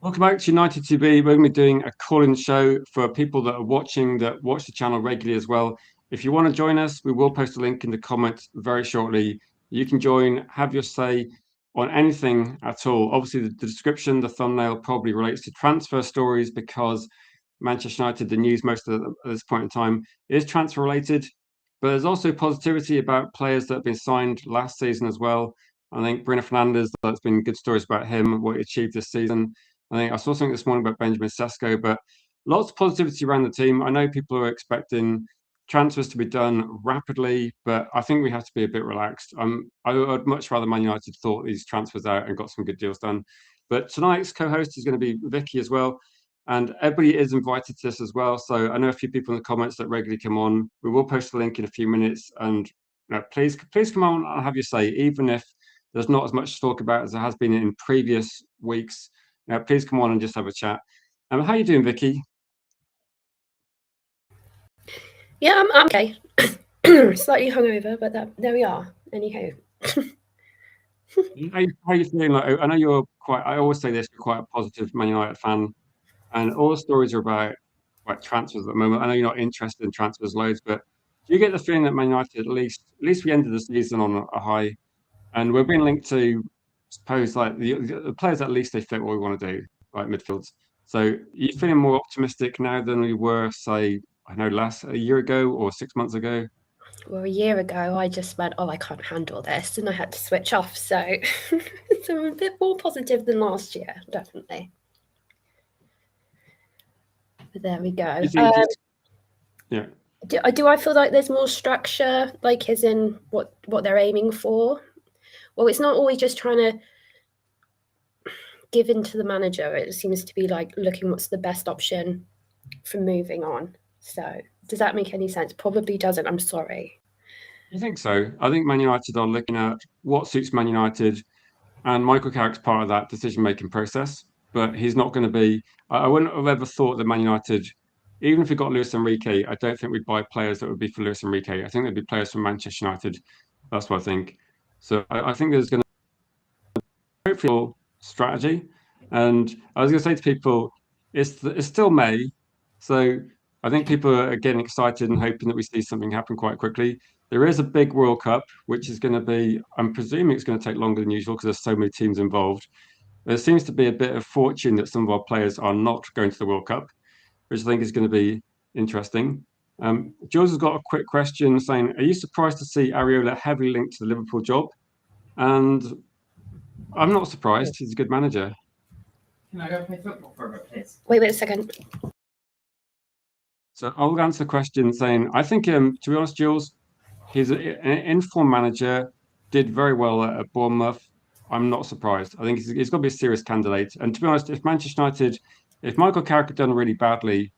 Welcome back to United TV. We're going to be doing a call-in show for people that are watching, that watch the channel regularly as well. If you want to join us, we will post a link in the comments very shortly. You can join, have your say on anything at all. Obviously, the description, the thumbnail probably relates to transfer stories because Manchester United, the news most of at this point in time, is transfer related. But there's also positivity about players that have been signed last season as well. I think Bruno Fernandes, there's been good stories about him, what he achieved this season. I think I saw something this morning about Benjamin Sesko, but lots of positivity around the team. I know people are expecting transfers to be done rapidly, but I think we have to be a bit relaxed. I would much rather Man United thought these transfers out and got some good deals done. But tonight's co-host is going to be Vicky as well, and everybody is invited to this as well. So I know a few people in the comments that regularly come on. We will post the link in a few minutes, and please come on and have your say, even if there's not as much to talk about as there has been in previous weeks. Please come on and just have a chat. How are you doing, Vicky? Yeah, I'm okay. Slightly hungover, but there we are. Anyhow. How are you feeling? I know you're quite. I always say this. You're quite a positive Man United fan, and all the stories are about transfers at the moment. I know you're not interested in transfers loads, but do you get the feeling that Man United at least we ended the season on a high, and we're being linked to, I suppose, like the players at least they fit what we want to do, like midfields. So are you feeling more optimistic now than we were, say, I know a year ago or 6 months ago? Well, a year ago, I just went, oh, I can't handle this, and I had to switch off. So, so I'm a bit more positive than last year, definitely. But there we go. You think it's yeah. Do I feel like there's more structure, like as in what they're aiming for? Well, it's not always just trying to give in to the manager. It seems to be like looking what's the best option for moving on. So, does that make any sense? Probably doesn't. I'm sorry. I think so. I think Man United are looking at what suits Man United, and Michael Carrick's part of that decision-making process. But he's not going to be. I wouldn't have ever thought that Man United, even if we got Luis Enrique, I don't think we'd buy players that would be for Luis Enrique. I think there'd be players from Manchester United. That's what I think. So I think there's going to be hopefully strategy. And I was going to say to people, it's still May, so I think people are getting excited and hoping that we see something happen quite quickly. There is a big World Cup, which is going to be, I'm presuming it's going to take longer than usual because there's so many teams involved. There seems to be a bit of fortune that some of our players are not going to the World Cup, which I think is going to be interesting. Jules has got a quick question saying, are you surprised to see Areola heavily linked to the Liverpool job? And I'm not surprised. He's a good manager. Can I go play football for a bit, please? Wait a second. So I'll answer the question saying, I think, to be honest, Jules, he's an informed manager, did very well at Bournemouth. I'm not surprised. I think he's got to be a serious candidate. And to be honest, if Manchester United, if Michael Carrick had done really badly,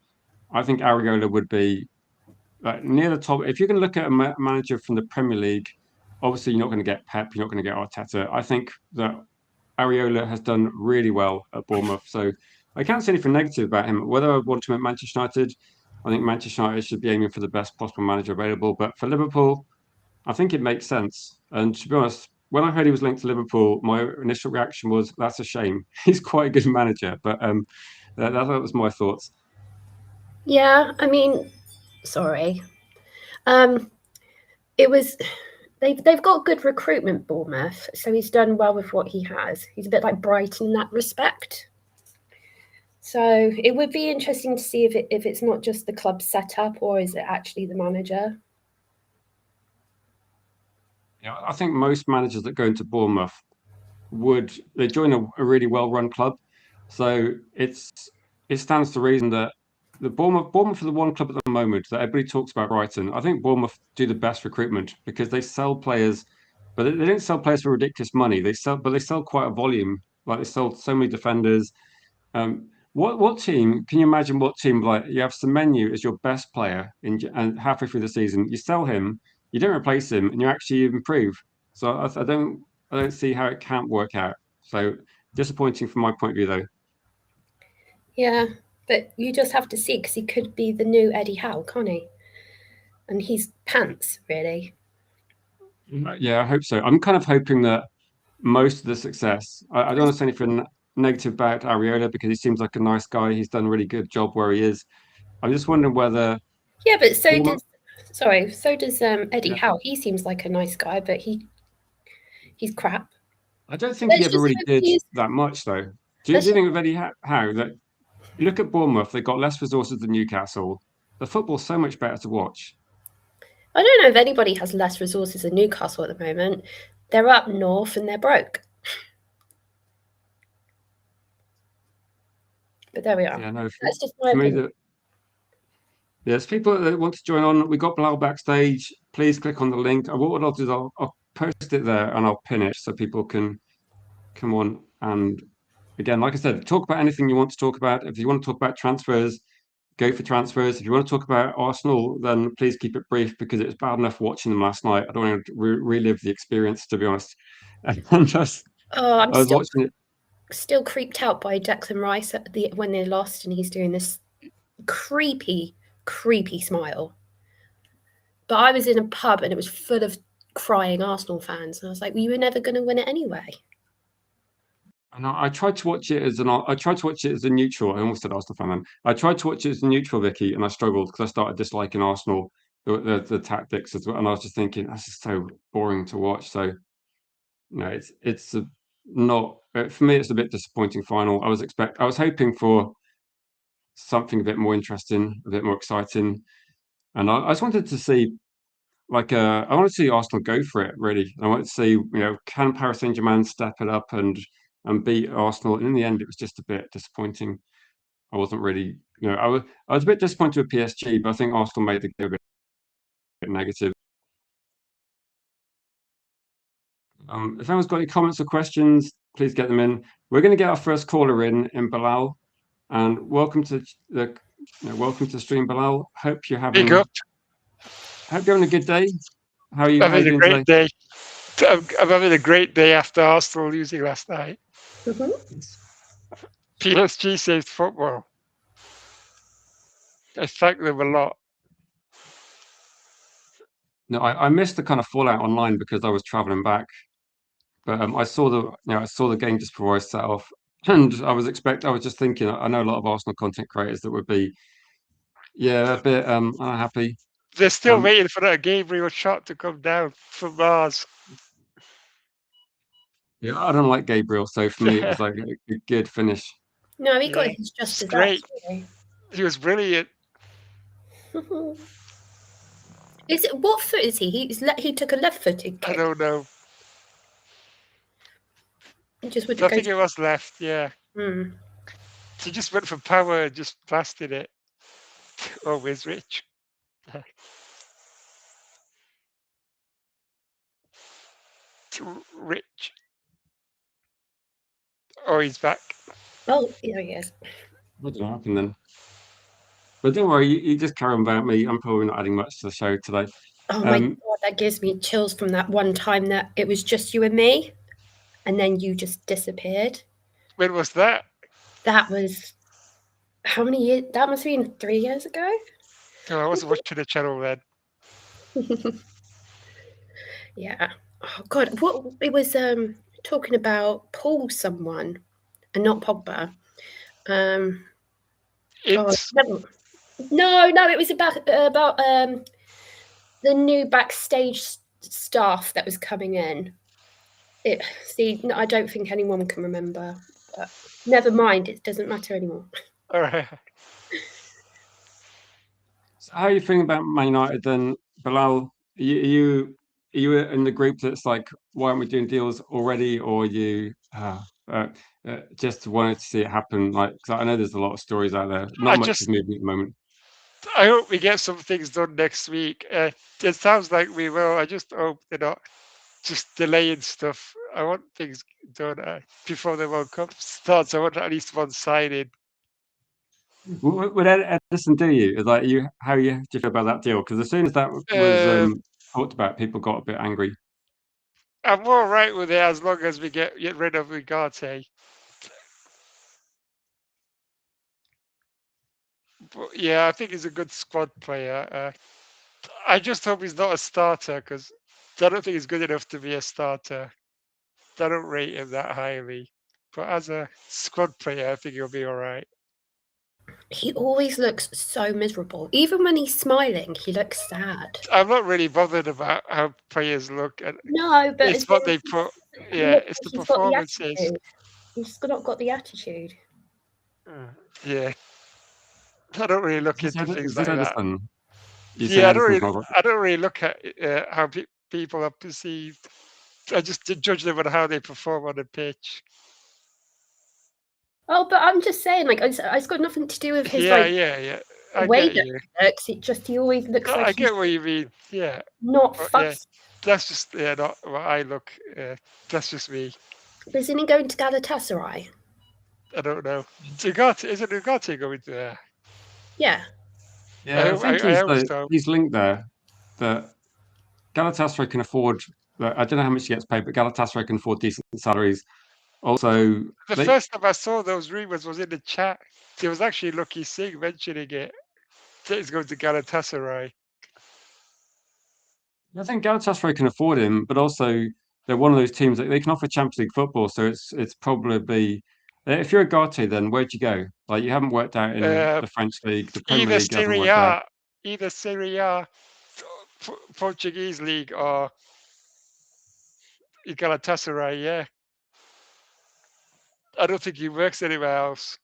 I think Areola would be near the top. If you're going to look at a manager from the Premier League, obviously you're not going to get Pep, you're not going to get Arteta. I think that Areola has done really well at Bournemouth. So I can't say anything negative about him. Whether I want him at Manchester United, I think Manchester United should be aiming for the best possible manager available. But for Liverpool, I think it makes sense. And to be honest, when I heard he was linked to Liverpool, my initial reaction was, that's a shame. He's quite a good manager. But that was my thoughts. Yeah, I mean, sorry. It was they've got good recruitment, Bournemouth, so he's done well with what he has. He's a bit like Brighton in that respect. So it would be interesting to see if it's not just the club setup or is it actually the manager. Yeah, I think most managers that go into Bournemouth they join a really well-run club. So it stands to reason that the Bournemouth are the one club at the moment that everybody talks about Brighton. I think Bournemouth do the best recruitment because they sell players, but they don't sell players for ridiculous money. They sell quite a volume. Like they sell so many defenders. What team can you imagine? What team like you have Semenyo as your best player and halfway through the season you sell him, you don't replace him, and you actually improve. So I don't see how it can't work out. So disappointing from my point of view, though. Yeah, but you just have to see because he could be the new Eddie Howe, can't he? And he's pants, really. Yeah, I hope so. I'm kind of hoping that most of the success. I don't want to say anything negative about Areola because he seems like a nice guy. He's done a really good job where he is. I'm just wondering whether. Yeah, but so Bournemouth- does Eddie Yeah. Howe. He seems like a nice guy, but he's crap. I don't think he Let's ever just really hope did he's- that much, though. Do you let's just- think with Eddie Howe that you look at Bournemouth, they've got less resources than Newcastle. The football's so much better to watch. I don't know if anybody has less resources than Newcastle at the moment. They're up north and they're broke. But there we are. Yeah, no, That's just my for me, opinion. there's people that want to join on. We got Bilal backstage. Please click on the link. What I'll do is I'll post it there and I'll pin it so people can come on. And again, like I said, talk about anything you want to talk about. If you want to talk about transfers, go for transfers. If you want to talk about Arsenal, then please keep it brief because it was bad enough watching them last night. I don't want to relive the experience, to be honest. And just, I'm I was watching it. still creeped out by Declan Rice when they lost, and he's doing this creepy smile. But I was in a pub and it was full of crying Arsenal fans, and I was like, well, you were never going to win it anyway. And I tried to watch it as a neutral. I almost said Arsenal fan then. I tried to watch it as a neutral, Vicky, and I struggled because I started disliking Arsenal, the tactics as well. And I was just thinking, that's just so boring to watch. So, it's not for me. It's a bit disappointing final. I was hoping for something a bit more interesting, a bit more exciting, and I just wanted to see I want to see Arsenal go for it, really. I want to see, can Paris Saint-Germain step it up and beat Arsenal? And in the end, it was just a bit disappointing. I wasn't really, I was a bit disappointed with PSG, but I think Arsenal made the game a bit negative. If anyone's got any comments or questions, please get them in. We're going to get our first caller in Bilal, and welcome to the stream, Bilal. Hope you're having a good day. How are you? I'm having a great today? day. I'm having a great day after Arsenal losing last night. PSG saved football. I thank them a lot. No, I missed the kind of fallout online because I was traveling back, but I saw the game just before I set off, and I was just thinking. I know a lot of Arsenal content creators that would be, a bit unhappy. They're still waiting for that Gabriel shot to come down from Mars. Yeah, I don't like Gabriel, so for me it was like a good finish. No, he got his just as great. He was brilliant. What foot is he? He took a left-footed kick. I don't know. I think it was left. Yeah. Mm. He just went for power and just blasted it. Always Rich. Rich. Oh, he's back. Oh, yeah, he is. What did happen then? But don't worry, you just carry on about me. I'm probably not adding much to the show today. Oh my God, that gives me chills from that one time that it was just you and me, and then you just disappeared. When was that? That was how many years? That must have been 3 years ago. Oh, I wasn't watching the channel then. Yeah. Oh God, what it was talking about Paul someone and not Pogba. No, it was about the new backstage staff that was coming in. I don't think anyone can remember. But never mind, it doesn't matter anymore. All right. So how are you feeling about Man United then, Bilal? Are you in the group that's like, why aren't we doing deals already, or you just wanted to see it happen? Like, because I know there's a lot of stories out there. Not much is moving at the moment. I hope we get some things done next week. It sounds like we will. I just hope they're not just delaying stuff. I want things done before the World Cup starts. I want at least one signing. Would Ederson do you? Like how do you feel about that deal? Because as soon as that was talked about, people got a bit angry. I'm all right with it as long as we get rid of Ugarte. But yeah, I think he's a good squad player. I just hope he's not a starter because I don't think he's good enough to be a starter. I don't rate him that highly. but as a squad player, I think he'll be all right. He always looks so miserable. Even when he's smiling, he looks sad. I'm not really bothered about how players look. And No, but it's what they put. he Yeah, looks it's the like he's got the performances. attitude. He's not got the attitude. Yeah, I don't really look Is into this things like that. Ederson? You say Yeah, I Ederson's not- don't really look at how people are perceived. I just judge them on how they perform on the pitch. Oh, but I'm just saying, like, it's got nothing to do with his Yeah. I way get that you. he looks. It just he always looks No, like I he's get what you mean. Yeah, not but fussed. that's just not what I look. That's just me. Isn't he going to Galatasaray? I don't know. Ugarte, isn't Ugarte going there? Yeah. Yeah, I think hope so. he's linked there. That Galatasaray can afford. I don't know how much he gets paid, but Galatasaray can afford decent salaries. Also, The first time I saw those rumors was in the chat. There was actually Lucky Singh mentioning it. That he's going to Galatasaray. I think Galatasaray can afford him, but also they're one of those teams that they can offer Champions League football. So it's probably if you're a Garte, then where'd you go? Like you haven't worked out in the French league, the Premier League hasn't worked out. Either Serie A, Portuguese league, or Galatasaray. Yeah, I don't think he works anywhere else.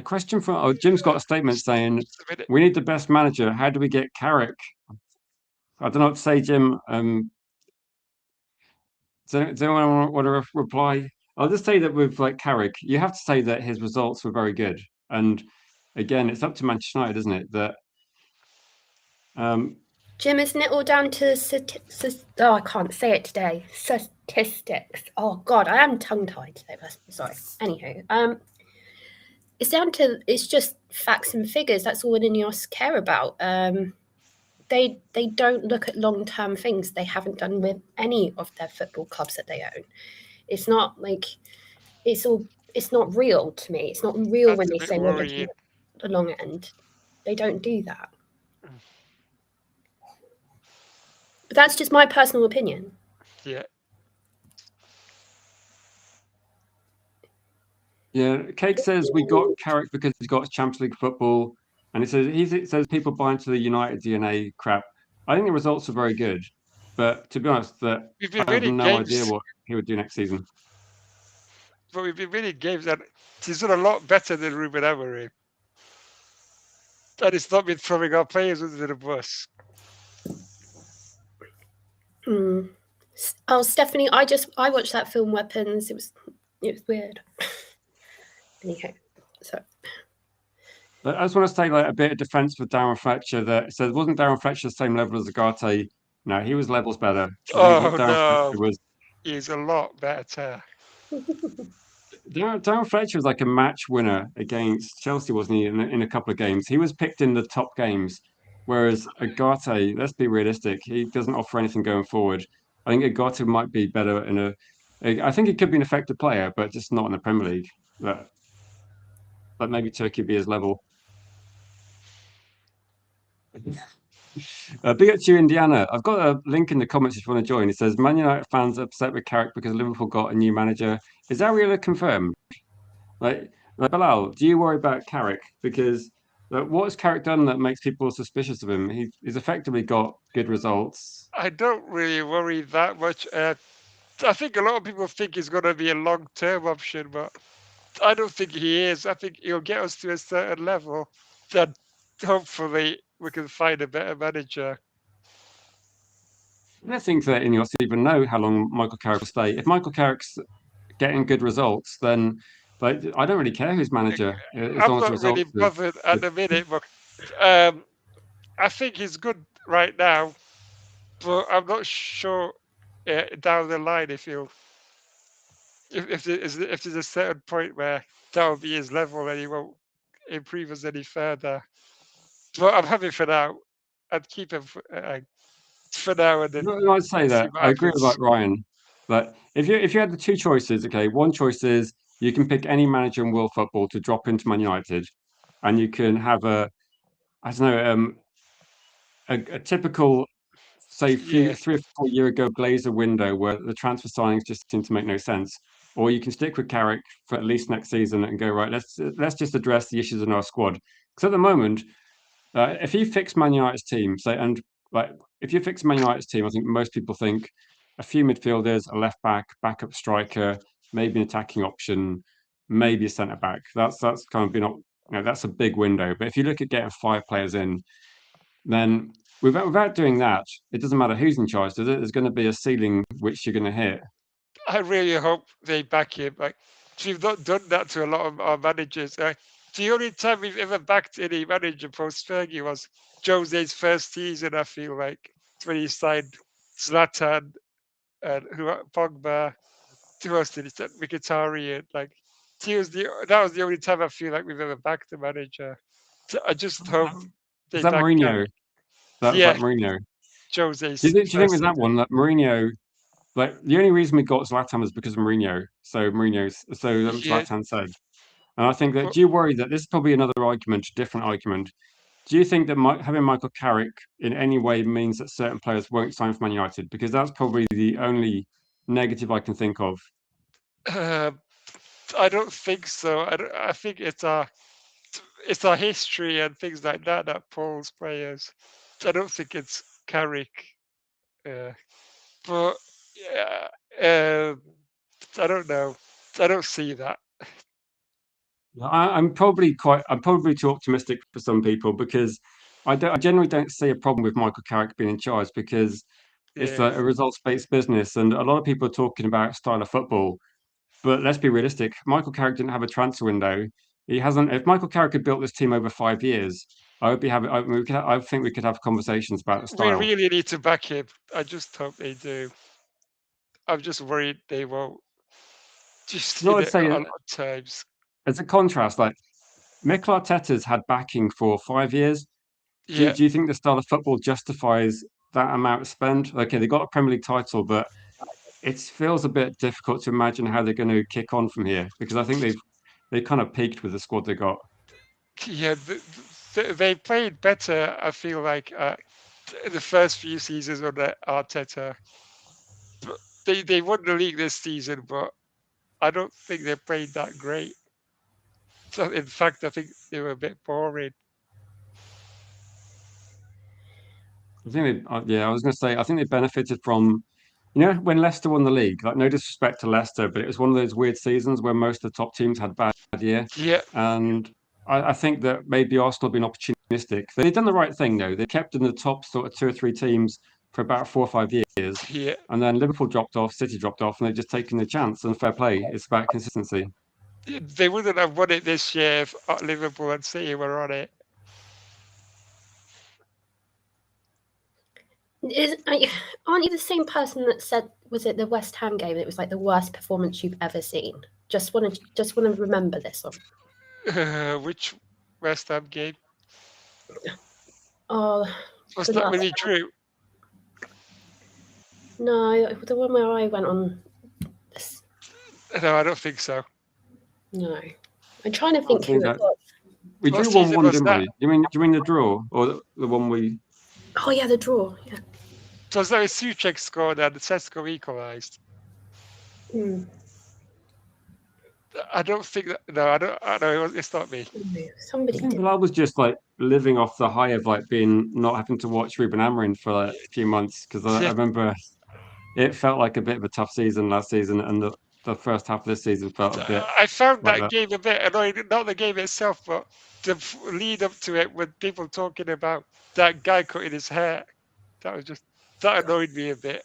Question from Jim's got a statement saying we need the best manager. How do we get Carrick? I don't know what to say, Jim. Does anyone want to reply? I'll just say that with like Carrick, you have to say that his results were very good. And again, it's up to Manchester United, isn't it? That Jim, isn't it all down to I can't say it today. Statistics. Oh God, I am tongue-tied today. Sorry. Anywho, it's just facts and figures. That's all Ineos care about. They don't look at long-term things. They haven't done with any of their football clubs that they own. It's not like it's not real to me. It's not real when they say we're looking at the long end. They don't do that. But that's just my personal opinion. Yeah. Yeah, Cake says we got Carrick because he's got Champions League football, and it says people buy into the United DNA crap. I think the results are very good, but to be honest, I have no idea what he would do next season. But we've been winning games, and he's done a lot better than Ruben Amorim, and it's not been throwing our players under the bus. Oh, Stephanie, I watched that film Weapons. It was weird. Anyway, so. But I just want to say like a bit of defense for Darren Fletcher. That says wasn't Darren Fletcher the same level as Ugarte? No, he was levels better. He's a lot better. Darren Fletcher was like a match winner against Chelsea, wasn't he? In a couple of games, he was picked in the top games. Whereas Ugarte, let's be realistic, he doesn't offer anything going forward. I think Ugarte might be better I think he could be an effective player, but just not in the Premier League. But maybe Turkey be his level. Big up to you, Indiana. I've got a link in the comments if you want to join. It says Man United fans upset with Carrick because Liverpool got a new manager. Is that really confirmed? Like Bilal, do you worry about Carrick? Because what has Carrick done that makes people suspicious of him? He's effectively got good results. I don't really worry that much. I think a lot of people think he's going to be a long-term option, but I don't think he is. I think he'll get us to a certain level. Then hopefully we can find a better manager. I don't think that Ineos even know how long Michael Carrick will stay. If Michael Carrick's getting good results, then I don't really care who's manager. I'm not really bothered at the minute, but I think he's good right now. But I'm not sure down the line if there's a certain point where that will be his level and he won't improve us any further. But I'm happy for now. I'd keep him for now. And then I'd say that I agree with like Ryan. But if you had the two choices, okay, one choice is you can pick any manager in world football to drop into Man United, and you can have a typical say, Yeah. 3 or 4 year ago Glazer window where the transfer signings just seem to make no sense. Or you can stick with Carrick for at least next season and go, right, let's just address the issues in our squad. Because at the moment, if you fix Man United's team, say, and like if you fix Man United's team, I think most people think a few midfielders, a left back, backup striker, maybe an attacking option, maybe a centre back. That's kind of been, that's a big window. But if you look at getting 5 players in, then without doing that, it doesn't matter who's in charge, does it? There's going to be a ceiling which you're going to hit. I really hope they back him. Like, we've not done that to a lot of our managers. The only time we've ever backed any manager post Fergie was Jose's first season. I feel like when he signed Zlatan and Pogba. Who else did he send? Mkhitaryan. Like, that was the only time I feel like we've ever backed a manager. So I just hope they Is that back Mourinho? That was Yeah, like Mourinho. Jose's. Do you think first with that season. one that Mourinho, like the only reason we got Zlatan was because of Mourinho. So Yeah, Zlatan said, and I think that. but Do you worry that this is probably another argument, a different argument? Do you think that having Michael Carrick in any way means that certain players won't sign for Man United? Because that's probably the only negative I can think of. uh, I don't think so. I think it's our history and things like that that pulls players. I don't think it's Carrick. But yeah, I don't know. I don't see that. I'm probably too optimistic for some people because I generally don't see a problem with Michael Carrick being in charge because it's Yeah. a results-based business, and a lot of people are talking about style of football. But let's be realistic. Michael Carrick didn't have a transfer window. He hasn't. If Michael Carrick had built this team over 5 years, I would be having. I think we could have conversations about the We style. really need to back him. I just hope they do. I'm just worried they won't. Just You know, hit I'd it a say lot of times. as a contrast, like Mikel Arteta's had backing for 5 years. Do Yeah. you think the style of football justifies that amount of spend? Okay, they got a Premier League title, but it feels a bit difficult to imagine how they're going to kick on from here because I think they kind of peaked with the squad they got. Yeah. They played better, I feel like, the first few seasons under Arteta. But they won the league this season, but I don't think they played that great. So in fact, I think they were a bit boring. I think I was going to say, I think they benefited from, when Leicester won the league. Like, no disrespect to Leicester, but it was one of those weird seasons where most of the top teams had a bad year, Yeah. and I think that maybe Arsenal have been opportunistic. They've done the right thing though. They kept in the top sort of 2 or 3 teams for about 4 or 5 years, Yeah. and then Liverpool dropped off, City dropped off, and they've just taken the chance. And fair play, it's about consistency. They wouldn't have won it this year if Liverpool and City were on it. Aren't you the same person that said, was it the West Ham game? It was like the worst performance you've ever seen. Just want to remember this one. Which West Ham game? Oh, Was the that last when he one. drew? No, the one where I went on. No, I don't think so. No, I'm trying to think who it was. We What drew season 1-1, was didn't that? we? Do you mean the draw or the one we? Oh yeah, the draw. Yeah. So was that when Souček scored and Sesko equalised? Hmm. I don't think that. No, I don't. I know it's not me. Somebody did. Well, I was just like living off the high of like not having to watch Ruben Amorim for like a few months because I Yeah. remember it felt like a bit of a tough season last season, and the first half of this season felt a bit I found like that that. game a bit annoying. Not the game itself, but the lead up to it with people talking about that guy cutting his hair. That annoyed me a bit.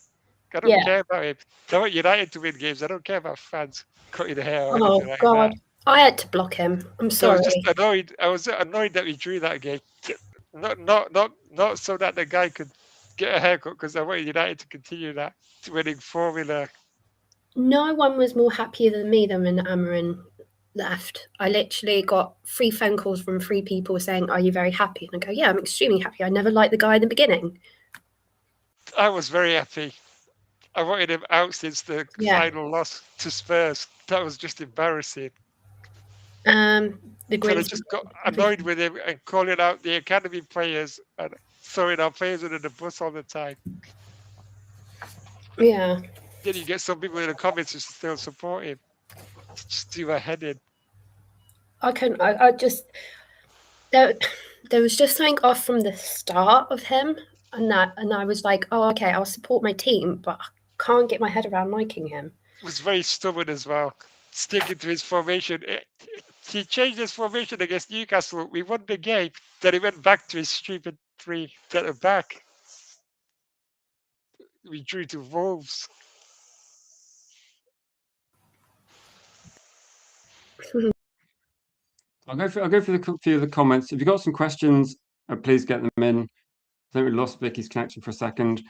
I don't care about him. I want United to win games. I don't care about fans cutting the hair or Oh anything like God, that. I had to block him. I'm So I sorry. was just annoyed. I was annoyed that we drew that game. Not so that the guy could get a haircut, because I wanted United to continue that winning formula. No one was more happier than me than when Amarin left. I literally got 3 phone calls from 3 people saying, "Are you very happy?" And I go, "Yeah, I'm extremely happy. I never liked the guy in the beginning." I was very happy. I wanted him out since the final loss to Spurs. That was just embarrassing. The So I just got annoyed with him and calling out the academy players and throwing our players under the bus all the time. Yeah. Then you get some people in the comments who still support him. Just do my head in. I just there was just something off from the start of him, and I was like, oh, okay, I'll support my team, but I can't get my head around liking him. Was very stubborn as well, sticking to his formation. He changed his formation against Newcastle. We won the game. Then he went back to his stupid 3 centre back. We drew to Wolves. I'll go through a few of the comments. If you've got some questions, please get them in. I think we lost Vicky's connection for a second.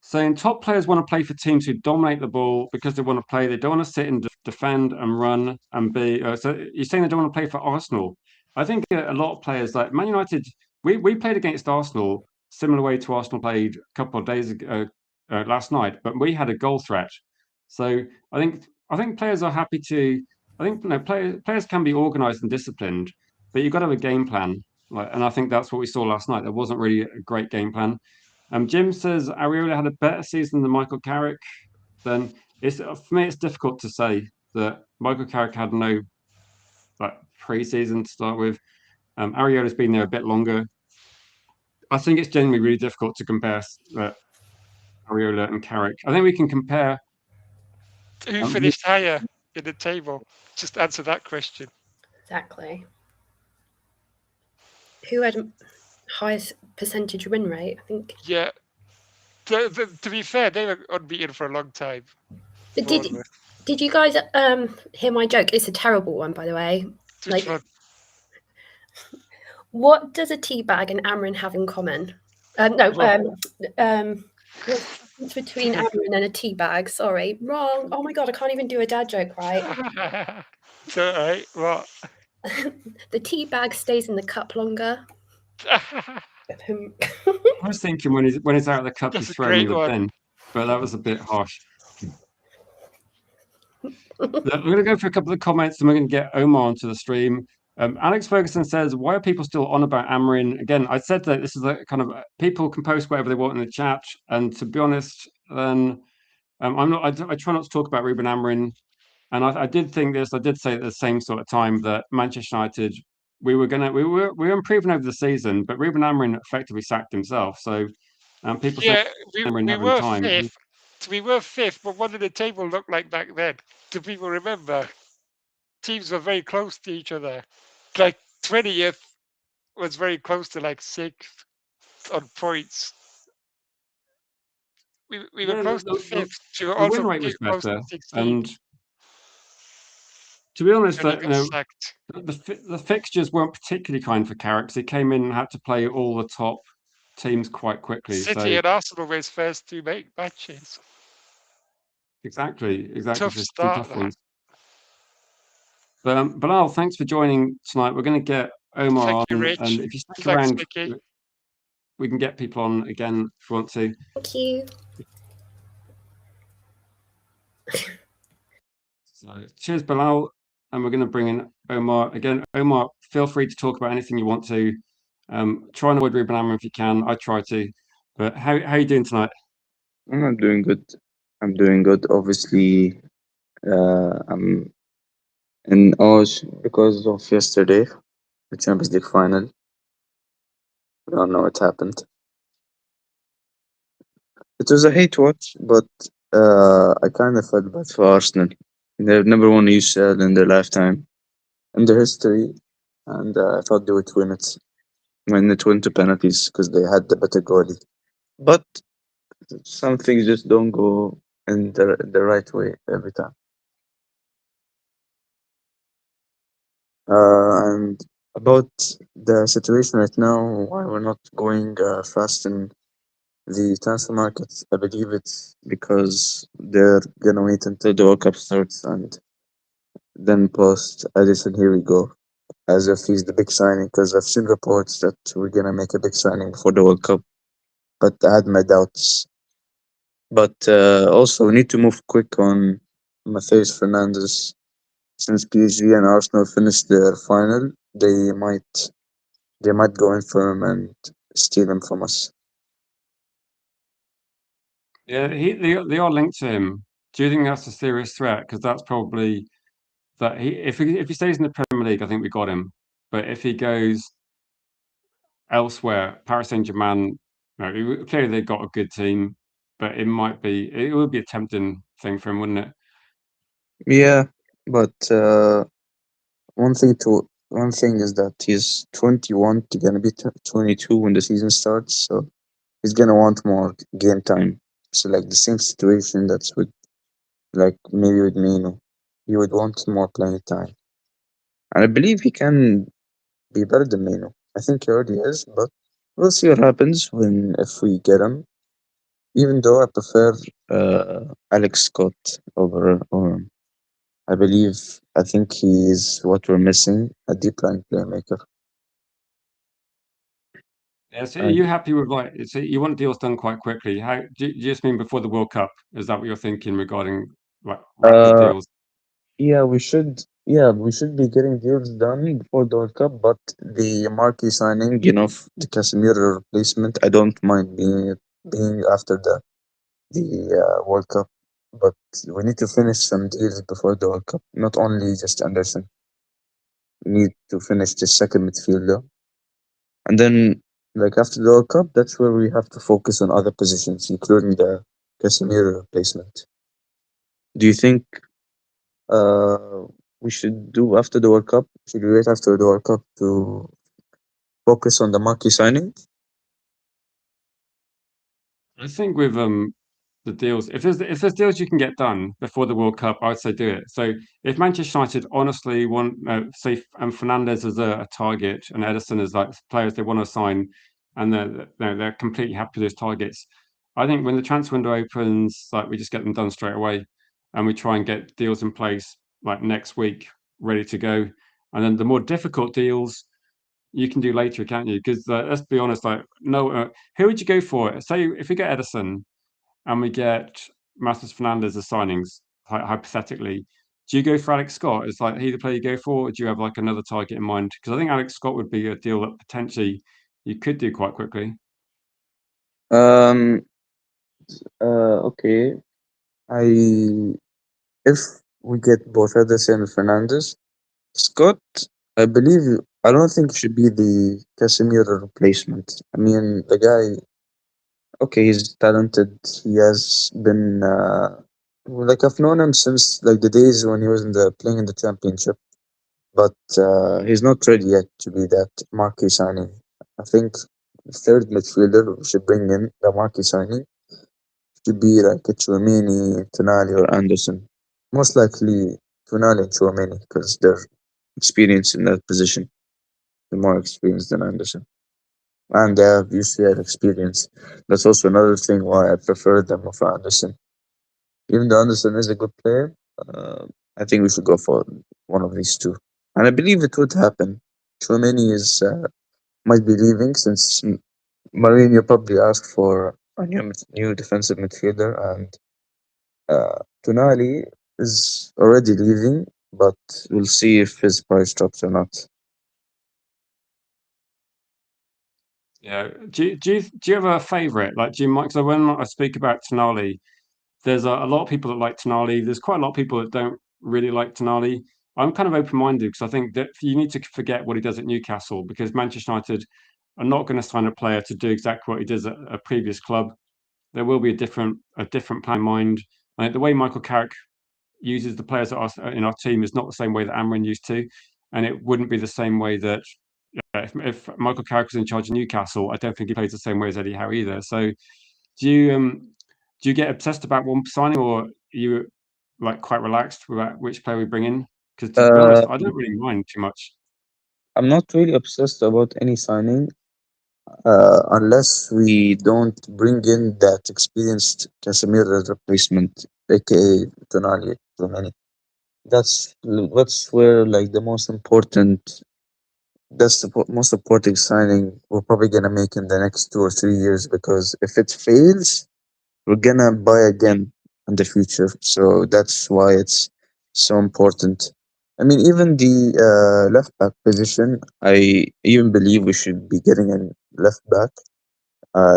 Saying top players want to play for teams who dominate the ball because they want to play. They don't want to sit and defend and run and be. So you're saying they don't want to play for Arsenal? I think a lot of players like Man United. We played against Arsenal similar way to Arsenal played a couple of days ago last night, but we had a goal threat. So I think players are happy to. I think players can be organised and disciplined, but you've got to have a game plan. And I think that's what we saw last night. There wasn't really a great game plan. Jim says Areola had a better season than Michael Carrick. Then for me, it's difficult to say that Michael Carrick had no pre-season to start with. Areola's been there a bit longer. I think it's genuinely really difficult to compare Areola and Carrick. I think we can compare. Who finished higher in the table? Just answer that question. Exactly. Who had highest percentage win rate? I think. Yeah. To be fair, they were unbeaten for a long time. Did you guys hear my joke? It's a terrible one, by the way. Which one? What does a teabag and Amrin have in common? What's between Amrin and a teabag? Sorry, wrong. Oh my god, I can't even do a dad joke right. So, right, what? The teabag stays in the cup longer. I was thinking when he's out of the cup, he's throwing in the bin, but that was a bit harsh. We're going to go for a couple of comments, and we're going to get Omar onto the stream. Alex Ferguson says, "Why are people still on about Amrin?" Again, I said that this is a kind of people can post whatever they want in the chat, and to be honest, then I'm not. I try not to talk about Ruben Amrin, and I did think this. I did say at the same sort of time that Manchester United we were improving over the season, but Ruben Amrin effectively sacked himself. So people say we were fifth. We were fifth, but what did the table look like back then? Do people remember? Teams were very close to each other. Like 20th was very close to like 6th on points. We were close to 5th. We were also close to 16th. And to be honest, the fixtures weren't particularly kind for Carrick. He came in and had to play all the top teams quite quickly. City and Arsenal were his first 2 matches. Exactly. Tough start. But Bilal, thanks for joining tonight. We're going to get Omar on, and if you stick around, we can get people on again if you want to. Thank you. So, cheers, Bilal, and we're going to bring in Omar again. Omar, feel free to talk about anything you want to. Try and avoid Ruben Amrin if you can. I try to. But how are you doing tonight? I'm doing good. Obviously, I'm in awe because of yesterday, the Champions League final. I don't know what happened. It was a hate watch, but I kind of felt bad for Arsenal. They've never won UCL in their lifetime, in their history, and I thought they would win it when it went to penalties because they had the better goalie. But some things just don't go in the right way every time. And about the situation right now, why we're not going fast in the transfer market, I believe it's because they're gonna wait until the World Cup starts and then post Edison. Here we go, as if he's the big signing. Because I've seen reports that we're gonna make a big signing before the World Cup, but I had my doubts. But also, we need to move quick on Matheus Fernandes. Since PSG and Arsenal finished their final, they might go in for him and steal him from us. Yeah, they are linked to him. Do you think that's a serious threat? Because that's probably that if he stays in the Premier League, I think we got him. But if he goes elsewhere, Paris Saint-Germain, no, clearly they've got a good team, but it would be a tempting thing for him, wouldn't it? Yeah, but one thing is that he's 21 to gonna be 22 when the season starts, so he's gonna want more game time. So like the same situation that's with like maybe with Mino, he would want more playing time, and I believe he can be better than Mino. I think he already is, but we'll see what happens when if we get him. Even though I prefer Alex Scott over him. I think he is what we're missing, a deep line playmaker. Yeah, so are And you happy with so you want deals done quite quickly? How do you just mean before the World Cup? Is that what you're thinking regarding like rapid uh, deals? yeah, we should be getting deals done before the World Cup, but the marquee signing, the Casemiro replacement, I don't mind being after the World Cup, but we need to finish some deals before the World Cup. Not only just Anderson, we need to finish the second midfielder, and then like after the World Cup, that's where we have to focus on other positions, including the Casemiro replacement. Do you think uh we should do after the World Cup? Should we wait after the World Cup to focus on the marquee signing? I think with the deals, if there's deals you can get done before the World Cup, I'd say do it. So if Manchester United honestly want, say, and Fernandez as a target and Ederson as like players they want to sign, and they're completely happy with those targets, I think when the transfer window opens, like we just get them done straight away, and we try and get deals in place like next week, ready to go. And then the more difficult deals you can do later, can't you? Because let's be honest, like no, who would you go for? Say if we get Ederson and we get Matheus Fernandez as signings, hypothetically, do you go for Alex Scott? Is like he the player you go for, or do you have like another target in mind? Because I think Alex Scott would be a deal that potentially you could do quite quickly. Um. Okay. I If we get both Ederson and Fernandez, Scott, I don't think he should be the Casemiro replacement. I mean, the guy, okay, he's talented. He has been like I've known him since like the days when he was in the playing in the championship, but he's not ready yet to be that marquee signing. I think third midfielder we should bring in the marquee signing should be like a Chouameni, Tonali, or Anderson. Most likely Tonali and Chouameni because they're experienced in that position. They're more experienced than Anderson. And they have UCL experience. That's also another thing why I prefer them over Anderson. Even though Anderson is a good player, I think we should go for one of these two. And I believe it would happen. Chouameni might be leaving since Mourinho probably asked for a new defensive midfielder, and Tonali is already leaving, but we'll see if his price drops or not. Yeah. Do you have a favourite? Like, do you mind? So when I speak about Tonali, there's a lot of people that like Tonali. There's quite a lot of people that don't really like Tonali. I'm kind of open-minded because I think that you need to forget what he does at Newcastle because Manchester United are not going to sign a player to do exactly what he does at a previous club. There will be a different plan in mind. Like the way Michael Carrick uses the players that are in our team is not the same way that Amrin used to, and it wouldn't be the same way that if Michael Carrick was in charge of Newcastle, I don't think he plays the same way as Eddie Howe either. So do you do you get obsessed about one signing, or are you like quite relaxed about which player we bring in? Because to be honest, Uh, I don't really mind too much. I'm not really obsessed about any signing unless we don't bring in that experienced Casemiro replacement, aka Tonali. Tonali. That's where like the most important. That's the most important signing we're probably gonna make in the next 2 or 3 years because if it fails, we're gonna buy again in the future. So that's why it's so important. I mean, even the left back position, I even believe we should be getting a left back.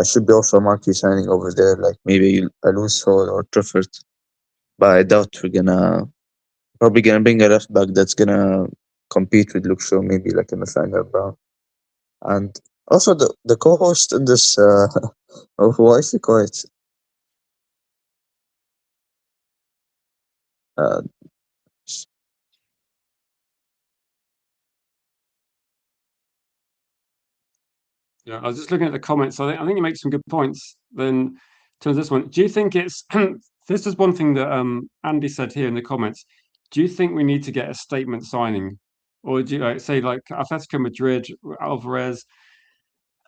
Should be also a marquee signing over there, like maybe a loose Hall or Truffert. But I doubt we're probably gonna bring a left back that's gonna compete with Luke Shaw, maybe like a Nathaniel Brown. And also the co-host in this of why is he quiet? Uh, Yeah, I was just looking at the comments. I think you make some good points. Then, in terms of this one, do you think it's this is one thing that Andy said here in the comments. Do you think we need to get a statement signing, or do you say like Atletico Madrid, Alvarez,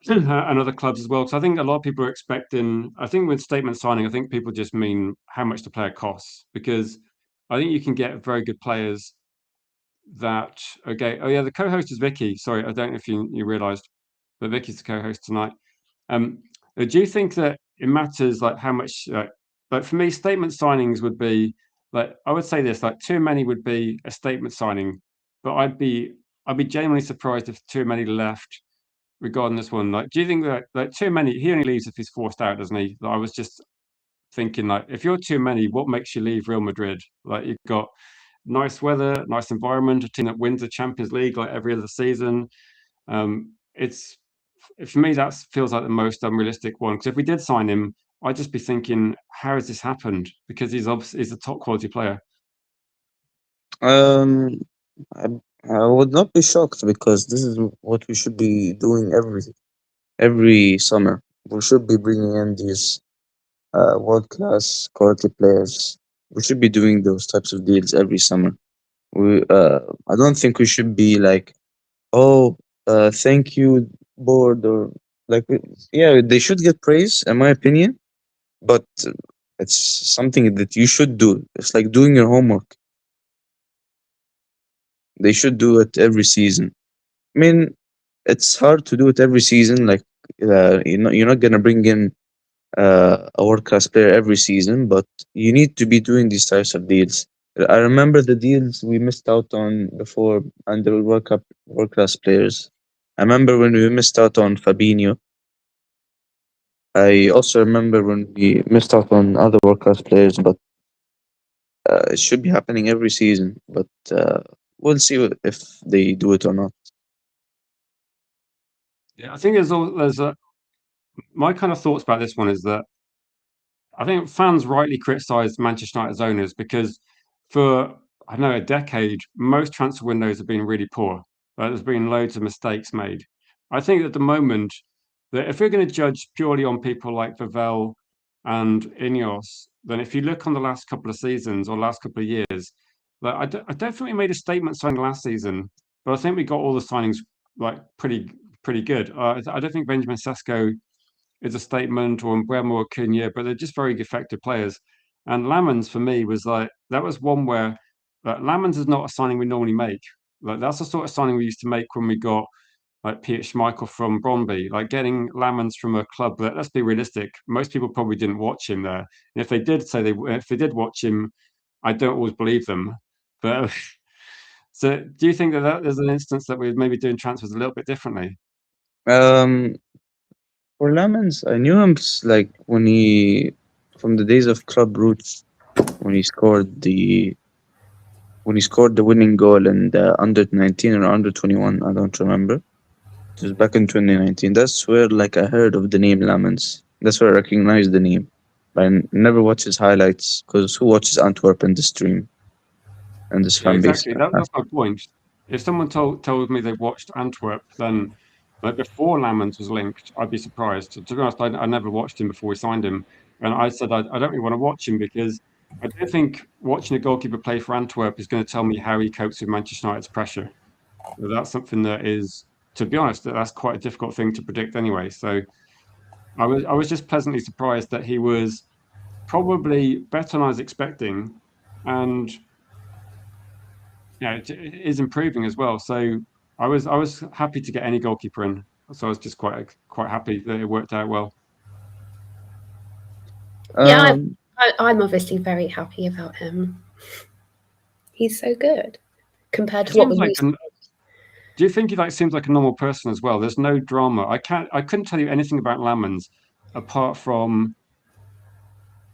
and other clubs as well? Because I think a lot of people are expecting. I think with statement signing, I think people just mean how much the player costs, because I think you can get very good players that. Okay, oh yeah, the co-host is Vicky. Sorry, I don't know if you realised, but Vicky's the co-host tonight. Do you think that it matters like how much? Like for me, statement signings would be like I would say this: like too many would be a statement signing, but I'd be genuinely surprised if too many left regarding this one. Like, do you think that like too many? He only leaves if he's forced out, doesn't he? Like, I was just thinking like if you're too many, what makes you leave Real Madrid? Like you've got nice weather, nice environment, a team that wins the Champions League like every other season. It's for me that feels like the most unrealistic one because if we did sign him, I'd just be thinking, how has this happened? Because he's obviously a top quality player. um, I, I would not be shocked because this is what we should be doing every summer. We should be bringing in these world class quality players. We should be doing those types of deals every summer. We I don't think we should be like, oh, thank you, board, or like, yeah, they should get praise, in my opinion, but it's something that you should do. It's like doing your homework. They should do it every season. I mean, it's hard to do it every season. Like, you're not gonna bring in a world class player every season, but you need to be doing these types of deals. I remember the deals we missed out on before under World Cup world class players. I remember when we missed out on Fabinho. I also remember when we missed out on other world class players, but it should be happening every season. But we'll see if they do it or not. Yeah, I think there's a my kind of thoughts about this one is that I think fans rightly criticise Manchester United's owners because for I don't know a decade, most transfer windows have been really poor. There's been loads of mistakes made. I think at the moment that if we're going to judge purely on people like Vavell and Ineos, then if you look on the last couple of seasons or last couple of years, like I don't think we made a statement signing last season, but I think we got all the signings like pretty good. I don't think Benjamin Sesko is a statement or Mbeumo or Cunha, but they're just very effective players. And Lamans for me was like that was one where Lamans is not a signing we normally make. Like that's the sort of signing we used to make when we got like Peter Schmeichel from Brøndby. Like getting Lamans from a club that let's be realistic, most people probably didn't watch him there. And if they did say if they did watch him, I don't always believe them. But so do you think that there's an instance that we're maybe doing transfers a little bit differently? Um, for Lamens, I knew him like from the days of club roots, when he scored the winning goal in the under 19 or under 21. I don't remember. It was back in 2019. That's where like I heard of the name Lamens. That's where I recognized the name. But I never watched his highlights because who watches Antwerp in the stream and this Yeah, fan base? exactly. That's my point. If someone told me they watched Antwerp, then like before Lamans was linked, I'd be surprised. To be honest, I never watched him before we signed him, and I said I don't really want to watch him because I don't think watching a goalkeeper play for Antwerp is going to tell me how he copes with Manchester United's pressure. That's something that is, to be honest, that's quite a difficult thing to predict anyway. So I was just pleasantly surprised that he was probably better than I was expecting, and yeah, it is improving as well. So I was happy to get any goalkeeper in. So I was just quite happy that it worked out well. Yeah, Um, I'm obviously very happy about him. He's so good compared He to what seems we like used to. Do you think he seems like a normal person as well? There's no drama. I couldn't tell you anything about Lammens apart from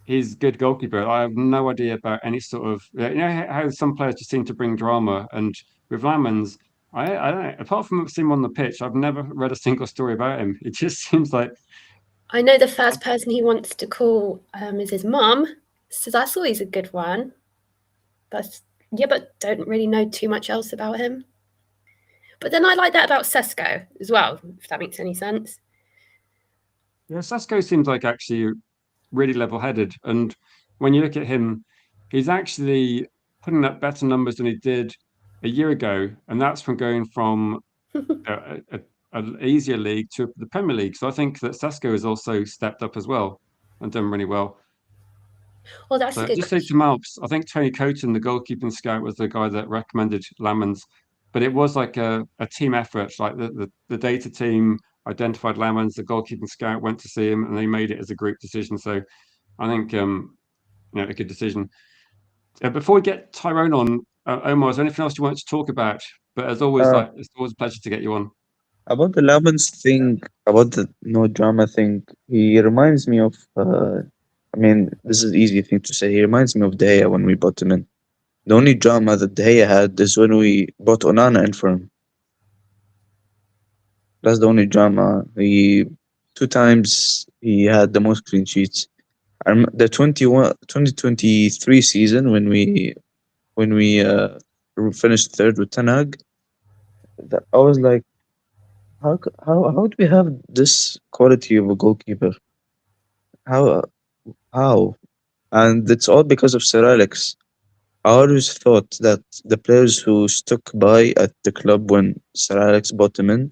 he's a good goalkeeper. I have no idea about any sort of how some players just seem to bring drama, and with Lammens, I don't know. Apart from seeing him on the pitch, I've never read a single story about him. It just seems like I know the first person he wants to call is his mum, so that's always a good one. But don't really know too much else about him. But then I like that about Sesko as well, if that makes any sense. yeah, Sasko seems like actually really level-headed, and when you look at him, he's actually putting up better numbers than he did a year ago, and that's from going from an easier league to the Premier League. So I think that Sasko has also stepped up as well and done really well. Well, that's So a good just say to question. Malps, I think Tony Coton, the goalkeeping scout, was the guy that recommended Lammens, but it was like a team effort. Like the data team identified Lammens, the goalkeeping scout went to see him, and they made it as a group decision. So I think a good decision. Before we get Tyrone on, Omar, is there anything else you want to talk about? But as always, Uh, it's always a pleasure to get you on. about the Lamens thing, about the no drama thing, he reminds me of. I mean, this is an easy thing to say. He reminds me of De Gea when we bought him in. The only drama that De Gea had is when we bought Onana in for him. That's the only drama. He 2 times he had the most clean sheets. The 2023 season when we finished third with Ten Hag, I was like, how do we have this quality of a goalkeeper? How how? And it's all because of Sir Alex. I always thought that the players who stuck by at the club when Sir Alex brought them in,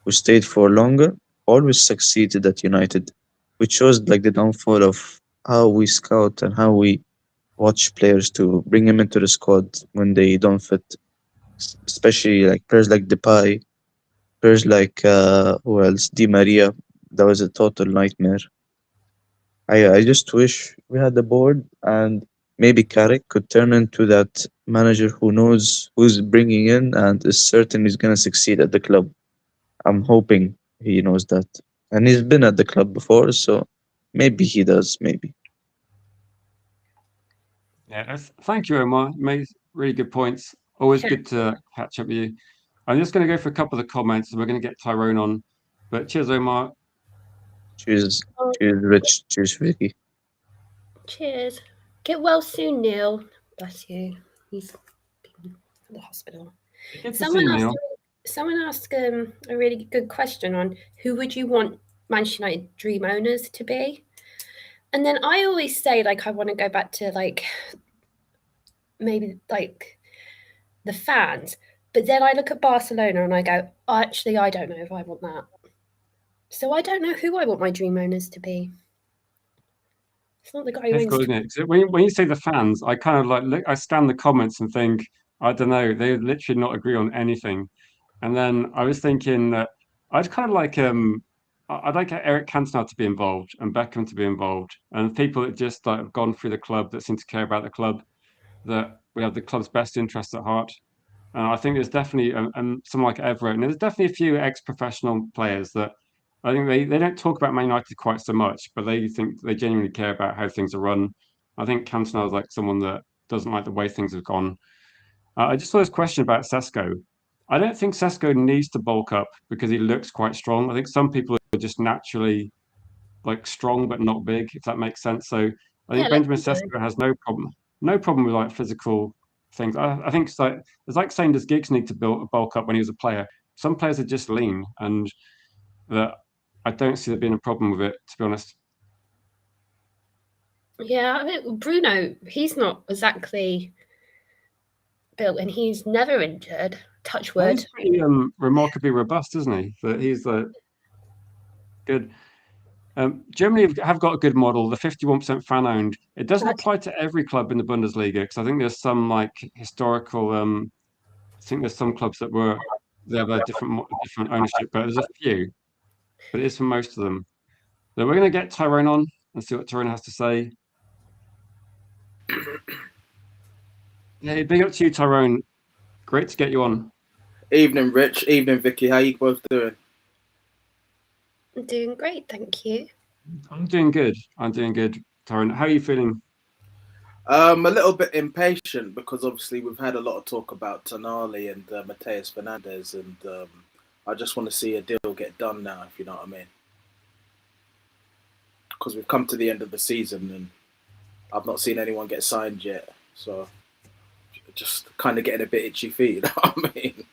who stayed for longer, always succeeded at United, which shows like the downfall of how we scout and how we watch players to bring them into the squad when they don't fit. Especially like players like Depay, players like who else? Di Maria. That was a total nightmare. I just wish we had the board and maybe Carrick could turn into that manager who knows who's bringing in and is certain he's gonna succeed at the club. I'm hoping he knows that, and he's been at the club before, so maybe he does. Maybe. Yeah, thank you, Omar. You made really good points. Always Sure. good to catch up with you. I'm just going to go for a couple of the comments, and we're going to get Tyrone on. But cheers, Omar. Cheers, Oh, cheers, Rich. Cheers, Vicky. cheers. Get well soon, Neil. Bless you. He's been at the hospital. Good to see you, Neil. Someone asked a really good question on who would you want Manchester United dream owners to be? And then I always say, I want to go back to, maybe, the fans. But then I look at Barcelona and I go, actually, I don't know if I want that. So I don't know who I want my dream owners to be. It's not the guy who Difficult, owns. isn't it? 'Cause when you say the fans, I kind of look, I scan the comments and think, I don't know, they literally not agree on anything. And then I was thinking that I'd kind of like I'd like Eric Cantona to be involved and Beckham to be involved, and people that just have gone through the club that seem to care about the club, that we have the club's best interests at heart. I think there's definitely someone like Everett, and there's definitely a few ex-professional players that I think they don't talk about Man United quite so much, but they think they genuinely care about how things are run. I think Cantona is like someone that doesn't like the way things have gone. I just saw this question about Sesko. I don't think Sesko needs to bulk up because he looks quite strong. I think some people are just naturally strong but not big, if that makes sense. So I Yeah, think Benjamin Sesko has no problem with physical things. I think it's like saying does Giggs need to bulk up when he was a player? Some players are just lean, and that I don't see there being a problem with it, to be honest. Yeah, I mean, Bruno, he's not exactly built and he's never injured. Touch No, wood. he's pretty remarkably robust, isn't he? That he's good. Germany have got a good model, the 51% fan owned. It doesn't apply to every club in the Bundesliga because I think there's some historical. I think there's some clubs that they have a different ownership, but there's a few. But it is for most of them. So we're going to get Tyrone on and see what Tyrone has to say. Yeah, big up to you, Tyrone. Great to get you on. Evening, Rich. Evening, Vicky. How you both doing? I'm doing great, thank you. I'm doing good. Torrin, how are you feeling? A little bit impatient because obviously we've had a lot of talk about Tonali and Mateus Fernandez, and I just want to see a deal get done now, if you know what I mean. Because we've come to the end of the season and I've not seen anyone get signed yet, so just kind of getting a bit itchy feet. You know what I mean?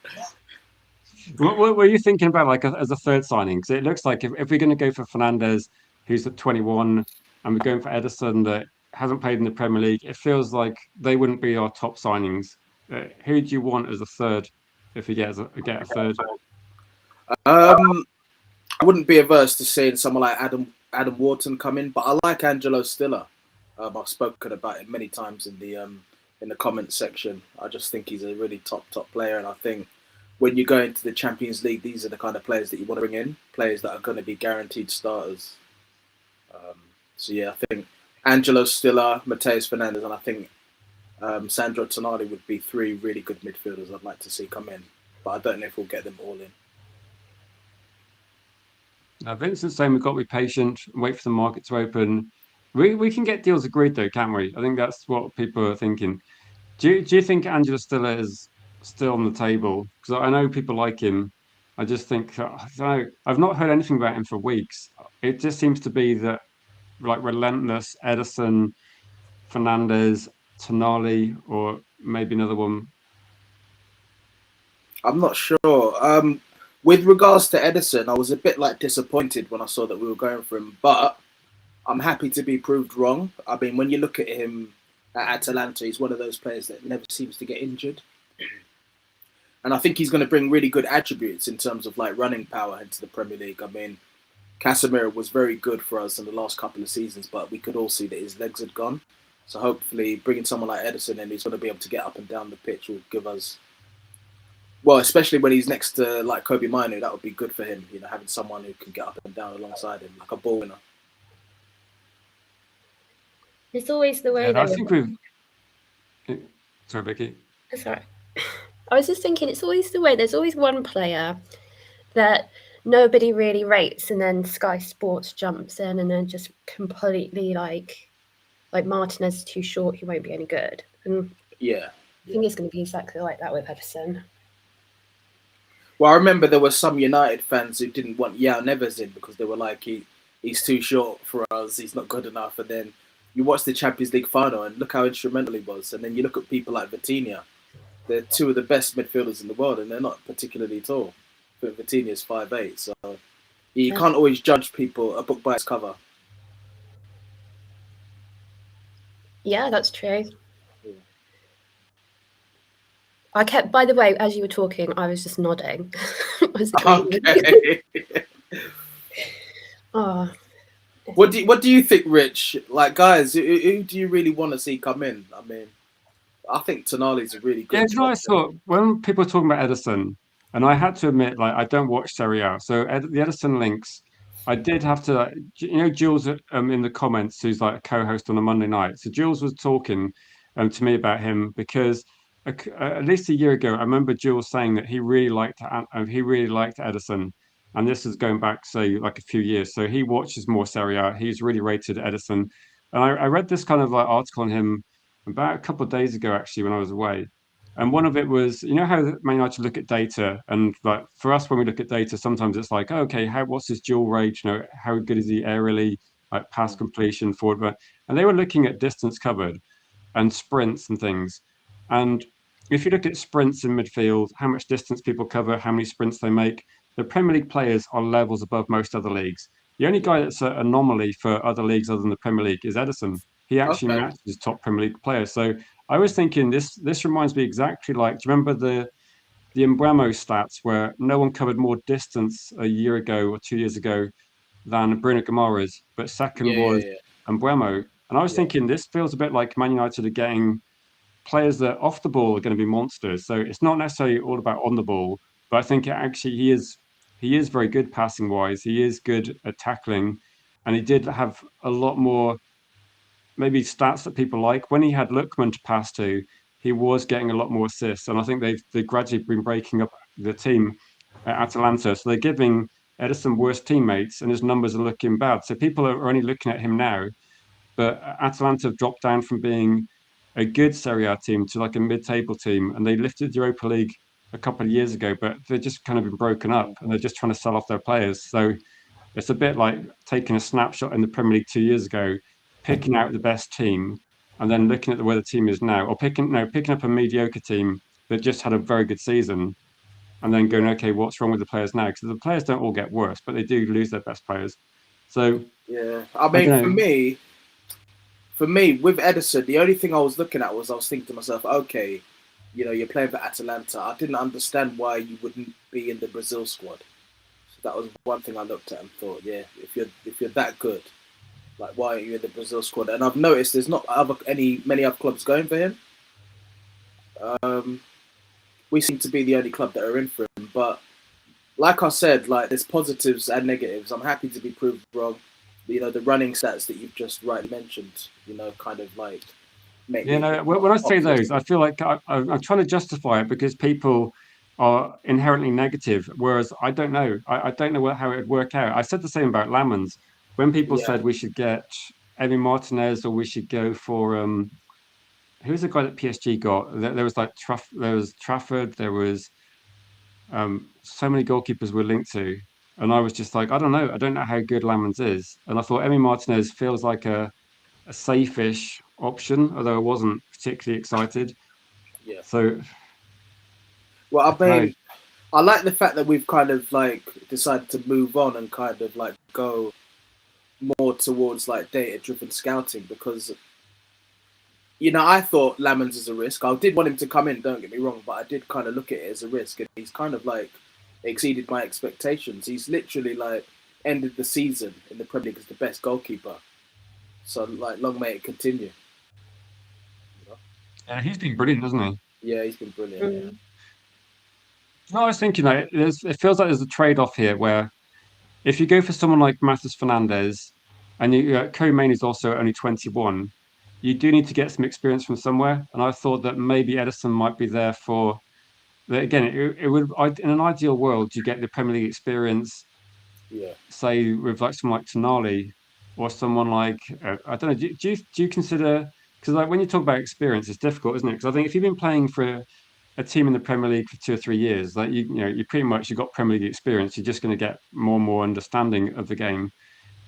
What were you thinking about, like as a third signing? Because it looks like if we're going to go for Fernandez, who's at 21, and we're going for Ederson that hasn't played in the Premier League, it feels like they wouldn't be our top signings. Who do you want as a third if we get a third? I wouldn't be averse to seeing someone like Adam Wharton come in, but I like Angelo Stiller. I've spoken about it many times in the comments section. I just think he's a really top player, and I think when you go into the Champions League, these are the kind of players that you want to bring in, players that are going to be guaranteed starters. So yeah, I think Angelo Stiller, Mateus Fernandez, and I think Sandro Tonali would be three really good midfielders I'd like to see come in, but I don't know if we'll get them all in. Vincent's saying we've got to be patient, wait for the market to open. We can get deals agreed though, can't we? I think that's what people are thinking. Do you think Angelo Stiller is still on the table? Because I know people like him. I just think I don't know. I've not heard anything about him for weeks. It just seems to be that like relentless Ederson, Fernandez, Tonali, or maybe another one. I'm not sure. With regards to Ederson, I was a bit like disappointed when I saw that we were going for him, but I'm happy to be proved wrong. I mean, when you look at him at Atalanta, he's one of those players that never seems to get injured. And I think he's going to bring really good attributes in terms of like running power into the Premier League. I mean, Casemiro was very good for us in the last couple of seasons, but we could all see that his legs had gone. So hopefully bringing someone like Ederson in who's going to be able to get up and down the pitch will give us, well, especially when he's next to like Kobe Minu, that would be good for him, you know, having someone who can get up and down alongside him, like a ball winner. It's always the way. Yeah, I think we've. Sorry, Vicky. That's all right. I was just thinking, it's always the way. There's always one player that nobody really rates, and then Sky Sports jumps in and then just completely like Martinez is too short, he won't be any good. And yeah, I think it's going to be exactly like that with Ederson. Well, I remember there were some United fans who didn't want Yao Neves in because they were like, he's too short for us, he's not good enough. And then you watch the Champions League final and look how instrumental he was. And then you look at people like Vitinha. They're two of the best midfielders in the world, and they're not particularly tall. But Vitinha's 5'8", so you can't always judge people a book by its cover. Yeah, that's true. By the way, as you were talking, I was just nodding. Okay. Oh. What do you think, Rich? Like, guys, who do you really want to see come in? I mean, I think Tonali's a really good. Yeah, you know, I thought when people were talking about Ederson, and I had to admit, like, I don't watch Serie A, so the Ederson links, I did have to, you know, Jules in the comments, who's like a co-host on a Monday night. So Jules was talking to me about him because at least a year ago, I remember Jules saying that he really liked Ederson, and this is going back, say, like a few years. So he watches more Serie A. He's really rated Ederson, and I read this kind of like article on him about a couple of days ago, actually, when I was away. And one of it was, you know how Man United look at data, and like for us, when we look at data, sometimes it's like, oh, okay, what's his dual rate? You know, how good is he aerially, like pass completion, forward? But and they were looking at distance covered and sprints and things. And if you look at sprints in midfield, how much distance people cover, how many sprints they make, the Premier League players are levels above most other leagues. The only guy that's an anomaly for other leagues other than the Premier League is Ederson. He actually matches top Premier League players. So I was thinking this reminds me exactly like, do you remember the Embuemo stats where no one covered more distance a year ago or 2 years ago than Bruno Guimaraes, but second was Embuemo. And I was thinking this feels a bit like Man United are getting players that off the ball are going to be monsters. So it's not necessarily all about on the ball, but I think actually he is very good passing wise. He is good at tackling, and he did have a lot more maybe stats that people like. When he had Lookman to pass to, he was getting a lot more assists, and I think they've gradually been breaking up the team at Atalanta. So they're giving Ederson worse teammates, and his numbers are looking bad. So people are only looking at him now, but Atalanta have dropped down from being a good Serie A team to like a mid-table team, and they lifted Europa League a couple of years ago, but they've just kind of been broken up, and they're just trying to sell off their players. So it's a bit like taking a snapshot in the Premier League 2 years ago, picking out the best team, and then looking at where the team is now, or picking up a mediocre team that just had a very good season, and then going, okay, what's wrong with the players now? Because the players don't all get worse, but they do lose their best players. So yeah, I mean, for me, with Ederson, the only thing I was looking at was I was thinking to myself, okay, you know, you're playing for Atalanta. I didn't understand why you wouldn't be in the Brazil squad. So that was one thing I looked at and thought, yeah, if you're that good, like why aren't you in the Brazil squad? And I've noticed there's not many other clubs going for him. We seem to be the only club that are in for him. But like I said, like there's positives and negatives. I'm happy to be proved wrong. You know, the running stats that you've just rightly mentioned, you know, kind of like make you know, when I say those, I feel like I'm trying to justify it because people are inherently negative, whereas I don't know. I don't know how it would work out. I said the same about Lamans. When people said we should get Emi Martinez or we should go for who's the guy that PSG got? There was like there was Trafford, there was so many goalkeepers were linked to, and I was just like, I don't know. I don't know how good Lamans is, and I thought Emi Martinez feels like a safe-ish option, although I wasn't particularly excited. Yeah. So, well, I mean, I like the fact that we've kind of like decided to move on and kind of like go more towards like data-driven scouting because, you know, I thought Lamans is a risk. I did want him to come in, don't get me wrong, but I did kind of look at it as a risk, and he's kind of like exceeded my expectations. He's literally like ended the season in the Premier League as the best goalkeeper. So, like, long may it continue. yeah, he's been brilliant, hasn't he? Yeah, he's been brilliant. Yeah. No, I was thinking that it feels like there's a trade-off here where if you go for someone like Matheus Fernandes and Co-Main is also only 21, you do need to get some experience from somewhere. And I thought that maybe Ederson might be there for again. It would in an ideal world you get the Premier League experience. Yeah. Say with like someone like Tonali or someone like I don't know. Do you consider because like when you talk about experience, it's difficult, isn't it? Because I think if you've been playing for a team in the Premier League for 2 or 3 years, like you pretty much you've got Premier League experience. You're just going to get more and more understanding of the game.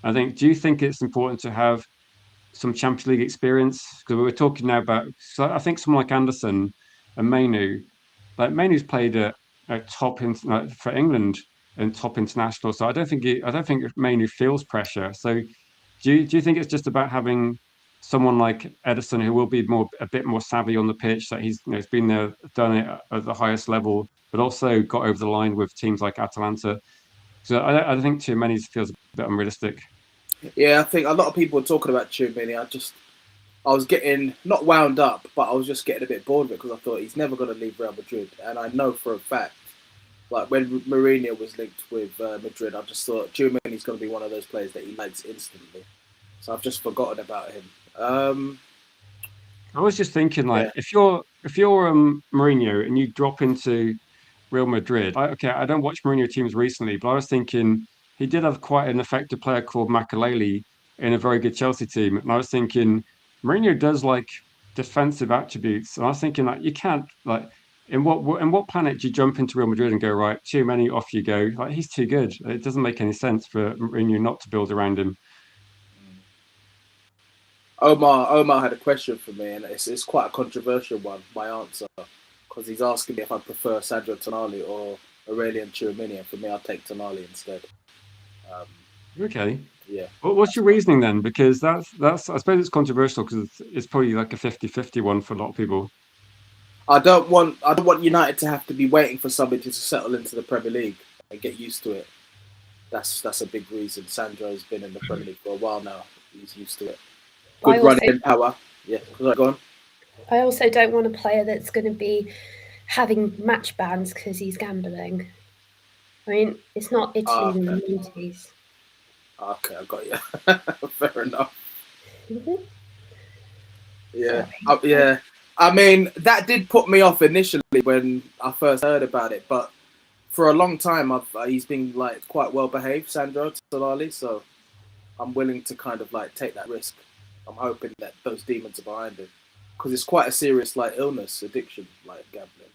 I think. Do you think it's important to have some Champions League experience? Because we were talking now about. So I think someone like Anderson and Mainu, like Mainu's played at top for England and top international. So I don't think Mainu feels pressure. So do you think it's just about having someone like Ederson who will be a bit more savvy on the pitch, that he's been there, done it at the highest level, but also got over the line with teams like Atalanta? So I think Tchouaméni feels a bit unrealistic. Yeah, I think a lot of people were talking about Tchouaméni. I was getting not wound up, but I was just getting a bit bored of it because I thought he's never going to leave Real Madrid, and I know for a fact, like when Mourinho was linked with Madrid, I just thought Tchouaméni's going to be one of those players that he likes instantly. So I've just forgotten about him. I was just thinking, like, if you're Mourinho and you drop into Real Madrid, I don't watch Mourinho teams recently, but I was thinking he did have quite an effective player called Makelele in a very good Chelsea team, and I was thinking Mourinho does like defensive attributes, and I was thinking like you can't like in what planet do you jump into Real Madrid and go right, too many, off you go? Like he's too good. It doesn't make any sense for Mourinho not to build around him. Omar had a question for me, and it's quite a controversial one, my answer, because he's asking me if I prefer Sandro Tonali or Aurelien Tchouaméni, and for me, I'll take Tonali instead. Okay. Yeah. What's your reasoning then? Because that's I suppose it's controversial because it's probably like a 50-50 one for a lot of people. I don't want United to have to be waiting for somebody to settle into the Premier League and get used to it. That's a big reason. Sandro's been in the Premier League for a while now. He's used to it. Good running power. Yeah, go on. I also don't want a player that's going to be having match bans because he's gambling. I mean, it's not Italy in the 90s. Okay, I got you. Fair enough. Mm-hmm. Yeah, yeah. I mean, that did put me off initially when I first heard about it, but for a long time, he's been like quite well behaved, Sandro Tonali. So I'm willing to kind of like take that risk. I'm hoping that those demons are behind him, because it's quite a serious like illness, addiction, like gambling.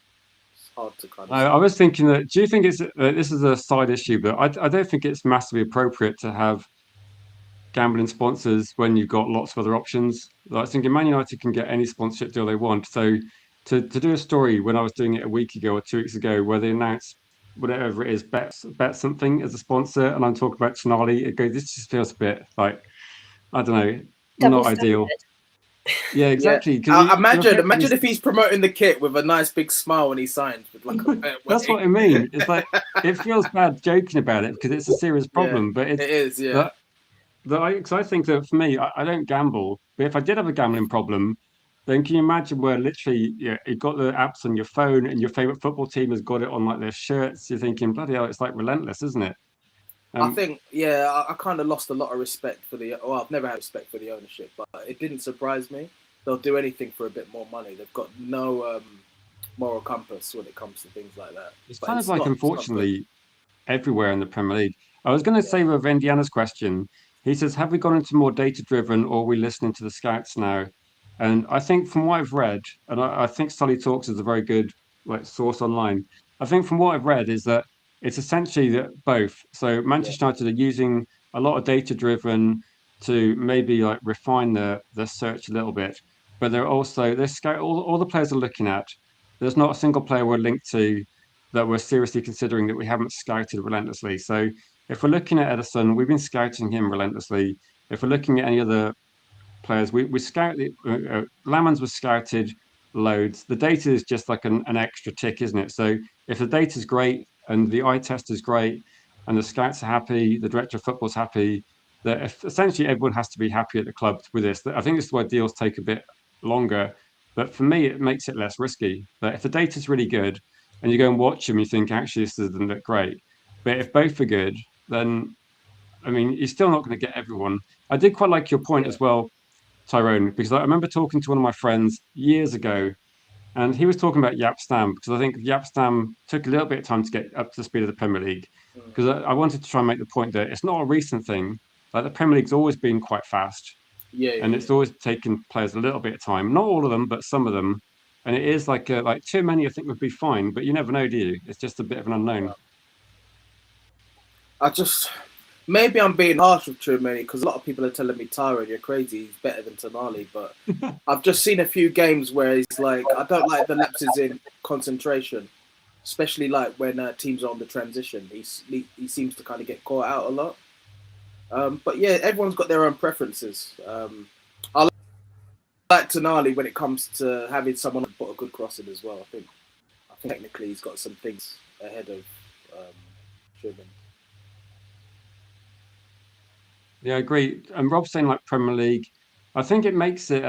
It's hard to kind of. I was thinking that. Do you think it's this is a side issue, but I don't think it's massively appropriate to have gambling sponsors when you've got lots of other options. Like, I think Man United can get any sponsorship deal they want. So to do a story when I was doing it a week ago or 2 weeks ago, where they announced whatever it is, bet something as a sponsor, and I'm talking about Tonali, it goes. This just feels a bit like, I don't know, Double not ideal. Yeah, exactly. Yeah. Imagine if he's promoting the kit with a nice big smile when he signs with like a bet. That's what I mean. It's like it feels bad joking about it because it's a serious problem, but it is. Yeah. Because I think that for me, I don't gamble, but if I did have a gambling problem, then can you imagine where literally you've got the apps on your phone and your favorite football team has got it on like their shirts? You're thinking, bloody hell, it's like relentless, isn't it? I think, I kind of lost a lot of respect for I've never had respect for the ownership, but it didn't surprise me. They'll do anything for a bit more money. They've got no moral compass when it comes to things like that. It's kind of like, unfortunately, everywhere in the Premier League. I was going to say with Indiana's question, he says, have we gone into more data-driven or are we listening to the scouts now? And I think from what I've read, and I think Sully Talks is a very good source online. I think from what I've read is that it's essentially that both. So Manchester United are using a lot of data-driven to maybe like refine the search a little bit, but they're scout all the players are looking at. There's not a single player we're linked to that we're seriously considering that we haven't scouted relentlessly. So if we're looking at Ederson, we've been scouting him relentlessly. If we're looking at any other players, we scout. Lamans was scouted loads. The data is just like an extra tick, isn't it? So if the data is great and the eye test is great and the scouts are happy, the director of football's happy, that essentially everyone has to be happy at the club with this. I think this is why deals take a bit longer. But for me, it makes it less risky. But if the data is really good and you go and watch them, you think, actually, this doesn't look great. But if both are good, then, I mean, you're still not going to get everyone. I did quite like your point as well, Tyrone, because I remember talking to one of my friends years ago, and he was talking about Jaap Stam, because I think Jaap Stam took a little bit of time to get up to the speed of the Premier League. Because I wanted to try and make the point that it's not a recent thing. Like, the Premier League's always been quite fast. And it's always taken players a little bit of time. Not all of them, but some of them. And it is like too many, I think, would be fine, but you never know, do you? It's just a bit of an unknown. Maybe I'm being harsh with too many, because a lot of people are telling me, Tyrone, you're crazy, he's better than Tonali. But I've just seen a few games where he's like, I don't like the lapses in concentration, especially like when teams are on the transition. He seems to kind of get caught out a lot. But yeah, everyone's got their own preferences. I like Tonali when it comes to having someone put a good cross in as well. I think technically he's got some things ahead of Sherman. Yeah, I agree. And Rob's saying like Premier League, I think it makes it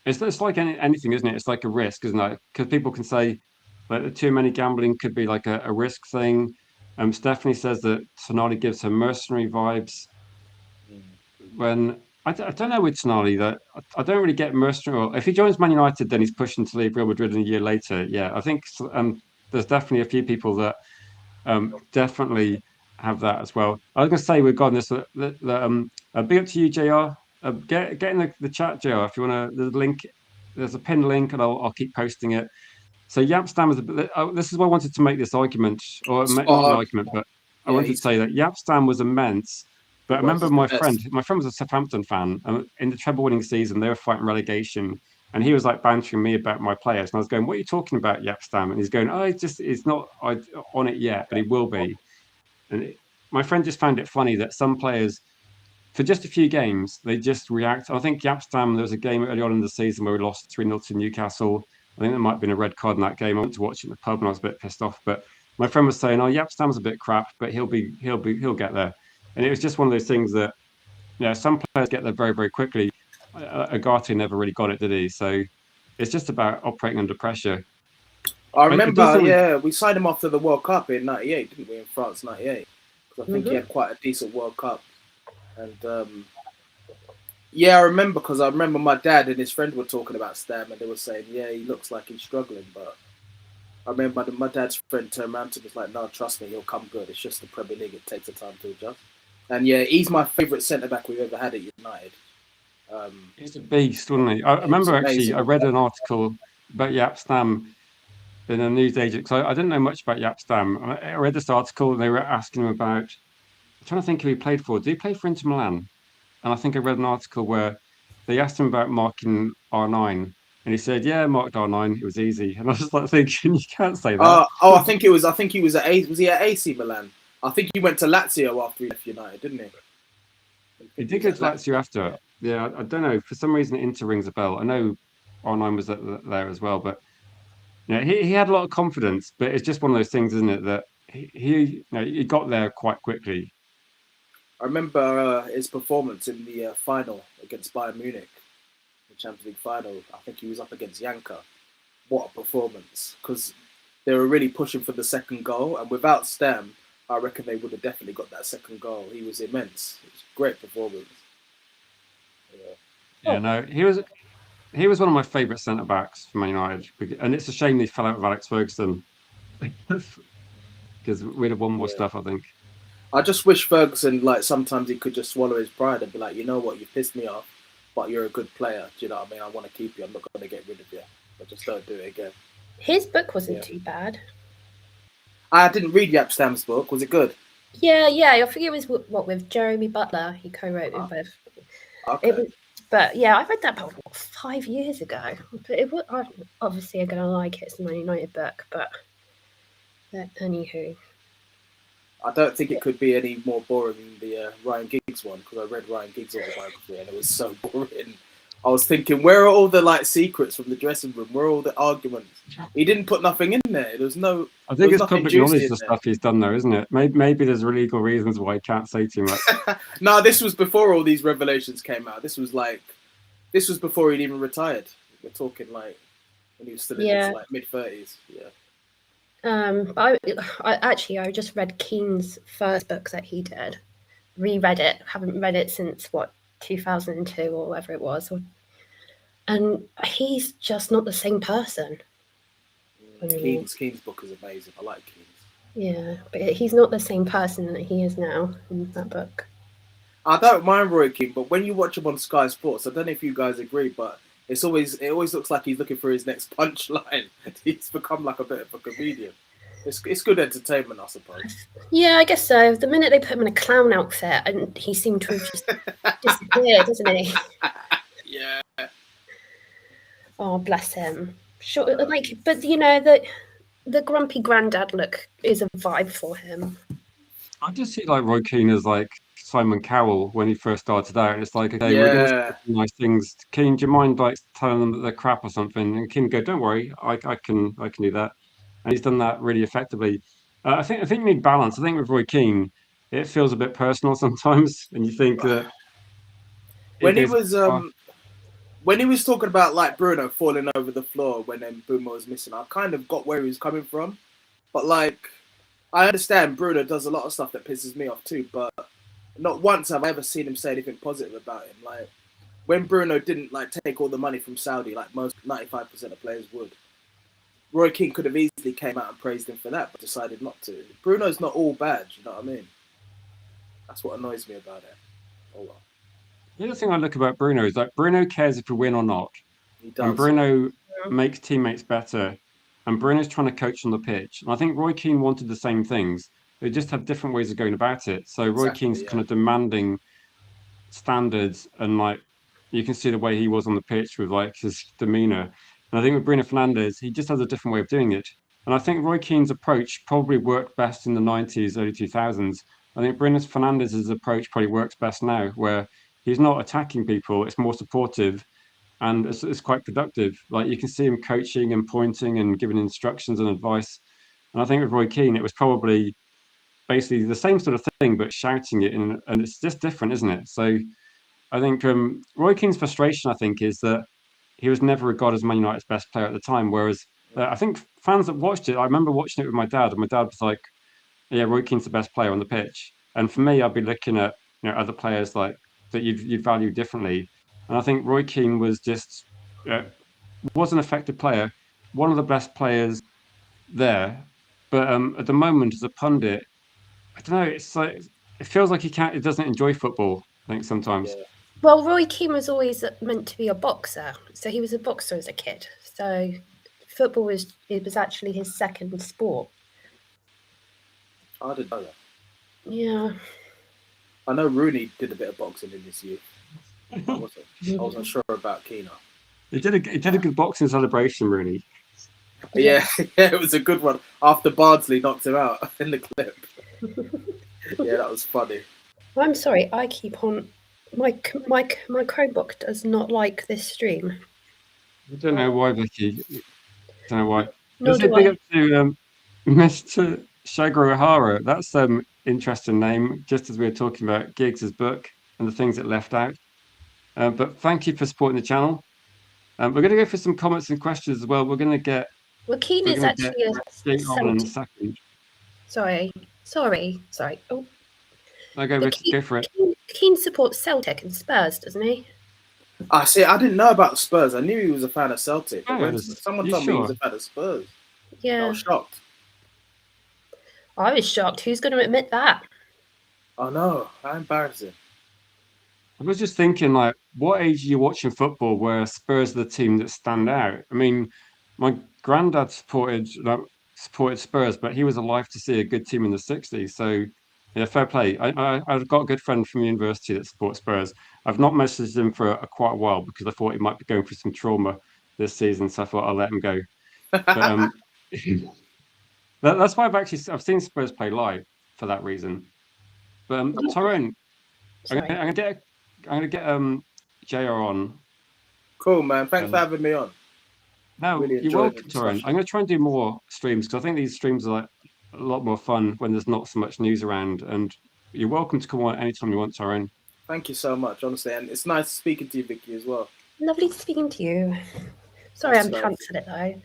it's like anything, isn't it? It's like a risk, isn't it? Because people can say like too many gambling could be like a risk thing. Stephanie says that Tonali gives her mercenary vibes. When I don't know with Tonali that I don't really get mercenary. If he joins Man United, then he's pushing to leave Real Madrid a year later. Yeah, I think there's definitely a few people that definitely have that as well. I was going to say we've got this. Big up to you, JR. Get in the chat, JR, if you want to. There's a link. There's a pinned link, and I'll keep posting it. So Jaap Stam is this is why I wanted to make this argument, or not an argument, but I wanted to say that Jaap Stam was immense. But I remember my friend was a Southampton fan, and in the treble-winning season, they were fighting relegation, and he was like bantering me about my players, and I was going, "What are you talking about, Jaap Stam?" And he's going, "Oh, it's not on it yet, but he will be." And my friend just found it funny that some players, for just a few games, they just react. I think Jaap Stam, there was a game early on in the season where we lost 3-0 to Newcastle. I think there might have been a red card in that game. I went to watch it in the pub and I was a bit pissed off. But my friend was saying, "Oh, Jaap Stam's a bit crap, but he'll get there." And it was just one of those things that, some players get there very, very quickly. Agate never really got it, did he? So it's just about operating under pressure. I remember, we signed him after the World Cup in '98, didn't we? In France, '98. Because I think he had quite a decent World Cup, and Yeah, I remember because I remember my dad and his friend were talking about Stam, and they were saying, "Yeah, he looks like he's struggling." But I remember my dad's friend turned around to me and was like, "No, trust me, he'll come good. It's just the Premier League; it takes the time to adjust." And yeah, he's my favourite centre back we've ever had at United. He's a beast, wasn't he? I remember actually, I read an article about Jaap Stam in a news agent, because I didn't know much about Jaap Stam. I read this article and they were asking him about, I'm trying to think who he played for. Did he play for Inter Milan? And I think I read an article where they asked him about marking R9, and he said, "Yeah, I marked R9. It was easy." And I was just like thinking, you can't say that. I think he was at was he at AC Milan? I think he went to Lazio after he left United, didn't he? He did go to Lazio after. Yeah, I don't know. For some reason, Inter rings a bell. I know R9 was there as well, but yeah, he had a lot of confidence. But it's just one of those things, isn't it? That he got there quite quickly. I remember his performance in the final against Bayern Munich, the Champions League final. I think he was up against Janka. What a performance! Because they were really pushing for the second goal, and without Stam, I reckon they would have definitely got that second goal. He was immense. It was a great performance. Yeah, no, he was one of my favourite centre backs for Man United, and it's a shame they fell out with Alex Ferguson because we'd have won more stuff, I think. I just wish Ferguson, like, sometimes he could just swallow his pride and be like, you know what, you pissed me off, but you're a good player. Do you know what I mean? I want to keep you. I'm not going to get rid of you. But just don't do it again. His book wasn't too bad. I didn't read Jaap Stam's book. Was it good? Yeah. I think it was with Jeremy Butler. He co-wrote it with. Okay. But yeah, I read that book 5 years ago. But it was obviously I'm gonna like it. It's a Man United book, but anywho. I don't think it could be any more boring than the Ryan Giggs one, because I read Ryan Giggs' autobiography and it was so boring. I was thinking, where are all the like secrets from the dressing room? Where are all the arguments? He didn't put nothing in there. There was no. I think it's public knowledge the stuff he's done, though, isn't it? Maybe there's legal reasons why he can't say too much. No, this was before all these revelations came out. This was before he'd even retired. We're talking like when he was still in his like mid-30s. Yeah. I just read Keane's first book that he did. Reread it. Haven't read it since 2002 or whatever it was. And he's just not the same person. Keane's book is amazing. I like Keane's. Yeah, but he's not the same person that he is now in that book. I don't mind Roy Keane, but when you watch him on Sky Sports, I don't know if you guys agree, but it always looks like he's looking for his next punchline. He's become like a bit of a comedian. It's good entertainment, I suppose. Yeah, I guess so. The minute they put him in a clown outfit, and he seemed to have just disappeared, doesn't he? Yeah. Oh, bless him. Sure, but you know the grumpy granddad look is a vibe for him. I just see like Roy Keane as like Simon Cowell when he first started out. It's like, okay, we're going to say nice things. Keane, do you mind like telling them that they're crap or something? And Keane go, don't worry, I can do that. And he's done that really effectively. I think you need balance. I think with Roy Keane, it feels a bit personal sometimes, and you think that when he was talking about like Bruno falling over the floor when Boomer was missing, I kind of got where he was coming from. But like, I understand Bruno does a lot of stuff that pisses me off too, but not once have I ever seen him say anything positive about him. Like when Bruno didn't like take all the money from Saudi, like most 95% of players would. Roy Keane could have easily came out and praised him for that, but decided not to. Bruno's not all bad, you know what I mean? That's what annoys me about it. Oh well. The other thing I look about Bruno is like Bruno cares if we win or not. He does. And Bruno makes teammates better. And Bruno's trying to coach on the pitch. And I think Roy Keane wanted the same things. They just have different ways of going about it. So Roy Keane's kind of demanding standards, and like you can see the way he was on the pitch with like his demeanor. And I think with Bruno Fernandes, he just has a different way of doing it. And I think Roy Keane's approach probably worked best in the 90s, early 2000s. I think Bruno Fernandes' approach probably works best now, where he's not attacking people, it's more supportive, and it's quite productive. Like you can see him coaching and pointing and giving instructions and advice. And I think with Roy Keane, it was probably basically the same sort of thing, but shouting it, and it's just different, isn't it? So I think Roy Keane's frustration, I think, is that he was never regarded as Man United's best player at the time. Whereas I think fans that watched it, I remember watching it with my dad, and my dad was like, "Yeah, Roy Keane's the best player on the pitch." And for me, I'd be looking at other players like that you'd value differently. And I think Roy Keane was just was an effective player, one of the best players there. But at the moment, as a pundit, I don't know. It's like it feels like he doesn't enjoy football. I think sometimes. Yeah. Well, Roy Keane was always meant to be a boxer, so he was a boxer as a kid. So football was actually his second sport. I didn't know that. Yeah. I know Rooney did a bit of boxing in his youth. I wasn't sure about Keane. He did a good boxing celebration, Rooney. Yeah, it was a good one. After Bardsley knocked him out in the clip. Yeah, that was funny. I'm sorry, I keep on. My Chromebook does not like this stream. I don't know why, Vicky. I don't know why. Nor Let's say do big I. up to Mr. Shagro O'Hara. That's interesting name, just as we were talking about Giggs' book and the things it left out. But thank you for supporting the channel. We're going to go for some comments and questions as well. We're going to get Well, Keane is actually a Jake on in a second. Sorry. Oh, No, Vicky, go for it. Keane supports Celtic and Spurs, doesn't he? I see. I didn't know about the Spurs. I knew he was a fan of Celtic. But Oh, when someone told me he was a fan of Spurs, I Yeah. was shocked. I was shocked. Who's going to admit that? Oh no, how embarrassing. I was just thinking, like, what age are you watching football where Spurs are the team that stand out? I mean, my granddad supported Spurs, but he was alive to see a good team in the 60s. So, yeah, fair play. I've got a good friend from university that supports Spurs. I've not messaged him for quite a while because I thought he might be going through some trauma this season, so I thought I'll let him go. But that's why I've seen Spurs play live for that reason. But Tyrone, I'm gonna get JR on. Cool, man. Thanks for having me on. No, Really you're welcome, Torrent. I'm going to try and do more streams because I think these streams are like a lot more fun when there's not so much news around. And you're welcome to come on anytime you want, Torrent. Thank you so much, honestly, and it's nice speaking to you, Vicky, as well. Lovely speaking to you. Sorry, I'm cancelled it though.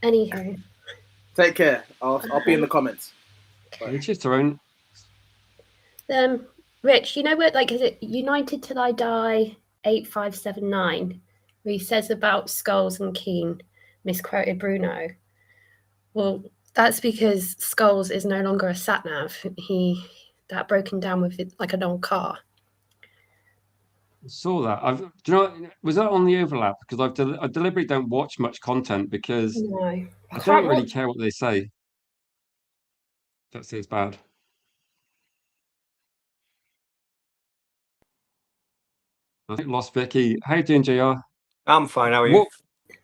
Anywho, take care. I'll be in the comments. Cheers, Torrent. Rich, you know what? Like, is it United Till I Die 8579? Where he says about Scholes and Keane, misquoted Bruno. Well, that's because Scholes is no longer a sat nav. That broken down with it like an old car. I saw that. Do you know? Was that on the overlap? Because I deliberately don't watch much content because I don't really care what they say. That's it's bad. I think lost Vicky. How you doing, JR? I'm fine. How are you?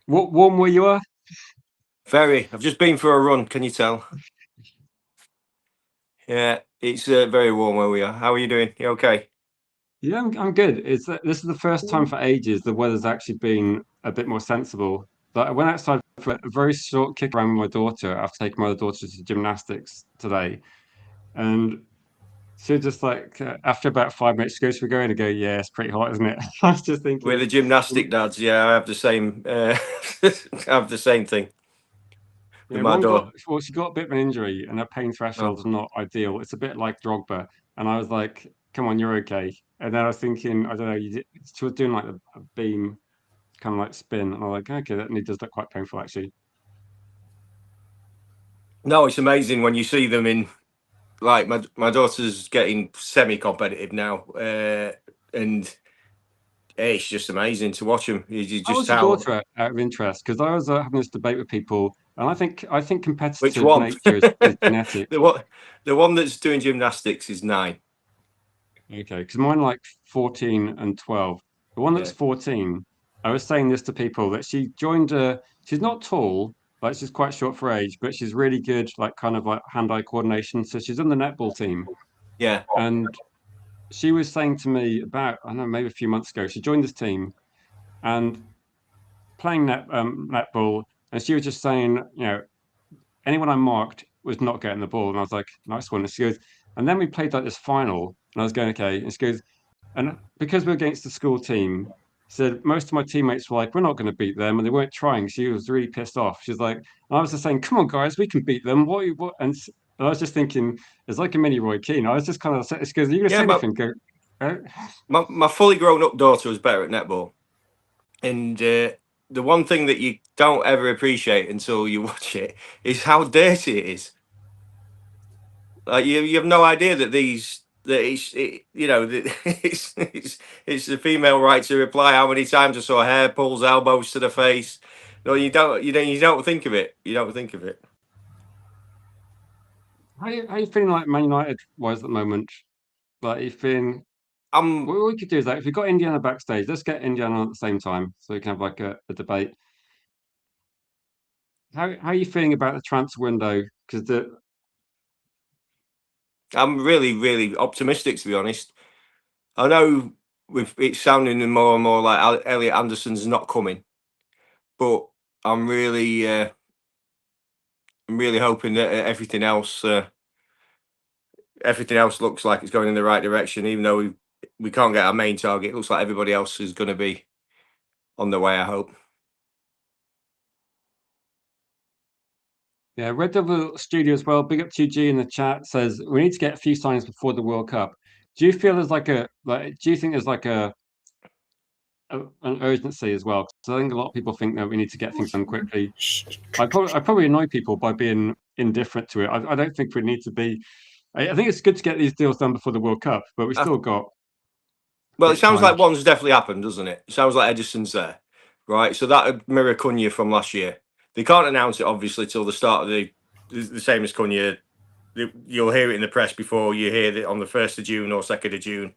What warm were you? Very. I've just been for a run. Can you tell? Yeah, it's very warm where we are. How are you doing? You okay? Yeah, I'm good. This is the first time for ages the weather's actually been a bit more sensible. But I went outside for a very short kick around with my daughter after taking my other daughter to gymnastics today, and she was just like, after about 5 minutes, she goes, "Should we go in?" And go, "Yeah, it's pretty hot, isn't it?" I was just thinking, we're the gymnastic dads. Yeah, I have the same. I have the same thing. Yeah, she got a bit of an injury, and her pain threshold is not ideal. It's a bit like Drogba, and I was like, "Come on, you're okay." And then I was thinking, I don't know, she was doing like a beam, kind of like spin, and I was like, "Okay, that does look quite painful, actually." No, it's amazing when you see them in. Like my daughter's getting semi-competitive now, and it's just amazing to watch them. How was your daughter out of interest? Because I was having this debate with people, and I think competitive nature is genetic. The one that's doing gymnastics is 9. Okay, because mine like 14 and 12. The one that's 14, I was saying this to people that she joined she's not tall, like she's quite short for age, but she's really good, like kind of like hand-eye coordination. So she's on the netball team. Yeah. And she was saying to me about, I don't know, maybe a few months ago, she joined this team and playing netball, and she was just saying, anyone I marked was not getting the ball. And I was like, nice one. And she goes, and then we played like this final, and I was going, okay. And she goes, and because we're against the school team, said most of my teammates were like, we're not going to beat them, and they weren't trying. She was really pissed off. She's like, I was just saying, come on, guys, we can beat them. What? And I was just thinking, it's like a mini Roy Keane. I was just kind of, she goes, are you going to say anything? Go, My fully grown up daughter was better at netball, and the one thing that you don't ever appreciate until you watch it is how dirty it is. Like you have no idea that it's the female right to reply. How many times I saw hair pulls, elbows to the face. No, you don't think of it. You don't think of it. How you feeling like Man United wise at the moment? Like you feeling what we could do is like if we've got Indiana backstage, let's get Indiana on at the same time so we can have like a debate. How are you feeling about the transfer window? Because I'm really, really optimistic, to be honest. I know it's sounding more and more like Elliot Anderson's not coming, but I'm really hoping that everything else looks like it's going in the right direction. Even though we can't get our main target, it looks like everybody else is going to be on the way, I hope. yeah, Red Devil Studio as well. Big up to G in the chat says we need to get a few signings before the World Cup. Do you feel there's do you think there's like an urgency as well? Because I think a lot of people think that we need to get things done quickly. I probably annoy people by being indifferent to it. I don't think we need to be. I think it's good to get these deals done before the World Cup, but we still got. Well, it sounds like one's definitely happened, doesn't it? It sounds like Ederson's there, right? So that would mirror Cunha from last year. They can't announce it obviously till the start of the same as Cunha. You'll hear it in the press before you hear that on the 1st of June or 2nd of June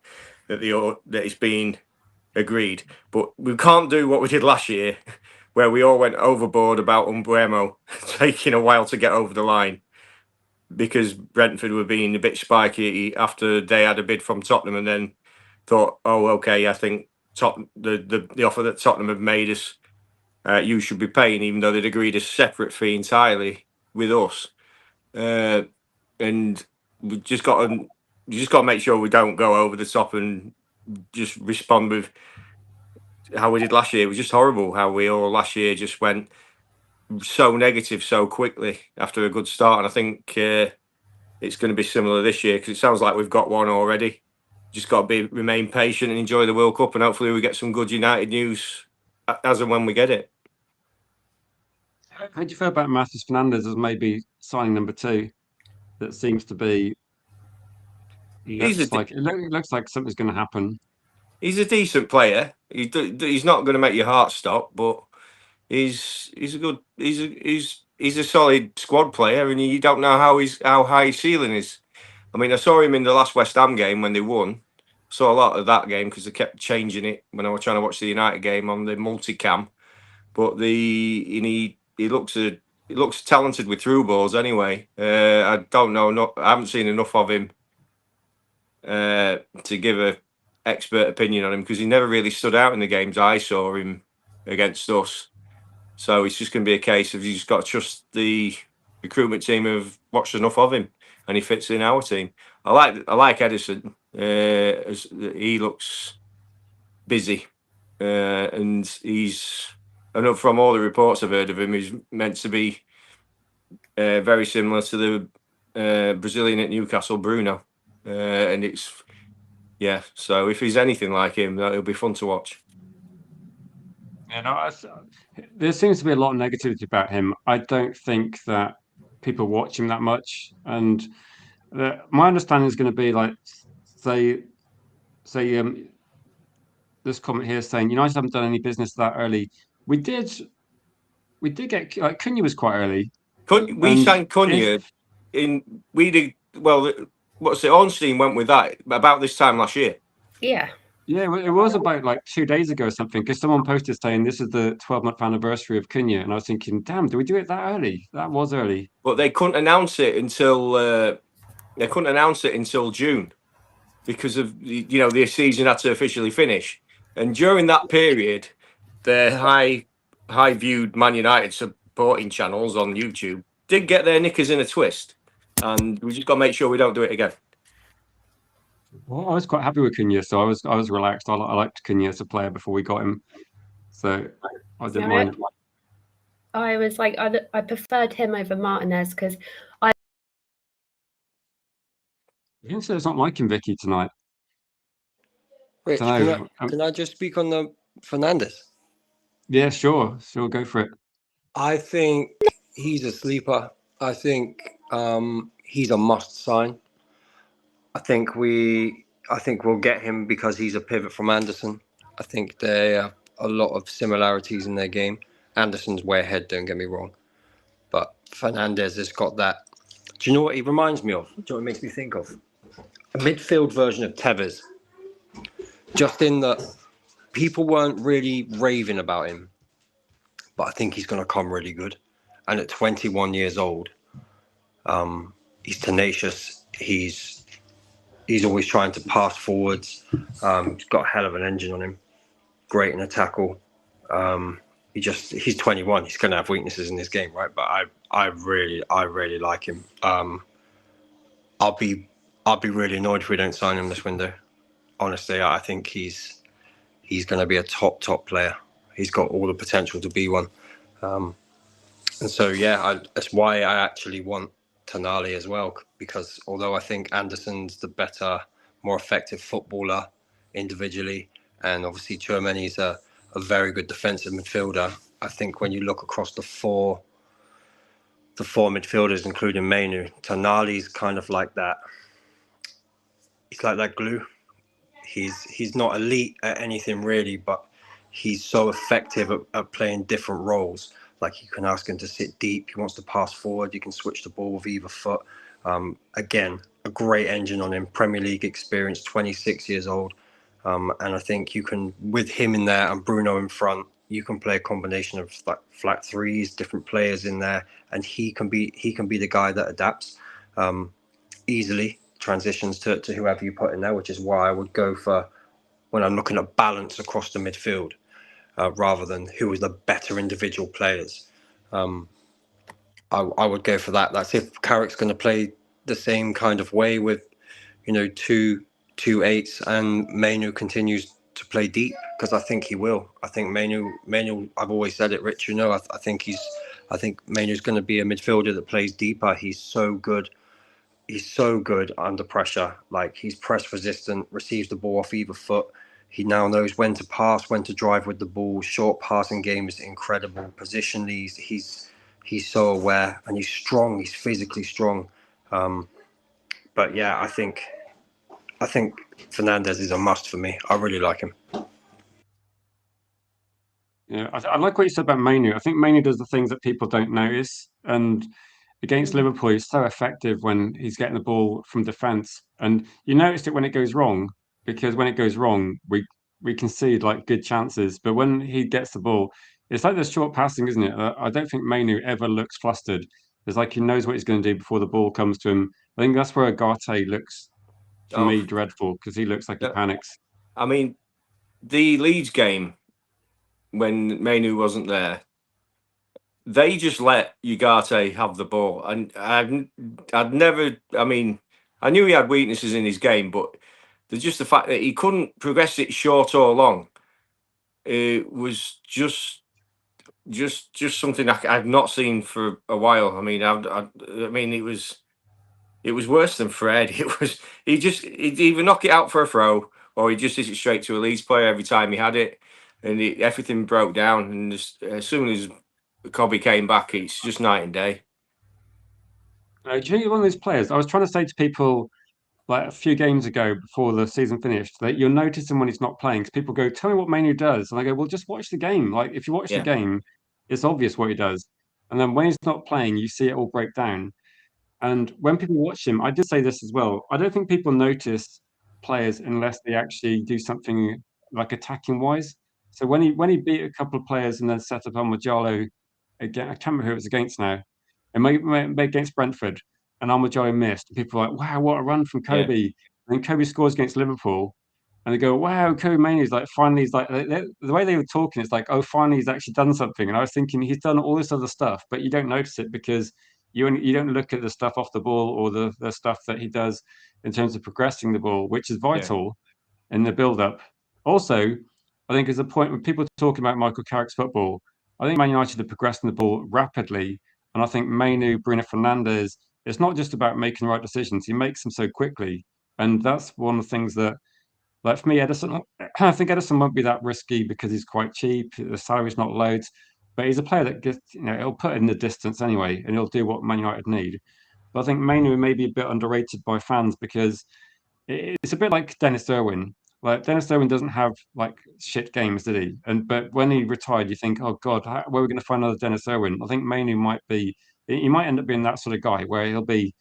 that it's been agreed. But we can't do what we did last year, where we all went overboard about Umbuemo taking a while to get over the line because Brentford were being a bit spiky after they had a bid from Tottenham and then thought, oh, okay, I think the offer that Tottenham have made us, you should be paying, even though they'd agreed a separate fee entirely with us. And we just got to make sure we don't go over the top and just respond with how we did last year. It was just horrible how we all last year just went so negative so quickly after a good start. And I think it's going to be similar this year because it sounds like we've got one already. Just got to remain patient and enjoy the World Cup, and hopefully we get some good United news as and when we get it. How do you feel about Matheus Fernandes as maybe signing number 2? That seems to be. It looks like something's going to happen. He's a decent player. He's not going to make your heart stop, but he's a solid squad player, and you don't know how high his ceiling is. I mean, I saw him in the last West Ham game when they won. Saw a lot of that game because they kept changing it when I was trying to watch the United game on the multicam. But he looks talented with through balls anyway. I don't know. I haven't seen enough of him to give a expert opinion on him because he never really stood out in the games I saw him against us. So it's just going to be a case of you just got to trust the recruitment team have watched enough of him and he fits in our team. I like Ederson. He looks busy and I know from all the reports I've heard of him, he's meant to be very similar to the Brazilian at Newcastle, Bruno. And so if he's anything like him, it'll be fun to watch. There seems to be a lot of negativity about him. I don't think that people watch him that much. And my understanding is going to be like, say, this comment here saying United haven't done any business that early. We did get like Cunha was quite early. We signed Cunha we did well. What's it? Ornstein went with that about this time last year. Yeah. Yeah, it was about like 2 days ago or something because someone posted saying this is the 12-month anniversary of Cunha, and I was thinking, damn, did we do it that early? That was early. But they couldn't announce it until June because of the season had to officially finish, and during that period, the high viewed Man United supporting channels on YouTube did get their knickers in a twist, and we just got to make sure we don't do it again. Well, I was quite happy with Cunha, so I was relaxed. I liked Cunha as a player before we got him, so I didn't mind. I was like, I preferred him over Martinez because You can say it's not liking Vicky tonight. Rich, Dunno, can I just speak on the Fernandez? yeah, sure, go for it. I think he's a sleeper. I think he's a must sign. I think we'll get him because he's a pivot from Anderson. I think they have a lot of similarities in their game. Anderson's way ahead, don't get me wrong. But Fernandez has got that. Do you know what he reminds me of? Do you know what it makes me think of? A midfield version of Tevez. Just in that people weren't really raving about him. But I think he's going to come really good. And at 21 years old, he's tenacious. He's always trying to pass forwards. He's got a hell of an engine on him. Great in a tackle. He's 21. He's going to have weaknesses in his game, right? But I really like him. I'll be really annoyed if we don't sign him this window. Honestly, I think he's going to be a top player. He's got all the potential to be one. And so, yeah, that's why I actually want Tonali as well, because although I think Anderson's the better, more effective footballer individually, and obviously Tchouameni's a very good defensive midfielder, I think when you look across the four midfielders, including Mainu, Tonali's kind of like that. He's like that glue. He's not elite at anything really, but he's so effective at playing different roles. Like you can ask him to sit deep. He wants to pass forward. You can switch the ball with either foot. Again, a great engine on him. Premier League experience, 26 years old. And I think you can, with him in there and Bruno in front, you can play a combination of like flat threes, different players in there, and he can be the guy that adapts easily, transitions to whoever you put in there, which is why I would go for, when I'm looking at balance across the midfield, rather than who is the better individual players. I would go for that. That's if Carrick's going to play the same kind of way with, two 8s, and Mainu continues to play deep, because I think he will. I think Mainu. I've always said it, Rich. I think Mainu's going to be a midfielder that plays deeper. He's so good. He's so good under pressure. Like, he's press resistant, receives the ball off either foot. He now knows when to pass, when to drive with the ball. Short passing game is incredible. Positionally, he's so aware, and he's strong. He's physically strong. But yeah, I think Fernandez is a must for me. I really like him. Yeah, I like what you said about Mainu. I think Mainu does the things that people don't notice, and against Liverpool, he's so effective when he's getting the ball from defence. And you noticed it when it goes wrong, because when it goes wrong, we concede like good chances. But when he gets the ball, it's like the short passing, isn't it? I don't think Mainu ever looks flustered. It's like he knows what he's going to do before the ball comes to him. I think that's where Agate looks, for me, dreadful, because he looks like he panics. I mean, the Leeds game, when Mainu wasn't there, they just let Ugarte have the ball, and I'd never. I mean, I knew he had weaknesses in his game, but just the fact that he couldn't progress it short or long, it was just something I've not seen for a while. I mean, it was worse than Fred. He'd either knock it out for a throw, or he'd just hit it straight to a Leeds player every time he had it, and everything broke down. And as soon as Cobby came back, it's just night and day. Do you think you're one of those players? I was trying to say to people like a few games ago before the season finished that you'll notice him when he's not playing, because people go, "Tell me what Mainu does," and I go, "Well, just watch the game. Like, if you watch the game, it's obvious what he does." And then when he's not playing, you see it all break down. And when people watch him, I did say this as well. I don't think people notice players unless they actually do something like attacking wise. So when he beat a couple of players and then set up Almojalo again, I can't remember who it was against now, and maybe against Brentford, and Almojalo missed. And people are like, "Wow, what a run from Kobe!" Yeah. And then Kobe scores against Liverpool, and they go, "Wow, Kobe Mainoo's like finally." He's like the way they were talking, it's like, "Oh, finally he's actually done something." And I was thinking he's done all this other stuff, but you don't notice it because you don't look at the stuff off the ball or the stuff that he does in terms of progressing the ball, which is vital in the build-up. Also, I think is a point when people are talking about Michael Carrick's football, I think Man United are progressing the ball rapidly, and I think Mainu, Bruno Fernandes, it's not just about making the right decisions; he makes them so quickly, and that's one of the things that Like for me, Ederson, I think Ederson won't be that risky because he's quite cheap. The salary's not loads, but he's a player that gets, he'll put in the distance anyway, and he'll do what Man United need. But I think Mainu may be a bit underrated by fans because it's a bit like Dennis Irwin. Like Dennis Irwin doesn't have like shit games, did he? But when he retired, you think, oh God, where are we going to find another Dennis Irwin? I think Mainu might be. He might end up being that sort of guy where he'll be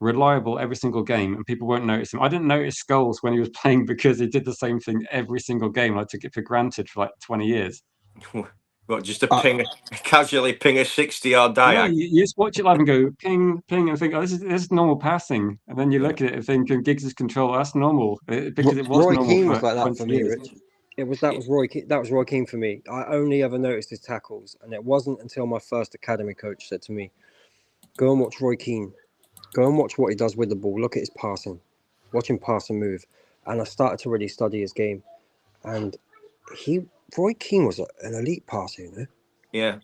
reliable every single game and people won't notice him. I didn't notice Scholes when he was playing because he did the same thing every single game. I took it for granted for like 20 years. What, just casually ping a 60-yard No, diag? you just watch it live and go ping, ping, and think, oh, this is normal passing. And then you look at it and think, Giggs' control, that's normal because it was Roy normal Keane for was like that 20 for me, years. Rich. That was Roy Keane for me. I only ever noticed his tackles, and it wasn't until my first academy coach said to me, "Go and watch Roy Keane. Go and watch what he does with the ball. Look at his passing. Watch him pass and move." And I started to really study his game, and Roy Keane was an elite passer, you know. Yeah,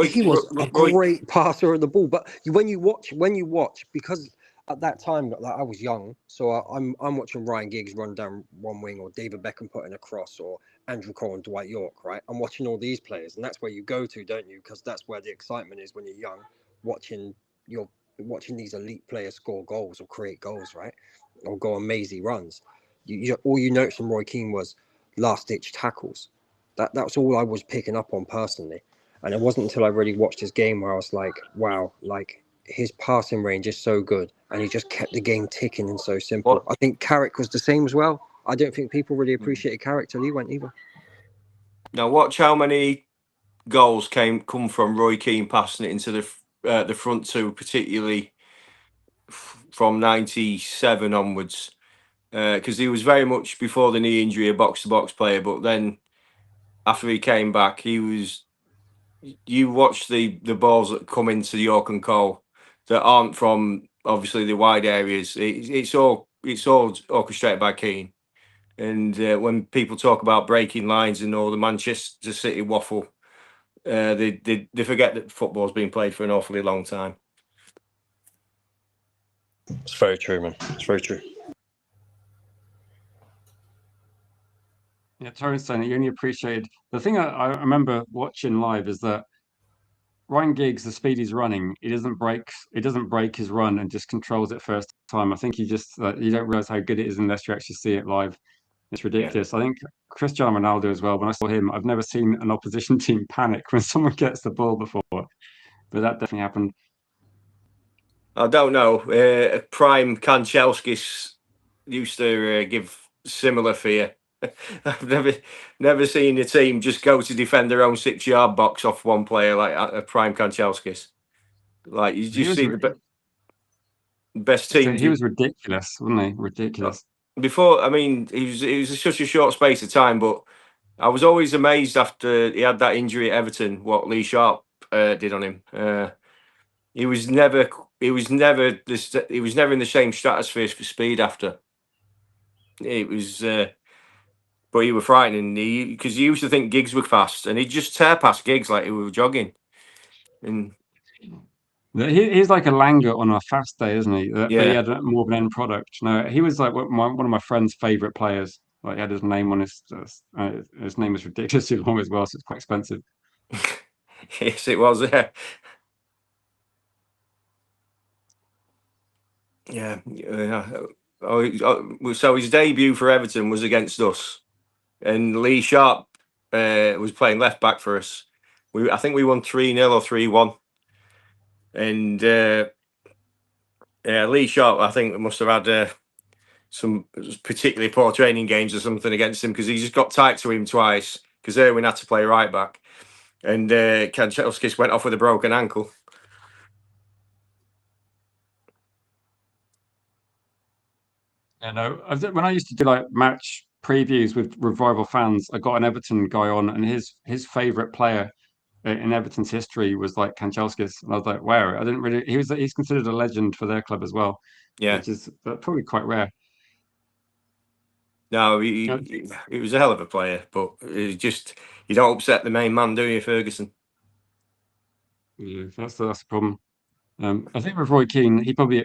He was a great passer of the ball. But when you watch, because at that time, like, I was young, so I'm watching Ryan Giggs run down one wing, or David Beckham putting a cross, or Andrew Cole and Dwight York, right? I'm watching all these players, and that's where you go to, don't you? Because that's where the excitement is when you're young, watching these elite players score goals or create goals, right? Or go on mazy runs. All you noticed from Roy Keane was last-ditch tackles. That's all I was picking up on personally. And it wasn't until I really watched his game where I was like, wow, like his passing range is so good. And he just kept the game ticking and so simple. I think Carrick was the same as well. I don't think people really appreciated Carrick till he went either. Now watch how many goals come from Roy Keane passing it into the front two, particularly from 97 onwards. Because he was very much, before the knee injury, a box-to-box player. But then after he came back, you watch the balls that come into York and Cole that aren't from obviously the wide areas. It's all orchestrated by Keane. And when people talk about breaking lines and all the Manchester City waffle, they forget that football's been played for an awfully long time. It's very true, man. It's very true. Yeah, Tyrion's saying he only appreciated the thing I remember watching live is that Ryan Giggs, the speed he's running, he doesn't break his run and just controls it first time. I think you don't realize how good it is unless you actually see it live. It's ridiculous. Yeah. I think Cristiano Ronaldo as well. When I saw him, I've never seen an opposition team panic when someone gets the ball before, but that definitely happened. I don't know. Prime Kanchelskis used to give similar fear. I've never seen a team just go to defend their own 6-yard box off one player like a Prime Kanchelskis. Like you just see the best team. He was ridiculous, wasn't he? Ridiculous. Before, I mean, he was such a short space of time, but I was always amazed after he had that injury at Everton what Lee Sharp did on him. He was never in the same stratosphere for speed after. It was. But he was frightening because you used to think Giggs were fast, and he'd just tear past Giggs like he were jogging. And he's like a Langer on a fast day, isn't he? Yeah. But he had more of an end product. No, he was like one of my friend's favourite players. Like he had his name on his name was ridiculously long as well, so it's quite expensive. Yes, it was. Yeah. So his debut for Everton was against us. And Lee Sharp was playing left back for us. I think we won 3-0 or 3-1. And Lee Sharp, I think, must have had some particularly poor training games or something against him because he just got tight to him twice because Irwin had to play right back. And Kanchelskis went off with a broken ankle. Yeah, no. When I used to do like match previews with rival fans, I got an Everton guy on, and his favourite player in Everton's history was like Kanchelskis, and I was like, wow, I didn't really. He's considered a legend for their club as well. Yeah, which is probably quite rare. No, he was a hell of a player, but you don't upset the main man, do you, Ferguson? Yeah, that's the problem. I think with Roy Keane, he probably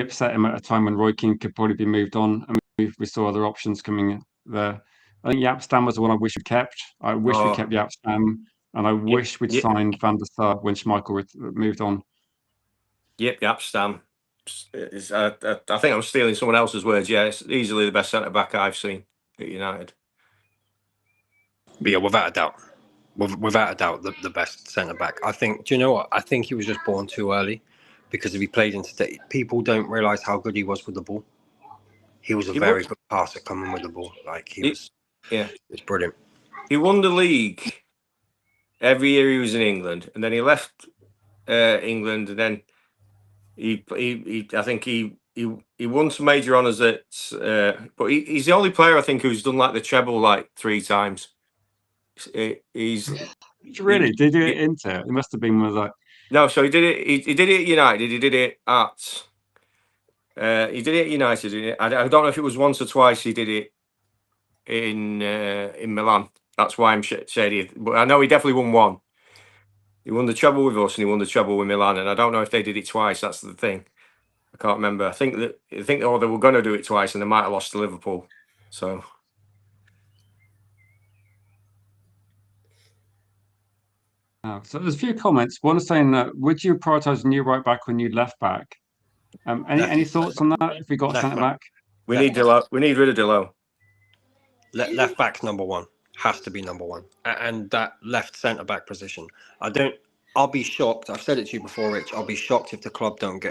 upset him at a time when Roy Keane could probably be moved on, and we saw other options coming there. I think Yapstam was the one I wish we kept. I wish we kept Yapstam, and I wish we'd signed Van der Sar when Schmeichel moved on. Yep, Yapstam. I think I'm stealing someone else's words. Yeah, it's easily the best centre back I've seen at United. But yeah, without a doubt. Without a doubt, the best centre back. I think. Do you know what? I think he was just born too early, because if he played in today, people don't realise how good he was with the ball. He was a very good passer coming with the ball. Like he was brilliant. He won the league every year he was in England, and then he left England, and then I think he won some major honours at, but he's the only player I think who's done like the treble like 3 times. He's really did he do it Inter? It must have been one of like no. So he did it. He did it at United. He did it at. He did it at United. I don't know if it was once or twice. He did it in Milan. That's why I'm shady. But I know he definitely won one. He won the treble with us, and he won the treble with Milan. And I don't know if they did it twice. That's the thing. I can't remember. I think they were going to do it twice, and they might have lost to Liverpool. So. So there's a few comments. One is saying that would you prioritise new right back or new left back? Any thoughts on that? If we got a centre back, we need Delo. We need rid of Delo. Left back's number one. Has to be number one, and that left centre back position. I'll be shocked. I've said it to you before, Rich. I'll be shocked if the club don't go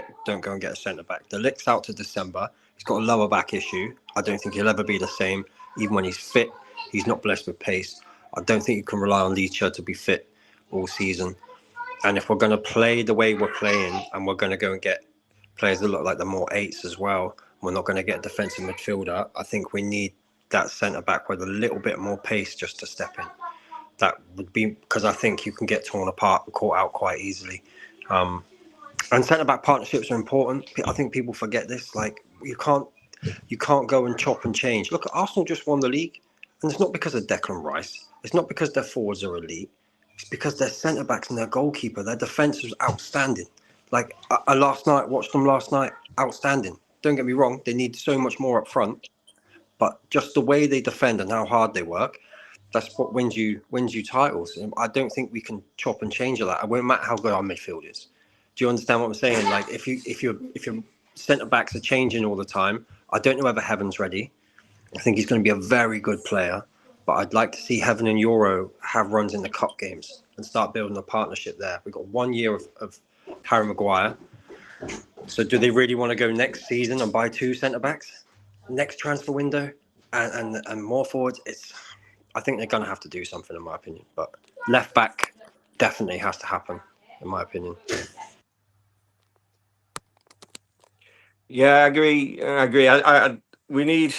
and get a centre back. The Lick's out to December. He's got a lower back issue. I don't think he'll ever be the same, even when he's fit. He's not blessed with pace. I don't think you can rely on Licha to be fit all season. And if we're going to play the way we're playing, and we're going to go and get players that look like they're more 8s as well, we're not going to get a defensive midfielder. I think we need that centre back with a little bit more pace just to step in. That would be, because I think you can get torn apart and caught out quite easily. And centre back partnerships are important. I think people forget this. Like you can't go and chop and change. Look, Arsenal just won the league, and it's not because of Declan Rice. It's not because their forwards are elite. It's because their centre backs and their goalkeeper, their defence was outstanding. Like I watched them last night, outstanding. Don't get me wrong, they need so much more up front, but just the way they defend and how hard they work, that's what wins you titles. And I don't think we can chop and change that. It won't matter how good our midfield is. Do you understand what I'm saying? Like if your centre backs are changing all the time, I don't know whether Heaven's ready. I think he's going to be a very good player, but I'd like to see Heaven and Euro have runs in the cup games and start building a partnership there. We've got 1 year of Harry Maguire. So do they really want to go next season and buy 2 centre backs next transfer window and more forwards? I think they're going to have to do something, in my opinion. But left back definitely has to happen, in my opinion. Yeah, I agree. We need.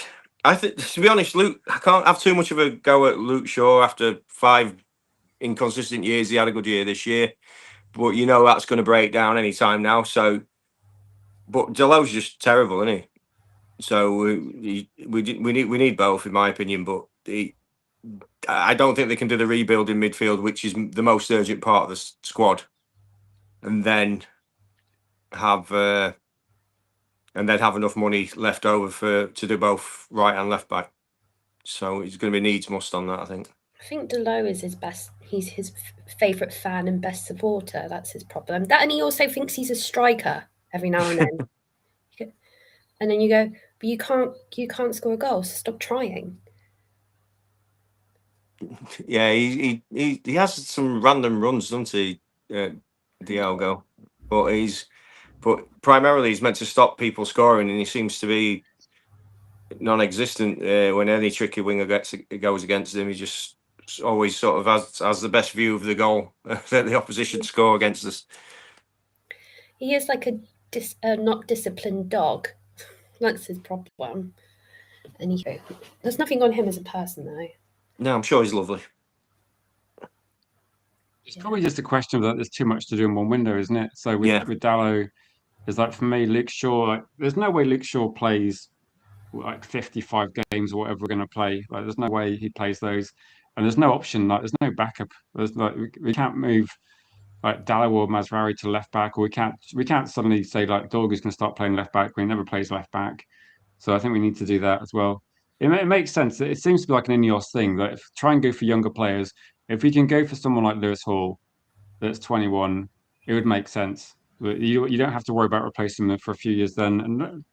I think, to be honest, Luke. I can't have too much of a go at Luke Shaw after 5 inconsistent years. He had a good year this year, but you know that's going to break down any time now. So, but Delo's just terrible, isn't he? So we need both, in my opinion. But I don't think they can do the rebuild in midfield, which is the most urgent part of the squad, and then have enough money left over to do both right and left back. So it's going to be needs must on that, I think. I think Delo is his best. He's his favourite fan and best supporter. That's his problem. That, and he also thinks he's a striker every now and then. And then you go, but you can't score a goal. So stop trying. Yeah, he has some random runs, doesn't he, Diogo? But primarily he's meant to stop people scoring, and he seems to be non-existent when any tricky winger goes against him. He just always sort of has the best view of the goal that the opposition score against us. He is like a not disciplined dog. That's his problem. And there's nothing on him as a person, though. No, I'm sure he's lovely. It's probably just a question of that there's too much to do in one window, isn't it? So with Dalot, it's like for me, Luke Shaw. Like, there's no way Luke Shaw plays like 55 games or whatever we're going to play. Like, there's no way he plays those, and there's no option. Like, there's no backup. There's like we can't move like Dalot or Mazraoui to left back, or we can't suddenly say like Dorgu's going to start playing left back when he never plays left back. So I think we need to do that as well. it makes sense. It seems to be like an Ineos thing that if try and go for younger players. If we can go for someone like Lewis Hall, that's 21, it would make sense. But you don't have to worry about replacing him for a few years then. And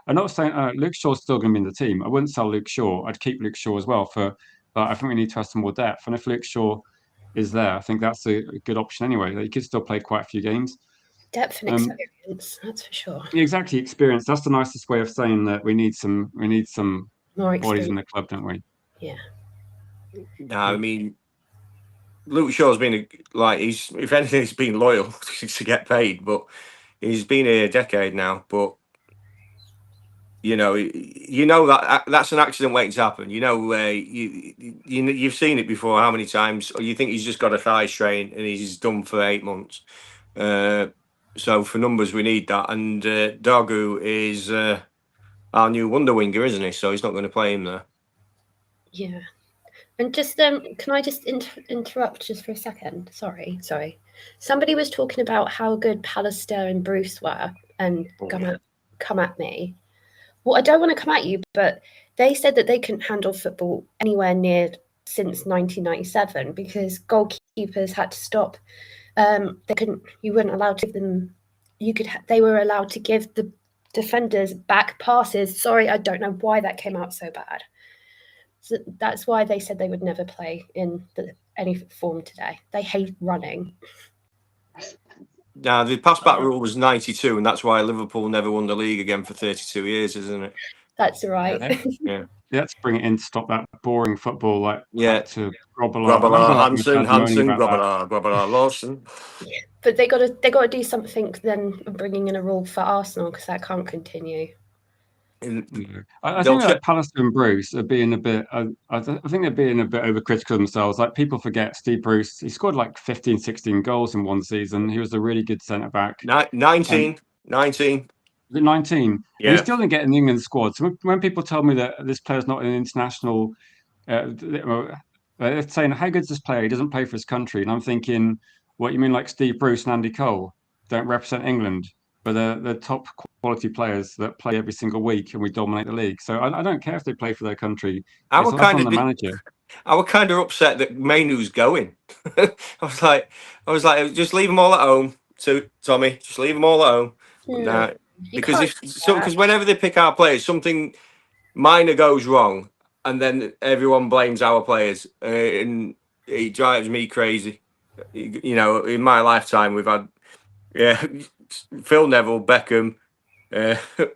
I'm not saying Luke Shaw's still going to be in the team. I wouldn't sell Luke Shaw. I'd keep Luke Shaw as well but I think we need to have some more depth. And if Luke Shaw is there, I think that's a good option anyway. He could still play quite a few games. Depth and experience, that's for sure. Exactly, experience. That's the nicest way of saying that we need some More bodies in experience. the club, don't we? Yeah. No, I mean, Luke Shaw's been he's if anything, he's been loyal to get paid, but he's been here a decade now. But you know that that's an accident waiting to happen. You've seen it before. How many times? Or you think he's just got a thigh strain and he's done for 8 months? So for numbers, we need that. And Dargu is our new wonder winger, isn't he? So he's not going to play him there. Yeah. And just can I just interrupt just for a second? Sorry. Somebody was talking about how good Pallister and Bruce were, and come at me. Well, I don't want to come at you, but they said that they couldn't handle football anywhere near since 1997 because goalkeepers had to stop. They couldn't. You weren't allowed to give them. They were allowed to give the defenders back passes. Sorry, I don't know why that came out so bad. So that's why they said they would never play in any form today. They hate running. Now, the pass-back rule was 92, and that's why Liverpool never won the league again for 32 years, isn't it? That's right. Yeah. Let's bring it in to stop that boring football, back to Grobbelaar, Hansen, Grobbelaar, Lawson. But they got to do something then, bringing in a rule for Arsenal, because that can't continue. I think that Pallister and Bruce are being a bit. I think they're being a bit overcritical of themselves. Like, people forget Steve Bruce. He scored like 15, 16 goals in one season. He was a really good centre back. 19. 19. Yeah. He still didn't get in the England squad. So when people tell me that this player's not an international, they're saying, how good is this player? He doesn't play for his country. And I'm thinking, what, you mean like Steve Bruce and Andy Cole don't represent England? But they're top quality players that play every single week, and we dominate the league. So I don't care if they play for their country. I was kind of upset that Mainoo's going. I was like, just leave them all at home. To Tommy, just leave them all at home. Yeah. Because whenever they pick our players, something minor goes wrong, and then everyone blames our players, and it drives me crazy. In my lifetime, we've had Phil Neville, Beckham,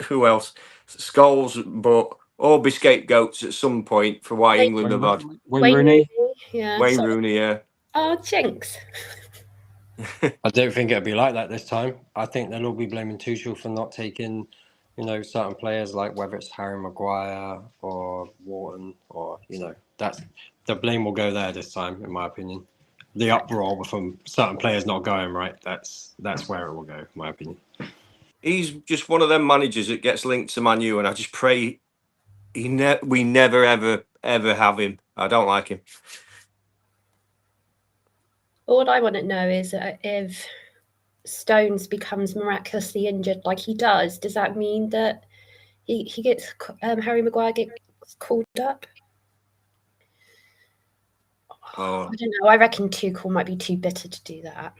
who else? Scholes, but all be scapegoats at some point for why England have had Wayne Rooney. Wayne Rooney, yeah. Oh, jinx. I don't think it'll be like that this time. I think they'll all be blaming Tuchel for not taking, certain players, like whether it's Harry Maguire or Wharton, or that's the blame will go there this time, in my opinion. The uproar from certain players not going right, that's where it will go, in my opinion. He's just one of them managers that gets linked to Man U, and I just pray we never ever have him. I don't like him. All I want to know is if Stones becomes miraculously injured like he does that mean that he gets Harry Maguire gets called up? Oh. I don't know. I reckon Tuchel might be too bitter to do that.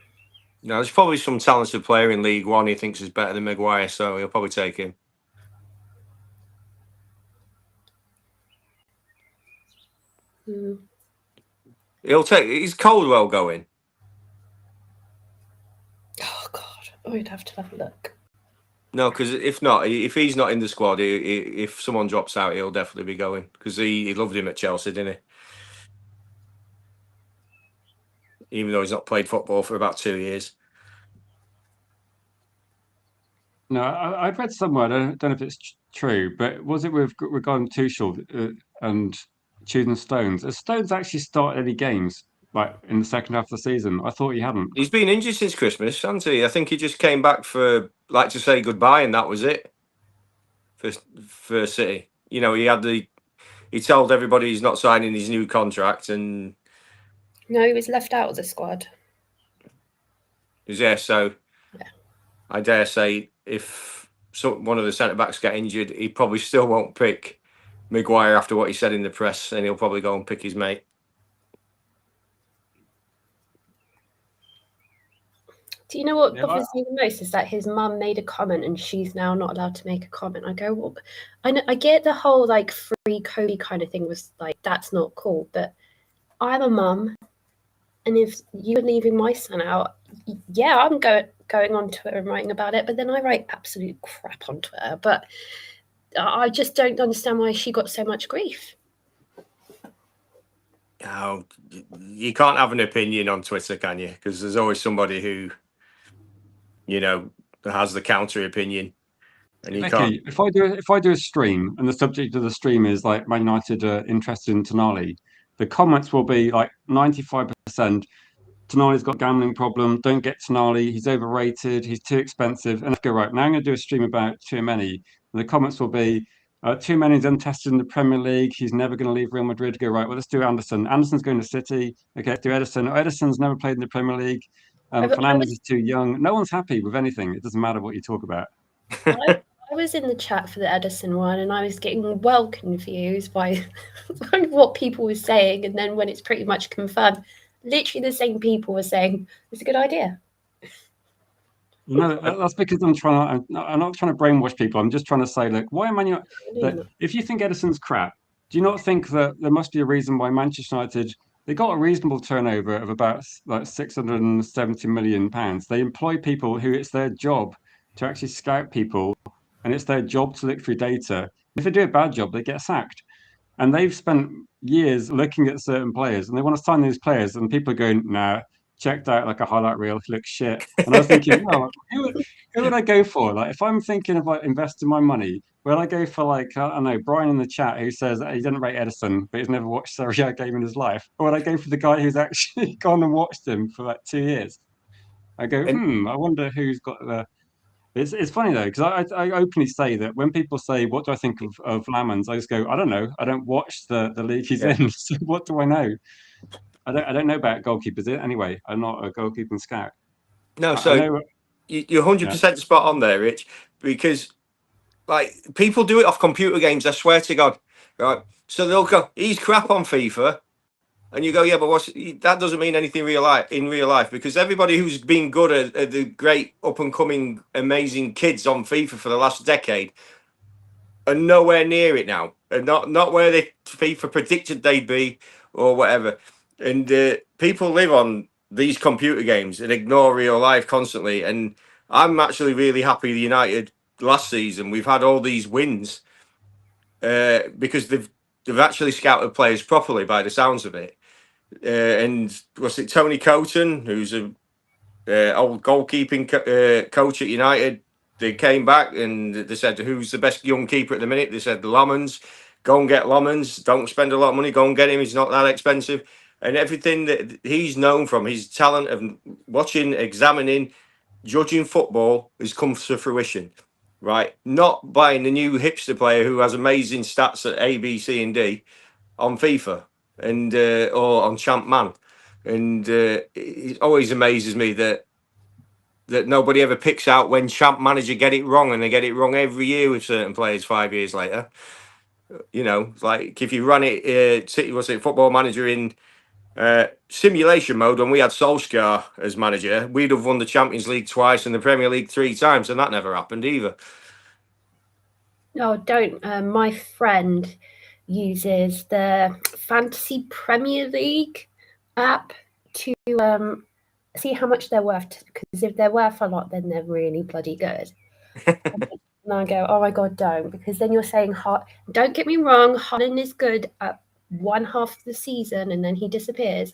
No, there's probably some talented player in League One he thinks is better than Maguire, so he'll probably take him. Is Coldwell going? Oh God, we'd have to have a look. No, because if he's not in the squad, if someone drops out, he'll definitely be going, because he loved him at Chelsea, didn't he? Even though he's not played football for about 2 years. No, I've read somewhere, I don't know if it's true, but was it regarding Tuchel and choosing Stones? Has Stones actually started any games like in the second half of the season? I thought he hadn't. He's been injured since Christmas, hasn't he? I think he just came back to say goodbye, and that was it for City. He told everybody he's not signing his new contract, and no, he was left out of the squad. Yeah, so yeah. I dare say if one of the centre backs get injured, he probably still won't pick Maguire after what he said in the press, and he'll probably go and pick his mate. Do you know what Yeah, bothers me the most is that his mum made a comment and she's now not allowed to make a comment. I go, well, I get the whole like free Kobe kind of thing was like, that's not cool. But I'm a mum, and if you were leaving my son out, yeah, I'm going on Twitter and writing about it. But then I write absolute crap on Twitter. But I just don't understand why she got so much grief. Oh, you can't have an opinion on Twitter, can you? Because there's always somebody who, you know, has the counter opinion, and you Becky, can't. if I do a stream and the subject of the stream is like Man United are interested in Tonali, the comments will be like 95%. Tonali's got a gambling problem. Don't get Tonali. He's overrated. He's too expensive. And let's go right now. I'm going to do a stream about Tchouaméni, and the comments will be Tchouaméni's untested in the Premier League. He's never going to leave Real Madrid. Go right. Well, let's do Anderson. Anderson's going to City. Okay, let's do Ederson. Ederson's never played in the Premier League. Fernandes is too young. No one's happy with anything. It doesn't matter what you talk about. I was in the chat for the Ederson one, and I was getting well confused by what people were saying. And then when it's pretty much confirmed, literally the same people were saying it's a good idea. No, that's because I'm not trying to brainwash people. I'm just trying to say, look, why am I not? If you think Edison's crap, do you not think that there must be a reason why Manchester United, they got a reasonable turnover of about like £670 million? They employ people who it's their job to actually scout people, and it's their job to look through data. If they do a bad job, they get sacked. And they've spent years looking at certain players, and they want to sign these players, and people are going, nah, checked out like a highlight reel, looks shit. And I was thinking, well, who would I go for? Like, if I'm thinking of like investing my money, will I go for like, I don't know, Brian in the chat who says he didn't rate Edison, but he's never watched Serie A game in his life? Or would I go for the guy who's actually gone and watched him for like 2 years? I go, I wonder who's got the. It's funny though, because I openly say that when people say, what do I think of Lamans? I just go, I don't know. I don't watch the league he's in. So what do I know? I don't know about goalkeepers anyway. I'm not a goalkeeping scout. No, so you're 100% spot on there, Rich, because like people do it off computer games. I swear to God, right? So they'll go, he's crap on FIFA, and you go, yeah, but that doesn't mean anything in real life, because everybody who's been good at the great up and coming amazing kids on FIFA for the last decade are nowhere near it now, and not where they FIFA predicted they'd be or whatever. And people live on these computer games and ignore real life constantly. And I'm actually really happy the United last season, we've had all these wins because they've actually scouted players properly by the sounds of it. And was it Tony Coton, who's a old goalkeeping coach at United? They came back and they said, who's the best young keeper at the minute? They said Lomans. Go and get Lomans. Don't spend a lot of money. Go and get him. He's not that expensive. And everything that he's known from, his talent of watching, examining, judging football has come to fruition, right? Not buying the new hipster player who has amazing stats at A, B, C, and D on FIFA and or on Champ Man. And it always amazes me that nobody ever picks out when Champ Manager get it wrong, and they get it wrong every year with certain players 5 years later. You know, like if you run it, Football Manager in simulation mode, when we had Solskjaer as manager, we'd have won the Champions League twice and the Premier League 3 times, and that never happened either. No, don't. My friend uses the Fantasy Premier League app to see how much they're worth, because if they're worth a lot, then they're really bloody good. And I go, oh my God, don't, because then you're saying, don't get me wrong, Haaland is good at one half of the season and then he disappears.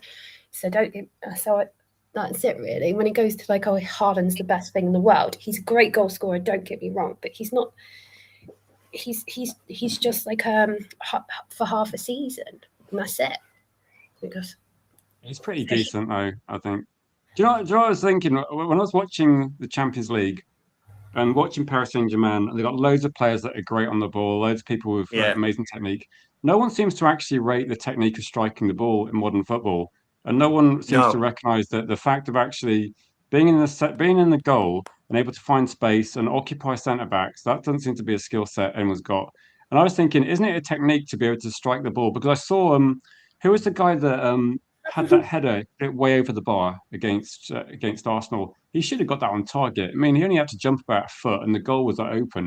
So that's it really. When it goes to like, oh, Haaland's the best thing in the world, he's a great goal scorer, don't get me wrong, but he's not. He's just like for half a season, and that's it. Because he's pretty decent though, I think. Do you know what I was thinking when I was watching the Champions League and watching Paris Saint-Germain? They've got loads of players that are great on the ball, loads of people with amazing technique. No one seems to actually rate the technique of striking the ball in modern football, and no one seems to recognise that the fact of actually being in the goal and able to find space and occupy centre backs, that doesn't seem to be a skill set anyone's got. And I was thinking, isn't it a technique to be able to strike the ball? Because I saw who was the guy that had that header way over the bar against Arsenal? He should have got that on target. I mean, he only had to jump about a foot, and the goal was open.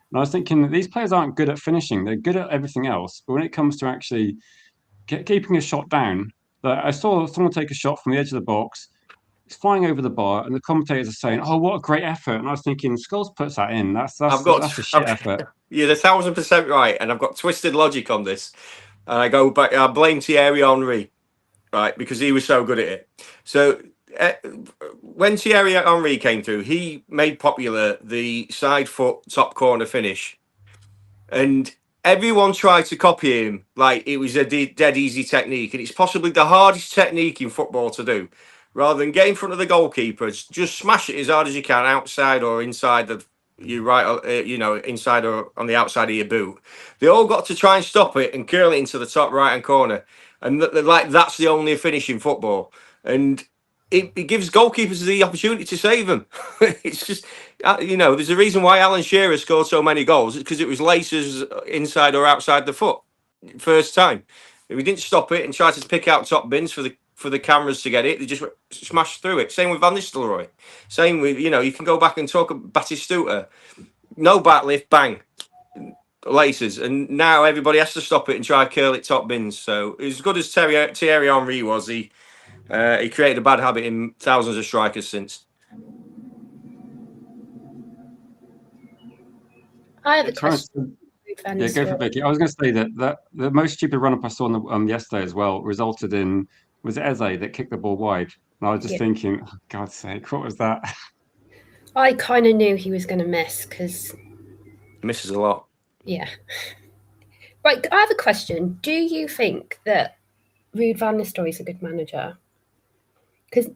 And I was thinking, these players aren't good at finishing; they're good at everything else. But when it comes to actually keeping a shot down, I saw someone take a shot from the edge of the box. It's flying over the bar, and the commentators are saying, "Oh, what a great effort!" And I was thinking, Scholes puts that in. That's a shit effort. You're 1,000% right, and I've got twisted logic on this. And I go back. I blame Thierry Henry, right, because he was so good at it. So when Thierry Henry came through, he made popular the side foot top corner finish, and everyone tried to copy him like it was a dead easy technique, and it's possibly the hardest technique in football to do. Rather than get in front of the goalkeeper, just smash it as hard as you can, outside or inside the inside or on the outside of your boot. They all got to try and stop it and curl it into the top right hand corner, and that's the only finish in football, and it gives goalkeepers the opportunity to save them. It's just there's a reason why Alan Shearer scored so many goals. It's because it was laces inside or outside the foot first time. If we didn't stop it and try to pick out top bins for the cameras to get it, they just smashed through it. Same with Van Nistelrooy. Same with, you can go back and talk about Batistuta. No back lift, bang, laces. And now everybody has to stop it and try to curl it top bins. So as good as Thierry Henry was, he created a bad habit in thousands of strikers since. I have a question. Yeah, go for Vicky. I was going to say that the most stupid run-up I saw on the yesterday as well resulted in, was it Eze that kicked the ball wide? And I was just thinking, oh, God's sake, what was that? I kind of knew he was going to miss because misses a lot. Yeah. Right, I have a question. Do you think that Ruud van Nistelrooy is a good manager? Because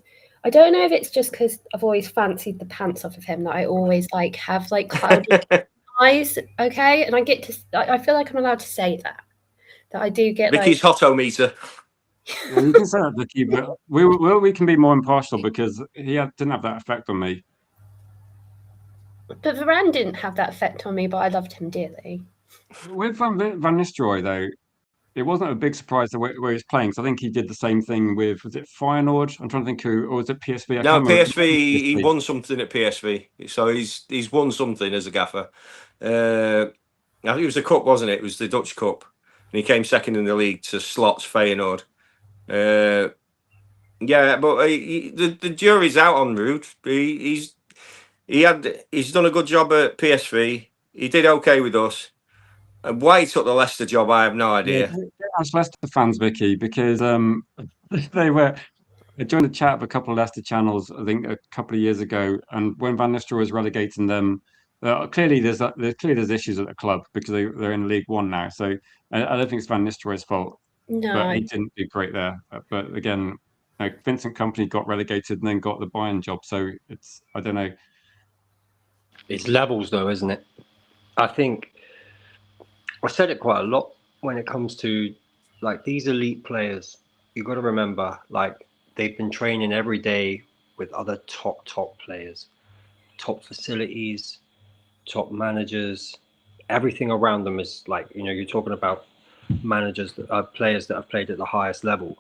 I don't know if it's just because I've always fancied the pants off of him that I always have cloudy eyes, okay? And I feel like I'm allowed to say that I do get Vicky's hot-o-meter. Yeah, you can say that, Vicky, but we can be more impartial because he didn't have that effect on me. But Varane didn't have that effect on me, but I loved him dearly. With Van Nistelrooy, though, it wasn't a big surprise where he was playing. So I think he did the same thing with, was it Feyenoord? I'm trying to think who, or was it PSV? No, PSV. He won something at PSV, so he's won something as a gaffer. I think it was the cup, wasn't it? It was the Dutch Cup, and he came second in the league to Slot's Feyenoord. Yeah, but the jury's out on Ruud. He's done a good job at PSV. He did okay with us. And why he took the Leicester job, I have no idea. Yeah, ask Leicester fans, Vicky, because they were. I joined the chat of a couple of Leicester channels, I think, a couple of years ago, and when Van Nistelrooy was relegating them, clearly there's issues at the club because they're in League One now. So I don't think it's Van Nistelrooy's fault. No, but he didn't do great there. But again, Vincent Kompany got relegated and then got the Bayern job. So I don't know. It's levels, though, isn't it? I think I said it quite a lot when it comes to these elite players. You got to remember, they've been training every day with other top players, top facilities, top managers. Everything around them is you're talking about managers that are players that have played at the highest level.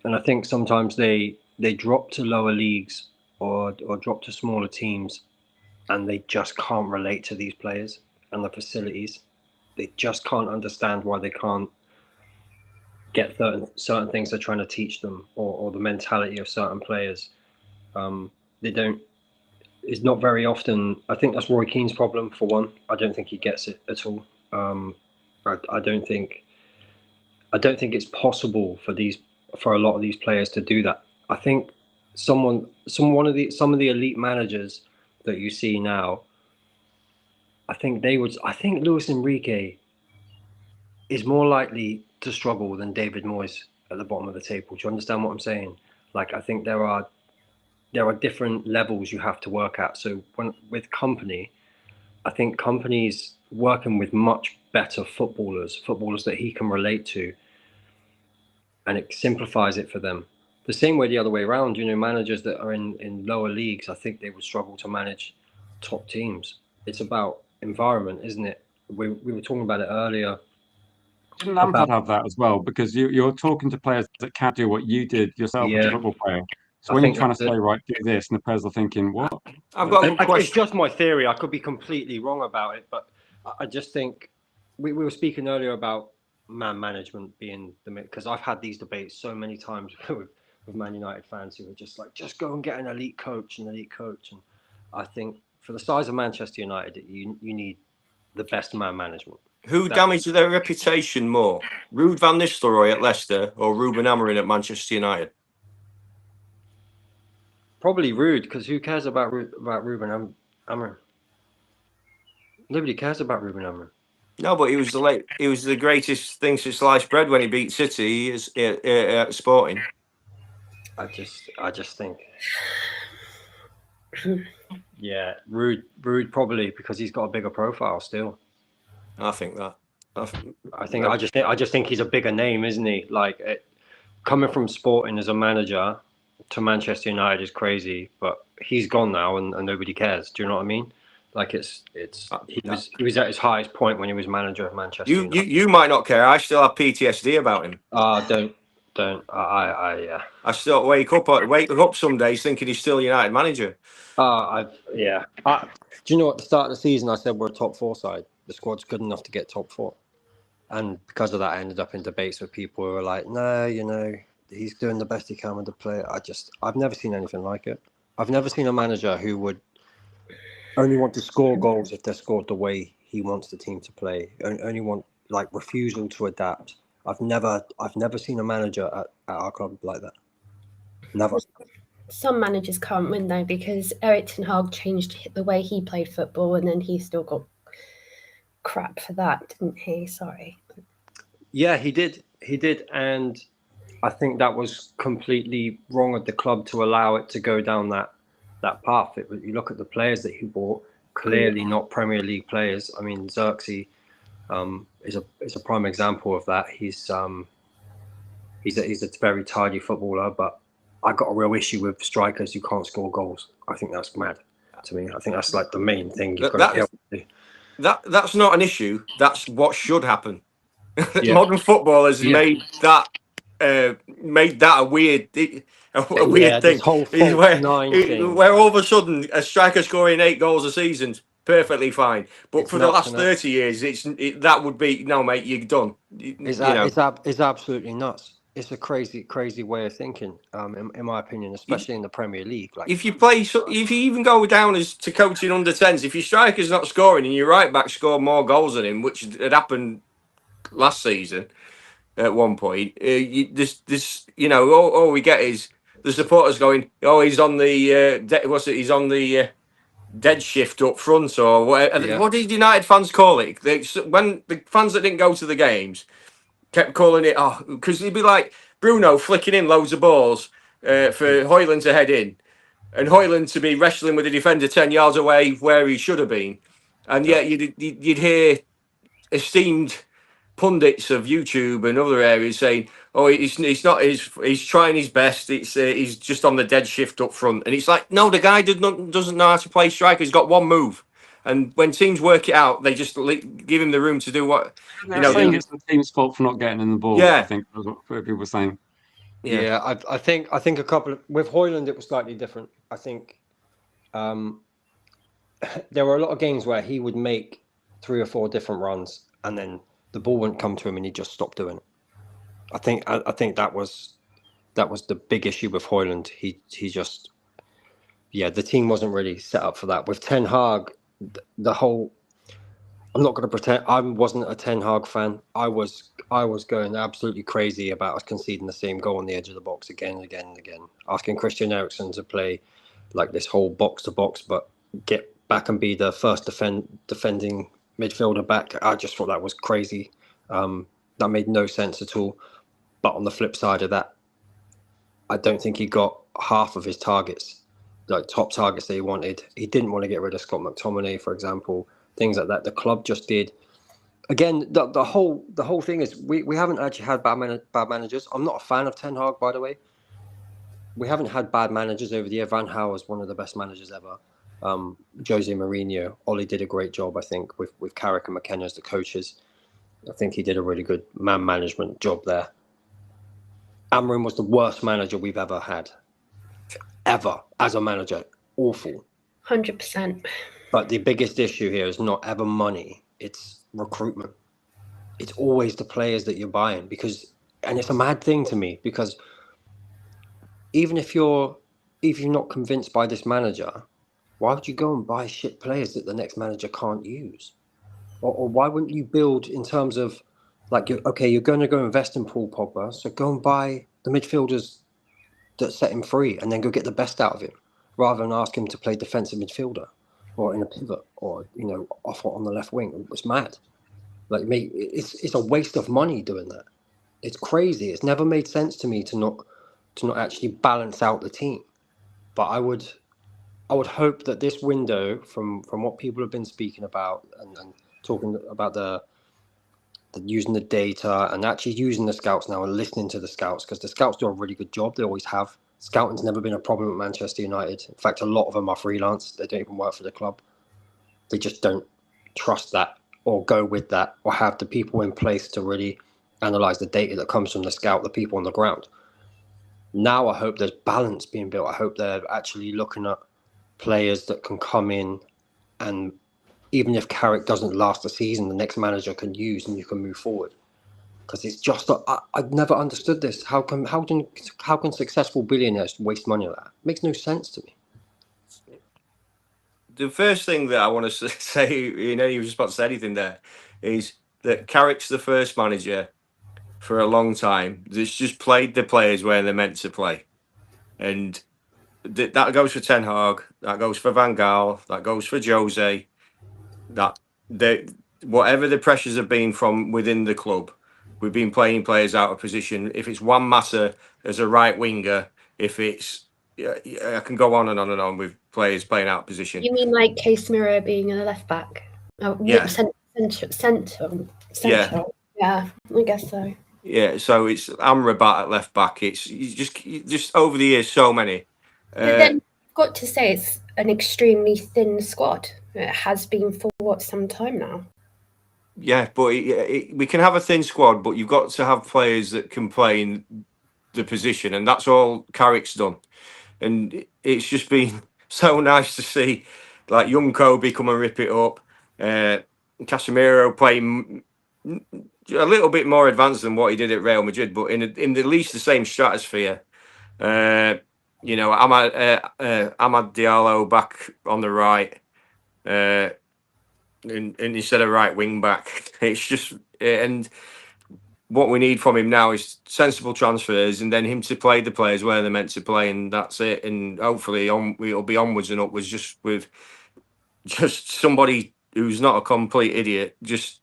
And I think sometimes they drop to lower leagues or drop to smaller teams, and they just can't relate to these players and the facilities. They just can't understand why they can't get certain things they're trying to teach them, or the mentality of certain players. They don't. It's not very often. I think that's Roy Keane's problem, for one. I don't think he gets it at all. I don't think it's possible for a lot of these players to do that. I think some of the elite managers that you see now, I think Luis Enrique is more likely to struggle than David Moyes at the bottom of the table. Do you understand what I'm saying? I think there are different levels you have to work at. So with Kompany, I think Kompany's working with much better footballers that he can relate to, and it simplifies it for them. The same way the other way around, managers that are in lower leagues, I think they would struggle to manage top teams. It's about environment, isn't it? we were talking about it earlier. Didn't Lampard have that as well? Because you're talking to players that can't do what you did yourself as a Yeah. football player. So I when you're think trying to that's say, it. right, do this, and the players are thinking, what? I've got a It's question. just my theory. I could be completely wrong about it, but I just think we were speaking earlier about man management being the, because I've had these debates so many times with Man United fans who are just like, just go and get an elite coach. And I think for the size of Manchester United, you need the best man management. Who damaged their reputation more, Ruud van Nistelrooy at Leicester or Ruben Amorim at Manchester United? Probably Ruud, because who cares about Ruben Amorim? Nobody cares about Ruben Amorim. No, but he was the greatest thing since sliced bread when he beat City at Sporting. I just think, yeah, Ruud probably, because he's got a bigger profile still. I think that. I just think he's a bigger name, isn't he? Like coming from Sporting as a manager to Manchester United is crazy, but he's gone now and nobody cares. Do you know what I mean? Like he was at his highest point when he was manager of Manchester United. You might not care. I still have PTSD about him. Don't. Yeah. I still wake up some days thinking he's still United manager. Do you know at the start of the season I said we're a top 4 side. The squad's good enough to get top 4. And because of that, I ended up in debates with people who were like, no, he's doing the best he can with the player. I've never seen anything like it. I've never seen a manager who would only want to score goals if they're scored the way he wants the team to play. Only want like refusal to adapt. I've never seen a manager at our club like that. Never. Some managers can't win though, because Erik ten Hag changed the way he played football, and then he still got crap for that, didn't he? Sorry. Yeah, he did, and I think that was completely wrong of the club to allow it to go down that path. You look at the players that he bought, clearly not Premier League players. I mean, Xerxes is a prime example of that. He's a very tidy footballer, but I got a real issue with strikers who can't score goals. I think that's mad to me. I think that's like the main thing you've got to be able to do. That's not an issue. That's what should happen. Yeah. Modern football has made that a weird thing. This whole where all of a sudden a striker scoring 8 goals a season's perfectly fine, but It's for the last nuts, 30 years, that would be no, mate. You're done. It's absolutely nuts. It's a crazy way of thinking, in my opinion, especially in the Premier League. Like, if you even go down as to coaching under 10s, if your striker's not scoring and your right back scored more goals than him, which had happened last season at one point, all we get is the supporters going, "Oh, he's on the he's on the dead shift up front," or whatever. Yeah. What did United fans call it? When the fans that didn't go to the games kept calling it, because he'd be like Bruno flicking in loads of balls for Højlund to head in, and Højlund to be wrestling with the defender 10 yards away where he should have been, and yet you'd hear esteemed pundits of YouTube and other areas saying, "Oh, he's trying his best. He's just on the dead shift up front," and it's like, no, the guy doesn't know how to play striker. He's got one move. And when teams work it out, they just give him the room to do what saying it's the team's fault for not getting in the ball. Yeah. I think that's what people were saying. Yeah, I think a couple with Højlund it was slightly different. I think there were a lot of games where he would make 3 or 4 different runs, and then the ball wouldn't come to him, and he'd just stop doing it. I think that was the big issue with Højlund. He just, the team wasn't really set up for that. With Ten Hag, I'm not going to pretend I wasn't a Ten Hag fan. I was going absolutely crazy about us conceding the same goal on the edge of the box again and again and again. Asking Christian Eriksen to play like this whole box to box, but get back and be the first defending midfielder back. I just thought that was crazy. That made no sense at all. But on the flip side of that, I don't think he got half of his targets, like top targets that he wanted. He didn't want to get rid of Scott McTominay, for example. Things like that. The club just did. Again, the whole thing is we haven't actually had bad managers. I'm not a fan of Ten Hag, by the way. We haven't had bad managers over the year. Van Gaal is one of the best managers ever. Jose Mourinho. Ollie did a great job, I think, with Carrick and McKenna as the coaches. I think he did a really good man management job there. Amorim was the worst manager we've ever had. Ever, as a manager. Awful. 100%. But the biggest issue here is not ever money. It's recruitment. It's always the players that you're buying and it's a mad thing to me because even if you're not convinced by this manager, why would you go and buy shit players that the next manager can't use? Or why wouldn't you build in terms of like, you're going to go invest in Paul Pogba, so go and buy the midfielders that set him free and then go get the best out of him rather than ask him to play defensive midfielder or in a pivot or, off on the left wing. It's mad. Like me, it's a waste of money doing that. It's crazy. It's never made sense to me to not actually balance out the team. But I would hope that this window, from what people have been speaking about and talking about the using the data and actually using the scouts now and listening to the scouts, because the scouts do a really good job. They always have. Scouting's never been a problem at Manchester United. In fact, a lot of them are freelance. They don't even work for the club. They just don't trust that or go with that or have the people in place to really analyze the data that comes from the scout, the people on the ground. Now I hope there's balance being built. I hope they're actually looking at players that can come in, and even if Carrick doesn't last the season, the next manager can use and you can move forward. Because it's just I've never understood this. How can successful billionaires waste money like that? It makes no sense to me. The first thing that I want to say, you were just about to say anything there, is that Carrick's the first manager for a long time that's just played the players where they're meant to play. And that goes for Ten Hag, that goes for Van Gaal, that goes for Jose, whatever the pressures have been from within the club, we've been playing players out of position. If it's Juan Mata as a right winger, if it's, I can go on and on and on with players playing out of position. You mean like Casemiro being a left back? Yeah. Centre. Yeah, I guess so. Yeah, so it's Amrabat at left back. It's just over the years, so many. But then I've got to say it's an extremely thin squad. It has been for some time now. Yeah, but we can have a thin squad, but you've got to have players that can play in the position, and that's all Carrick's done. And it's just been so nice to see, like, young Kobe come and rip it up. Casemiro playing a little bit more advanced than what he did at Real Madrid, but in at least the same stratosphere. Amad Diallo back on the right, and instead of right wing back. It's just, and what we need from him now is sensible transfers, and then him to play the players where they're meant to play, and that's it. And hopefully it'll be onwards and upwards, just with somebody who's not a complete idiot, just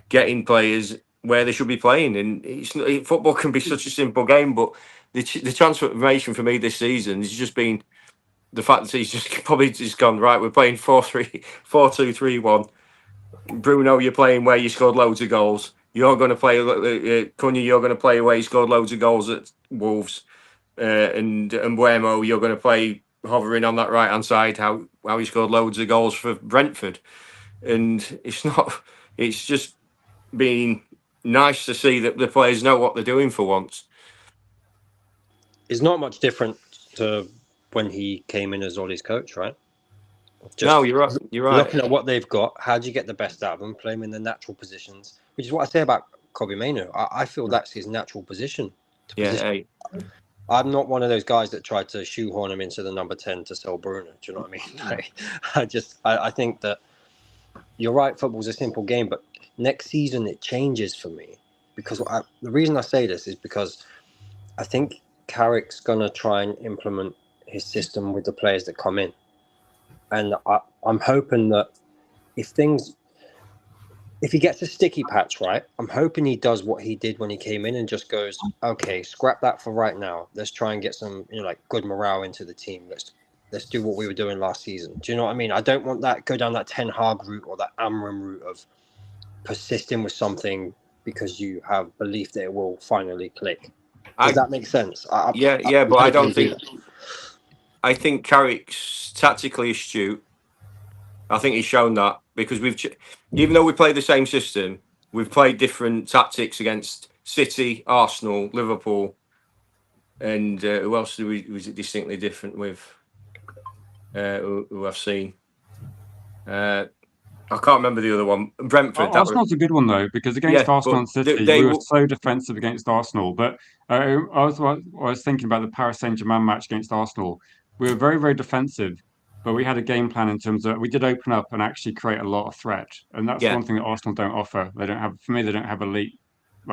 getting players where they should be playing. And football can be such a simple game, but the transformation for me this season has just been the fact that he's just probably just gone, right, we're playing 4-2-3-1. Bruno, you're playing where you scored loads of goals. You're going to play Cunha, you're going to play where you scored loads of goals at Wolves, and Mbeumo, you're going to play hovering on that right hand side how he scored loads of goals for Brentford. And it's just been nice to see that the players know what they're doing for once. It's not much different to when he came in as Ollie's coach, right? No, you're right. Looking at what they've got, how do you get the best out of them? Play them in their natural positions, which is what I say about Kobe Mainoo. I feel that's his natural position. I'm not one of those guys that tried to shoehorn him into the number 10 to sell Bruno. Do you know what I mean? I think that you're right. Football's a simple game, but next season it changes for me, because the reason I say this is because I think Carrick's going to try and implement his system with the players that come in. And I'm hoping that if he gets a sticky patch, right, I'm hoping he does what he did when he came in and just goes, okay, scrap that for right now. Let's try and get some, good morale into the team. Let's do what we were doing last season. Do you know what I mean? I don't want that go down that Ten Hag route or that Amorim route of persisting with something because you have belief that it will finally click. Does that make sense? But I don't think. I think Carrick's tactically astute. I think he's shown that because even though we play the same system, we've played different tactics against City, Arsenal, Liverpool, and who else was it distinctly different with? Who I've seen. I can't remember the other one. Brentford. Arsenal's a good one though, because against Arsenal and City, we were so defensive against Arsenal. But I was thinking about the Paris Saint-Germain match against Arsenal. We were very, very defensive, but we had a game plan in terms of we did open up and actually create a lot of threat, and that's one thing that Arsenal don't offer. They don't have, for me, they don't have elite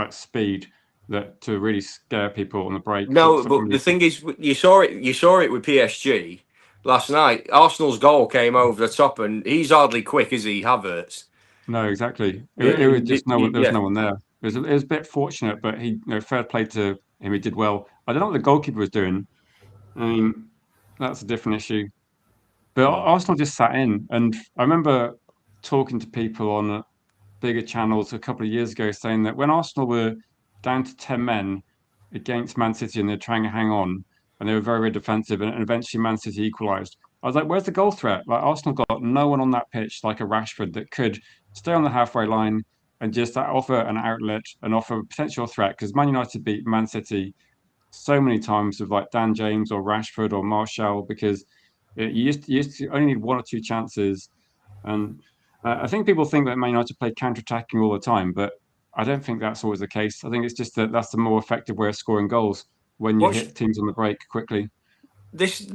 speed that to really scare people on the break. No, but the thing is, you saw it with PSG. Last night, Arsenal's goal came over the top, and he's hardly quick, is he, Havertz? No, exactly. It was just no one. There was no one there. It was a bit fortunate, but he, fair play to him. He did well. I don't know what the goalkeeper was doing. I mean, that's a different issue. But Arsenal just sat in, and I remember talking to people on bigger channels a couple of years ago, saying that when Arsenal were down to 10 men against Man City, and they're trying to hang on, and they were very, very defensive, and eventually Man City equalised. I was like, where's the goal threat? Like, Arsenal got no one on that pitch like a Rashford that could stay on the halfway line and just offer an outlet and offer a potential threat, because Man United beat Man City so many times with like Dan James or Rashford or Martial, because you used to only need one or two chances. And I think people think that Man United play counter-attacking all the time, but I don't think that's always the case. I think it's just that that's the more effective way of scoring goals when you hit teams on the break quickly. This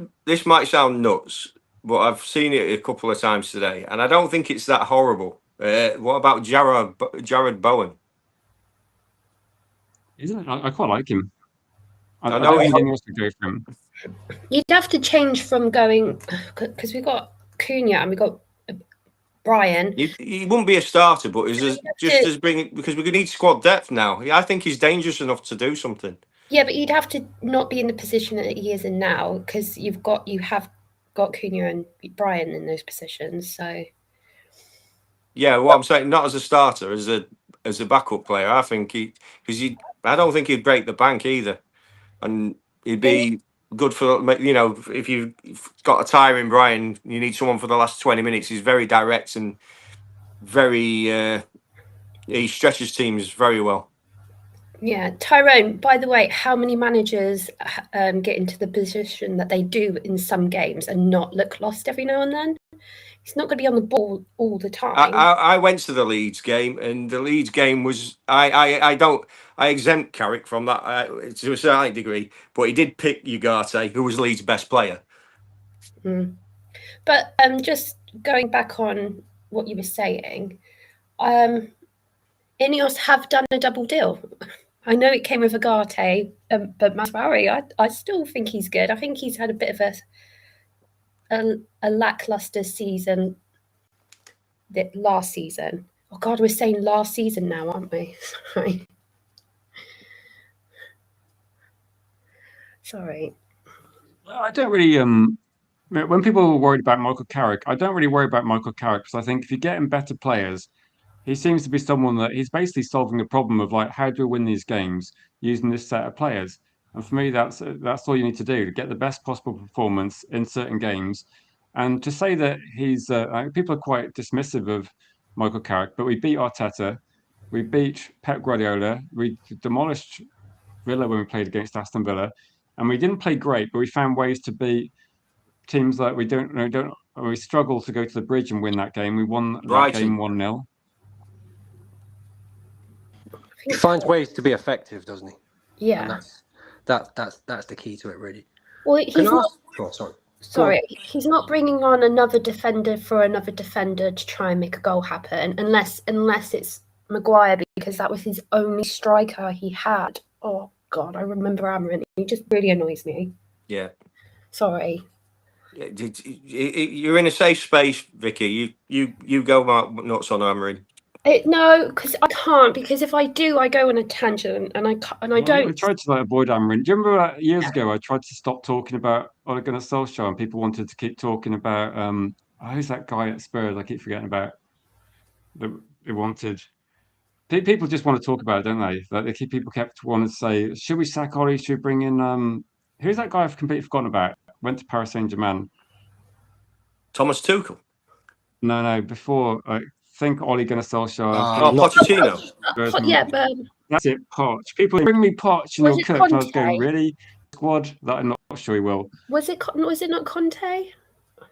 might sound nuts, but I've seen it a couple of times today, and I don't think it's that horrible. What about Jared Bowen? Isn't it? I quite like him. I know he wants to go for him. You'd have to change from going, because we've got Cunha and we've got Brian. He wouldn't be a starter, but as bringing, because we need squad depth now. I think he's dangerous enough to do something. Yeah, but you'd have to not be in the position that he is in now, because you have got Cunha and Brian in those positions. So yeah, what I'm saying, not as a starter, as a backup player. I think I don't think he'd break the bank either, and he'd be good for, if you've got a tiring Brian, you need someone for the last 20 minutes. He's very direct and very he stretches teams very well. Yeah, Tyrone, by the way, how many managers get into the position that they do in some games and not look lost every now and then? He's not going to be on the ball all the time. I went to the Leeds game, and the Leeds game was I exempt Carrick from that to a certain degree, but he did pick Ugarte, who was Leeds' best player. But just going back on what you were saying, Ineos have done a double deal. I know it came with Ugarte, but Masvari, I still think he's good. I think he's had a bit of a lackluster season last season. Oh God, we're saying last season now, aren't we? Sorry. I don't really when people are worried about Michael Carrick, I don't really worry about Michael Carrick, because I think if you get him better players, he seems to be someone that he's basically solving the problem of like, how do we win these games using this set of players? And for me, that's all you need to do to get the best possible performance in certain games. And to say that he's people are quite dismissive of Michael Carrick, but we beat Arteta, we beat Pep Guardiola, we demolished Villa when we played against Aston Villa, and we didn't play great, but we found ways to beat teams that we struggle to go to the bridge and win that game. We won that game 1-0. He finds ways to be effective, doesn't he? Yeah. And that's the key to it, really. Well, Sorry. He's not bringing on another defender for another defender to try and make a goal happen, unless it's Maguire, because that was his only striker he had. Oh God, I remember Amarin. He just really annoys me. Yeah. Sorry. You're in a safe space, Vicky. You go nuts on Amarin. No, because I can't. Because if I do, I go on a tangent, and I don't. I tried to avoid Amarin. Do you remember years ago? I tried to stop talking about Ole Gunnar Solskjaer, and people wanted to keep talking about who's that guy at Spurs? I keep forgetting about. They wanted. People just want to talk about it, don't they? Like people kept wanting to say, "Should we sack Ole? Should we bring in who's that guy I've completely forgotten about?" went to Paris Saint-Germain. Thomas Tuchel. No, before I think Ole Gunnar Solskjaer. Oh, Not- Pochettino. Yeah, but That's it, Poch. People bring me Poch and Was he'll it cook. And I was going, Conte? really? Squad that I'm not sure he will. was it not Conte?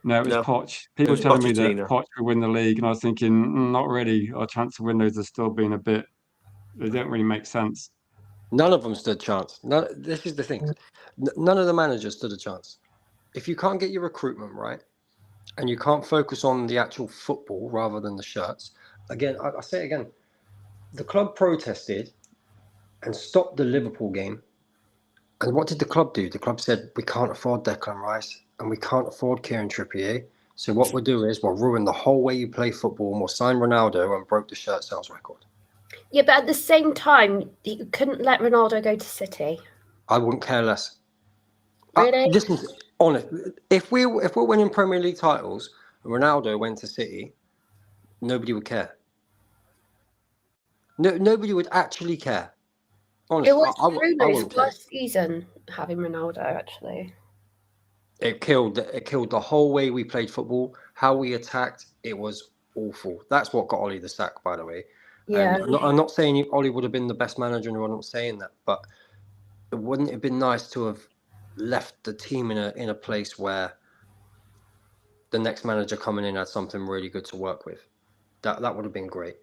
No, it was No, Poch. People was telling me that Pochettino. Poch will win the league, and I was thinking, not really. Our transfer windows are still being a bit. They don't really make sense. None of them stood a chance. This is the thing. None of the managers stood a chance. If you can't get your recruitment right, and you can't focus on the actual football rather than the shirts, again, I say it again, the club protested and stopped the Liverpool game. And what did the club do? The club said, we can't afford Declan Rice and we can't afford Kieran Trippier. So what we'll do is we'll ruin the whole way you play football and we'll sign Ronaldo and broke the shirt sales record. Yeah, but at the same time, you couldn't let Ronaldo go to City. I wouldn't care less. Really? Listen, honest. If we're winning Premier League titles and Ronaldo went to City, nobody would care. No, nobody would actually care. Honestly, It was I Bruno's wouldn't care. worst season having Ronaldo, actually. It killed the whole way we played football, how we attacked. It was awful. That's what got Ollie the sack, by the way. Yeah. And I'm not saying Ollie would have been the best manager, and I'm not saying that, but it wouldn't have been nice to have left the team in a place where the next manager coming in had something really good to work with. That would have been great.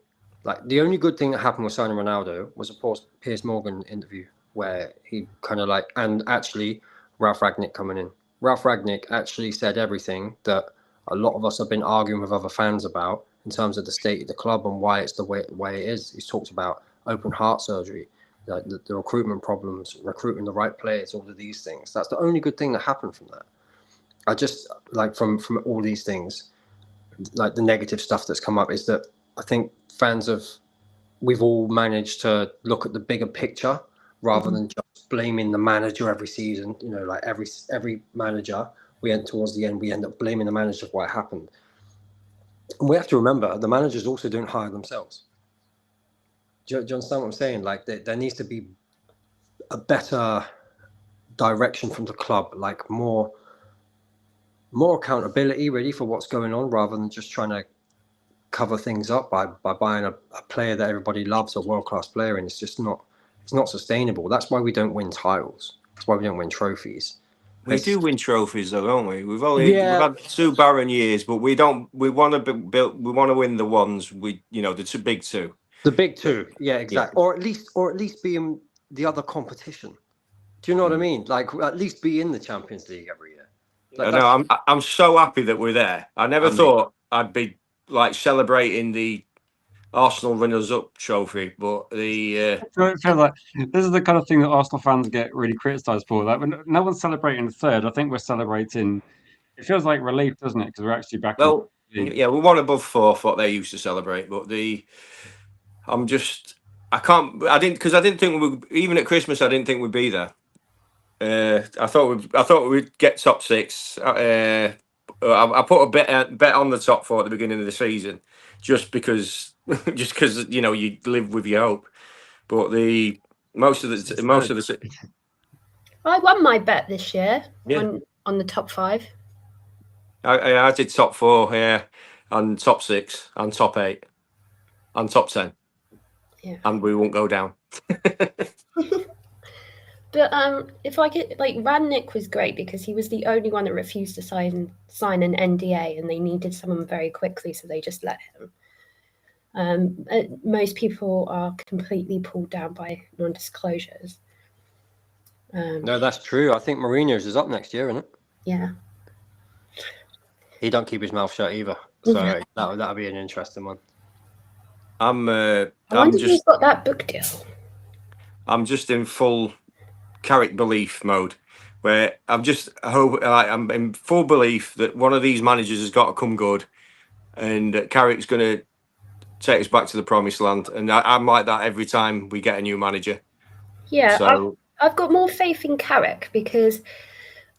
Like, the only good thing that happened with signing Ronaldo was, of course, Piers Morgan interview where he kind of like, and actually Ralph Rangnick coming in. Ralph Rangnick actually said everything that a lot of us have been arguing with other fans about in terms of the state of the club and why it's the way it is. He's talked about open heart surgery, like the recruitment problems, recruiting the right players, all of these things. That's the only good thing that happened from that. I just, like, from all these things, like the negative stuff that's come up is that I think we've all managed to look at the bigger picture rather than just blaming the manager every season. You know, like every manager, towards the end, we end up blaming the manager for what happened. And we have to remember, the managers also don't hire themselves. Do you understand what I'm saying? Like, there needs to be a better direction from the club, like more accountability really for what's going on, rather than just trying to cover things up by buying a player that everybody loves, a world-class player, and it's not sustainable. That's why we don't win titles. That's why we don't win trophies. We do win trophies, though, don't we? We've had 2 barren years, but we don't. We want to win the ones the 2 big 2. The big 2, yeah, exactly. Yeah. Or at least be in the other competition. Do you know what I mean? Like, at least be in the Champions League every year. Like, I'm so happy that we're there. I never thought I'd be like celebrating the Arsenal runners-up trophy, but it feels like this is the kind of thing that Arsenal fans get really criticised for. Like, when no one's celebrating 3rd, I think we're celebrating. It feels like relief, doesn't it? Because we're actually back. Well, yeah, we won above 4th, what they used to celebrate. But I didn't think even at Christmas. I didn't think we'd be there. I thought we'd get top 6. I put a bet on the top 4 at the beginning of the season, just because you live with your hope. But most of the I won my bet this year. Yeah. on the top 5. I did top 4, yeah, and top 6, and top 8, and top 10. Yeah. And we won't go down. But if I could, like, Rangnick was great because he was the only one that refused to sign an NDA, and they needed someone very quickly, so they just let him. Most people are completely pulled down by non-disclosures. No, that's true. I think Mourinho's is up next year, isn't it? Yeah. He don't keep his mouth shut either, so that'll be an interesting one. I wonder if he's got that book deal. I'm just in full Carrick belief mode, where I'm in full belief that one of these managers has got to come good, and Carrick's going to take us back to the promised land. And I'm like that every time we get a new manager. Yeah, so I've got more faith in Carrick because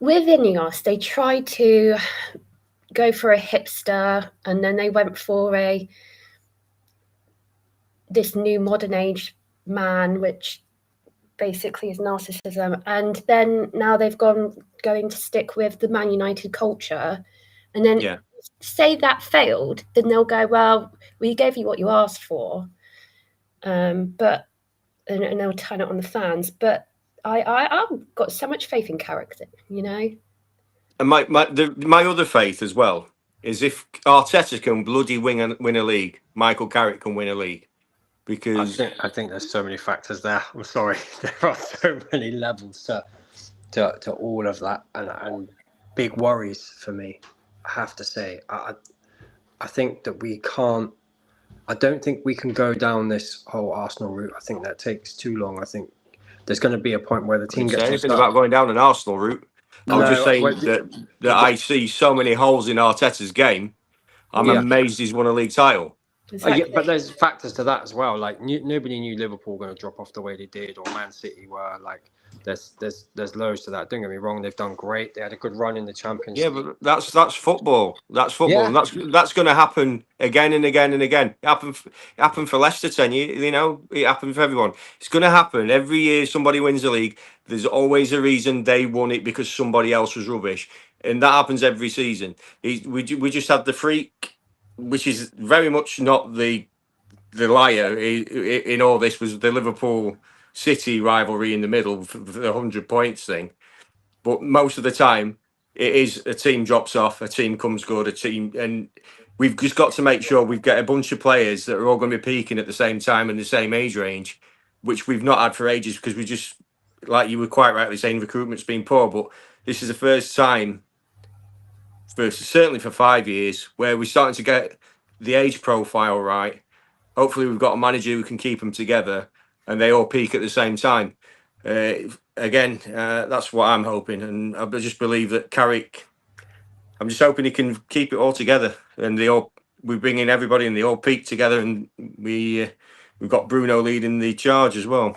with Ineos, they tried to go for a hipster, and then they went for this new modern age man, which basically is narcissism. And then now they've going to stick with the Man United culture. And then say that failed, then they'll go, well, we gave you what you asked for. But and they'll turn it on the fans. But I've got so much faith in character, you know. And my other faith as well is if Arteta can bloody win a league, Michael Carrick can win a league. Because I think there's so many factors there. I'm sorry, there are so many levels to all of that, and big worries for me. I have to say, I think that we can't. I don't think we can go down this whole Arsenal route. I think that takes too long. I think there's going to be a point where the team gets. Anything about going down an Arsenal route? I was just saying that I see so many holes in Arteta's game. I'm amazed he's won a league title. Exactly. But there's factors to that as well. Like nobody knew Liverpool were going to drop off the way they did, or Man City were. Like there's loads to that. Don't get me wrong; they've done great. They had a good run in the Champions League. Yeah, but that's football. That's football, and that's going to happen again and again and again. It happened for Leicester 10 years. You know, it happened for everyone. It's going to happen every year. Somebody wins a league. There's always a reason they won it because somebody else was rubbish, and that happens every season. We just had the freak, which is very much not the liar in all this, was the Liverpool City rivalry in the middle for the 100 points thing. But most of the time, it is a team drops off, a team comes good, and we've just got to make sure we've got a bunch of players that are all going to be peaking at the same time in the same age range, which we've not had for ages because we just, like you were quite rightly saying, recruitment's been poor. But this is the first time, certainly for 5 years, where we're starting to get the age profile right. Hopefully we've got a manager who can keep them together and they all peak at the same time. That's what I'm hoping. And I just believe that Carrick, I'm just hoping he can keep it all together. And we bring in everybody and they all peak together. And we've got Bruno leading the charge as well.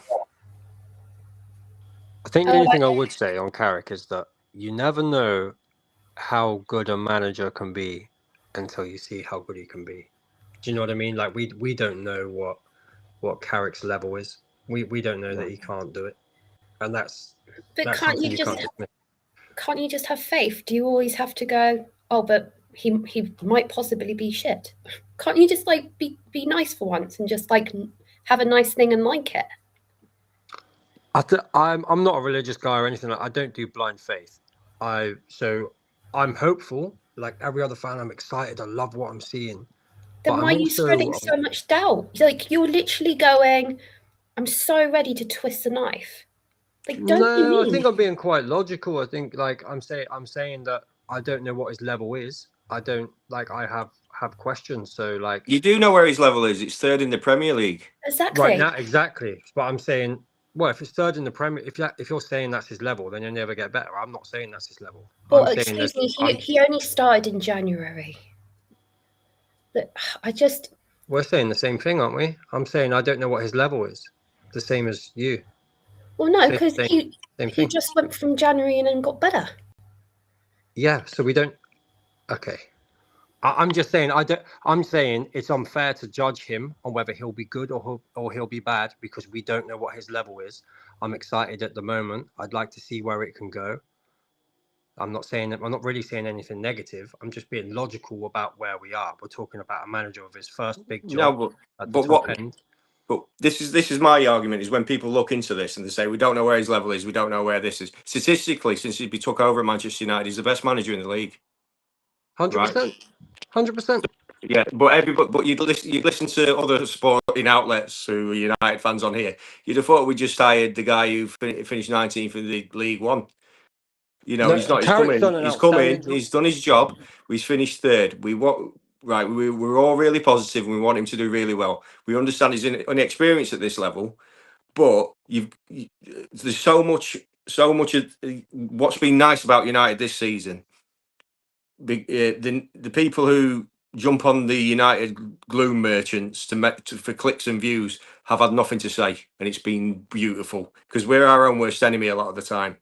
I think the only thing I would say on Carrick is that you never know how good a manager can be until you see how good he can be. Do you know what I mean? Like we don't know what Carrick's level is. We don't know that he can't do it, and that's. But can't you just have faith? Do you always have to go? Oh, but he might possibly be shit. Can't you just like be nice for once and just like have a nice thing and like it? I'm not a religious guy or anything. I don't do blind faith. So I'm hopeful. Like every other fan, I'm excited. I love what I'm seeing. Then why are you spreading so much doubt? Like you're literally going, I'm so ready to twist the knife. Like, don't I think I'm being quite logical. I think like I'm saying that I don't know what his level is. I don't like. I have questions. So like you do know where his level is. It's third in the Premier League. Exactly. Right now, exactly. But I'm saying, well, if it's third in the Premier, if you're saying that's his level, then you'll never get better. I'm not saying that's his level. Well, excuse me. He only started in January. We're saying the same thing, aren't we? I'm saying I don't know what his level is. The same as you. Well, no, because he just went from January and then got better. Yeah, so we don't. Okay, I'm just saying I'm saying it's unfair to judge him on whether he'll be good or he'll be bad because we don't know what his level is. I'm excited at the moment. I'd like to see where it can go. I'm not really saying anything negative. I'm just being logical about where we are. We're talking about a manager of his first big job at the top end. But this is my argument, is when people look into this and they say, we don't know where his level is, we don't know where this is. Statistically, since he took over at Manchester United, he's the best manager in the league. 100%. 100%. Yeah, but you'd listen to other sporting outlets who are United fans on here. You'd have thought we just hired the guy who finished 19th in the League One. You know, he's not. He's come in. He's done his job. He's finished third. We're all really positive, and we want him to do really well. We understand he's inexperienced at this level, but there's so much of what's been nice about United this season. The people who jump on the United gloom merchants for clicks and views have had nothing to say, and it's been beautiful because we're our own worst enemy a lot of the time.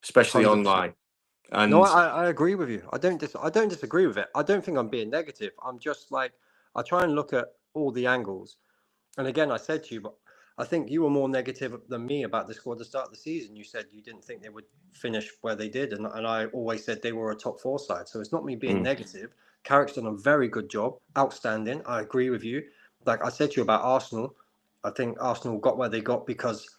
Especially 100%. Online. And no, I agree with you. I don't disagree with it. I don't think I'm being negative. I'm just like, I try and look at all the angles. And again, I said to you, but I think you were more negative than me about the squad at the start of the season. You said you didn't think they would finish where they did, and I always said they were a top 4 side. So it's not me being negative. Carrick's done a very good job, outstanding. I agree with you. Like I said to you about Arsenal, I think Arsenal got where they got because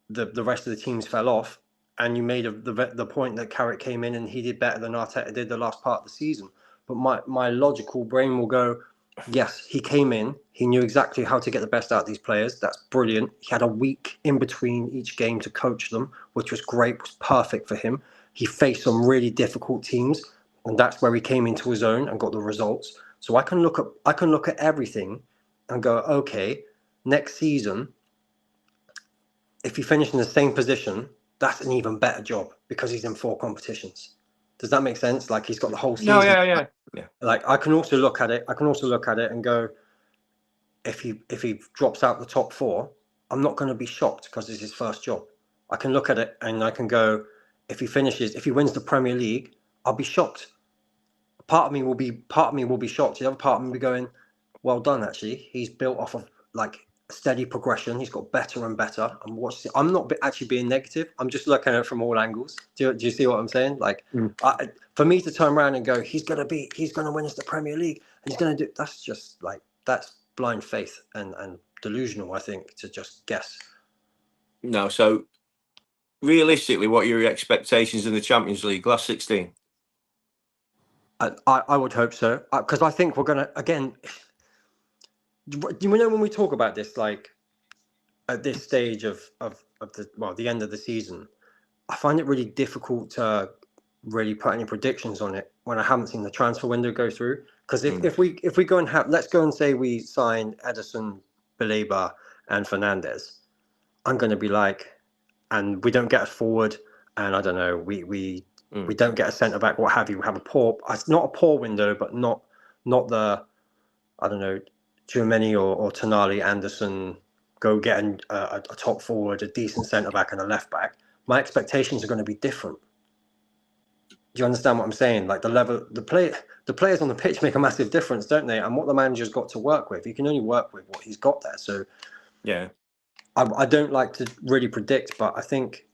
the rest of the teams fell off. And you made the point that Carrick came in and he did better than Arteta did the last part of the season. But my logical brain will go, yes, he came in. He knew exactly how to get the best out of these players. That's brilliant. He had a week in between each game to coach them, which was great, was perfect for him. He faced some really difficult teams, and that's where he came into his own and got the results. So I can look at everything and go, okay, next season, if he finished in the same position, that's an even better job because he's in 4 competitions. Does that make sense? Like he's got the whole season. No, yeah. Like I can also look at it and go, if he drops out the top 4, I'm not going to be shocked because it's his first job. I can look at it and I can go, if he wins the Premier League, I'll be shocked. Part of me will be shocked. The other part of me will be going, well done. Actually, he's built off of like steady progression. He's got better and better. I'm not actually being negative. I'm just looking at it from all angles. Do you see what I'm saying? Like, for me to turn around and go, he's gonna win us the Premier League, and he's gonna do. That's just like that's blind faith and delusional. I think to just guess. No, so realistically, what are your expectations in the Champions League last 16? I would hope so because I think we're gonna again. Do you know when we talk about this, like at this stage of the end of the season, I find it really difficult to really put any predictions on it when I haven't seen the transfer window go through. Because if we go and let's go and say we sign Ederson, Baleba, and Fernandes, I'm going to be like, and we don't get a forward, and I don't know, we don't get a centre back, what have you. We have it's not a poor window, but not the, I don't know, Tchouameni or Tonali, Anderson, go get a top forward, a decent centre back, and a left back. My expectations are going to be different. Do you understand what I'm saying? Like the level, the players on the pitch make a massive difference, don't they? And what the manager's got to work with, he can only work with what he's got there. So, yeah, I don't like to really predict, but I think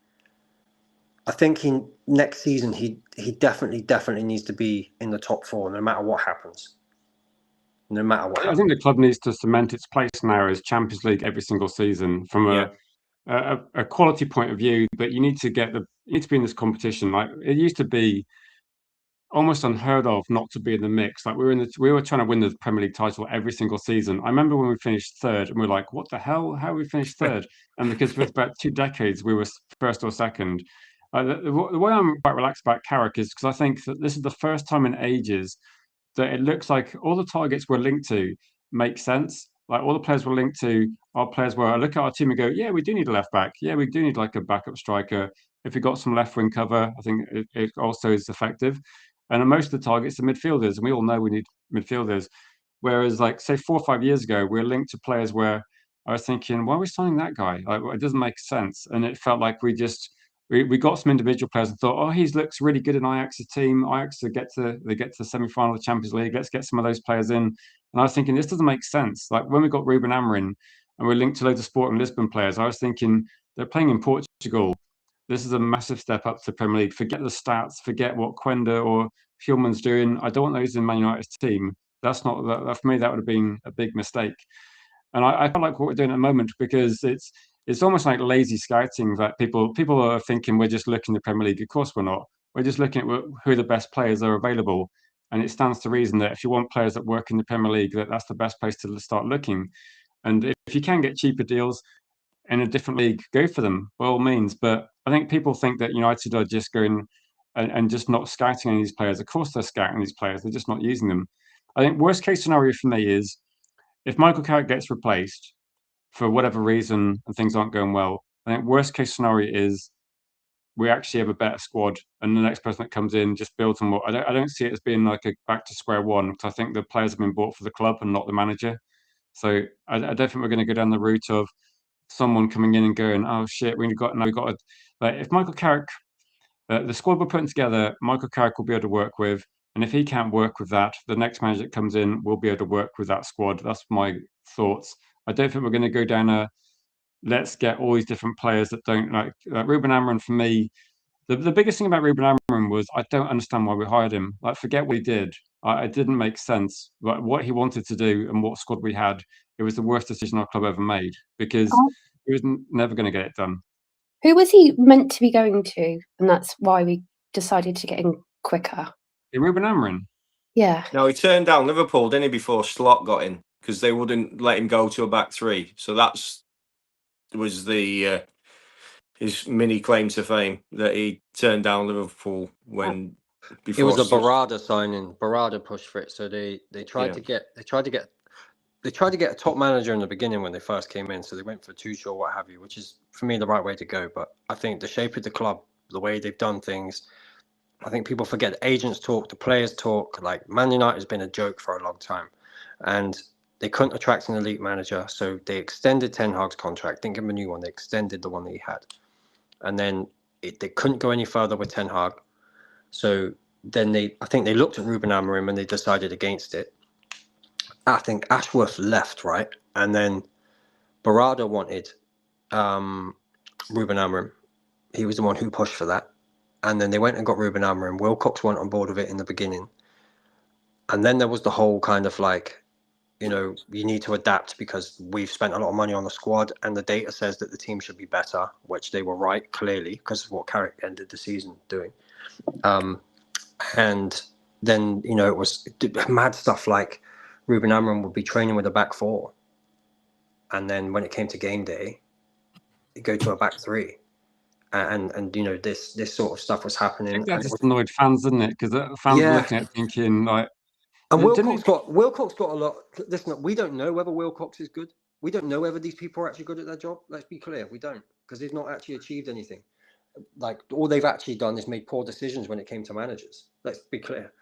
next season he definitely needs to be in the top 4, no matter what happens. No matter what happens. I think the club needs to cement its place now as Champions League every single season from a quality point of view. But you need to be in this competition. Like it used to be almost unheard of not to be in the mix. Like we were trying to win the Premier League title every single season. I remember when we finished 3rd, and we were like, "What the hell? How we finished 3rd?" And because for about 2 decades we were 1st or 2nd. The way I'm quite relaxed about Carrick is because I think that this is the first time in ages that it looks like all the targets we're linked to make sense. Like all the players we're linked to are players where I look at our team and go, yeah, we do need a left back. Yeah, we do need like a backup striker. If we got some left wing cover, I think it also is effective. And most of the targets are midfielders, and we all know we need midfielders. Whereas, like, say 4 or 5 years ago, we were linked to players where I was thinking, why are we signing that guy? Like, it doesn't make sense. And it felt like we got some individual players and thought, oh, he looks really good in Ajax's team. Ajax get to the semi-final of the Champions League. Let's get some of those players in. And I was thinking, this doesn't make sense. Like when we got Ruben Amorim and we're linked to loads of Sporting Lisbon players, I was thinking they're playing in Portugal. This is a massive step up to the Premier League. Forget the stats. Forget what Quenda or Hjulman's doing. I don't want those in Man United's team. That's not that for me. That would have been a big mistake. And I feel like what we're doing at the moment because it's almost like lazy scouting that people are thinking we're just looking at the Premier League. Of course we're not. We're just looking at who the best players are available. And it stands to reason that if you want players that work in the Premier League, that's the best place to start looking. And if you can get cheaper deals in a different league, go for them by all means. But I think people think that United are just going and just not scouting any of these players. Of course they're scouting these players. They're just not using them. I think worst case scenario for me is if Michael Carrick gets replaced for whatever reason and things aren't going well, I think worst case scenario is we actually have a better squad and the next person that comes in just builds on what I don't see it as being like a back to square one because I think the players have been bought for the club and not the manager. So I don't think we're going to go down the route of someone coming in and going, oh shit, we got to like if Michael Carrick, the squad we're putting together, Michael Carrick will be able to work with. And if he can't work with that, the next manager that comes in will be able to work with that squad. That's my thoughts. I don't think we're going to go down let's get all these different players that don't like Ruben Amorim. For me, the biggest thing about Ruben Amorim was I don't understand why we hired him. Like, forget what he did. It didn't make sense. Like, what he wanted to do and what squad we had, it was the worst decision our club ever made because he was never going to get it done. Who was he meant to be going to? And that's why we decided to get in quicker. Ruben Amorim. Yeah. No, he turned down Liverpool, didn't he, before Slot got in because they wouldn't let him go to a back three. So was the his mini claim to fame that he turned down Liverpool when before it was a Barada signing. Barada pushed for it, so they tried to get a top manager in the beginning when they first came in. So they went for Tuchel or what have you, which is for me the right way to go. But I think the shape of the club, the way they've done things, I think people forget the agents talk, the players talk. Like Man United has been a joke for a long time, and they couldn't attract an elite manager, so they extended Ten Hag's contract. Didn't give him a new one. They extended the one that he had, and then they couldn't go any further with Ten Hag. So then I think they looked at Ruben Amorim and they decided against it. I think Ashworth left, right, and then Barada wanted Ruben Amorim. He was the one who pushed for that. And then they went and got Ruben Amorim. Wilcox went on board with it in the beginning. And then there was the whole kind of like, you need to adapt because we've spent a lot of money on the squad and the data says that the team should be better, which they were right, clearly, because of what Carrick ended the season doing. And then, it was mad stuff like Ruben Amorim would be training with a back four. And then when it came to game day, he'd go to a back three. And this sort of stuff was happening. I think that just annoyed fans, didn't it? Because fans were looking at thinking like. And Wilcox got a lot. Listen, we don't know whether Wilcox is good. We don't know whether these people are actually good at their job. Let's be clear, we don't, because they've not actually achieved anything. Like all they've actually done is made poor decisions when it came to managers. Let's be clear.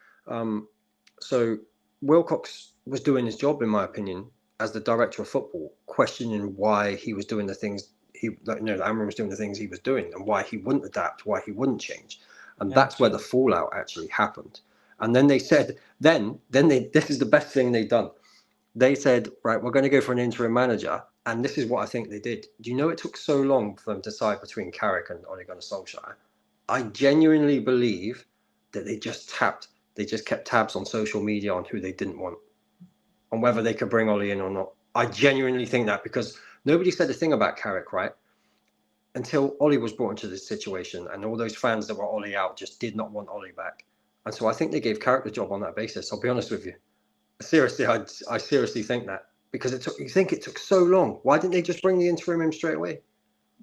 So Wilcox was doing his job, in my opinion, as the director of football, questioning why he was doing the things. Amorim was doing the things he was doing and why he wouldn't adapt, why he wouldn't change. And that's where the fallout actually happened. And then they said, this is the best thing they've done. They said, right, we're going to go for an interim manager. And this is what I think they did. Do you know it took so long for them to decide between Carrick and Ole Gunnar Solskjaer? I genuinely believe that they just kept tabs on social media on who they didn't want, on whether they could bring Ole in or not. I genuinely think that because nobody said a thing about Carrick, right? Until Ole was brought into this situation and all those fans that were Ole out just did not want Ole back. And so I think they gave Carrick the job on that basis. I'll be honest with you. Seriously, I seriously think that because it took so long. Why didn't they just bring the interim in straight away?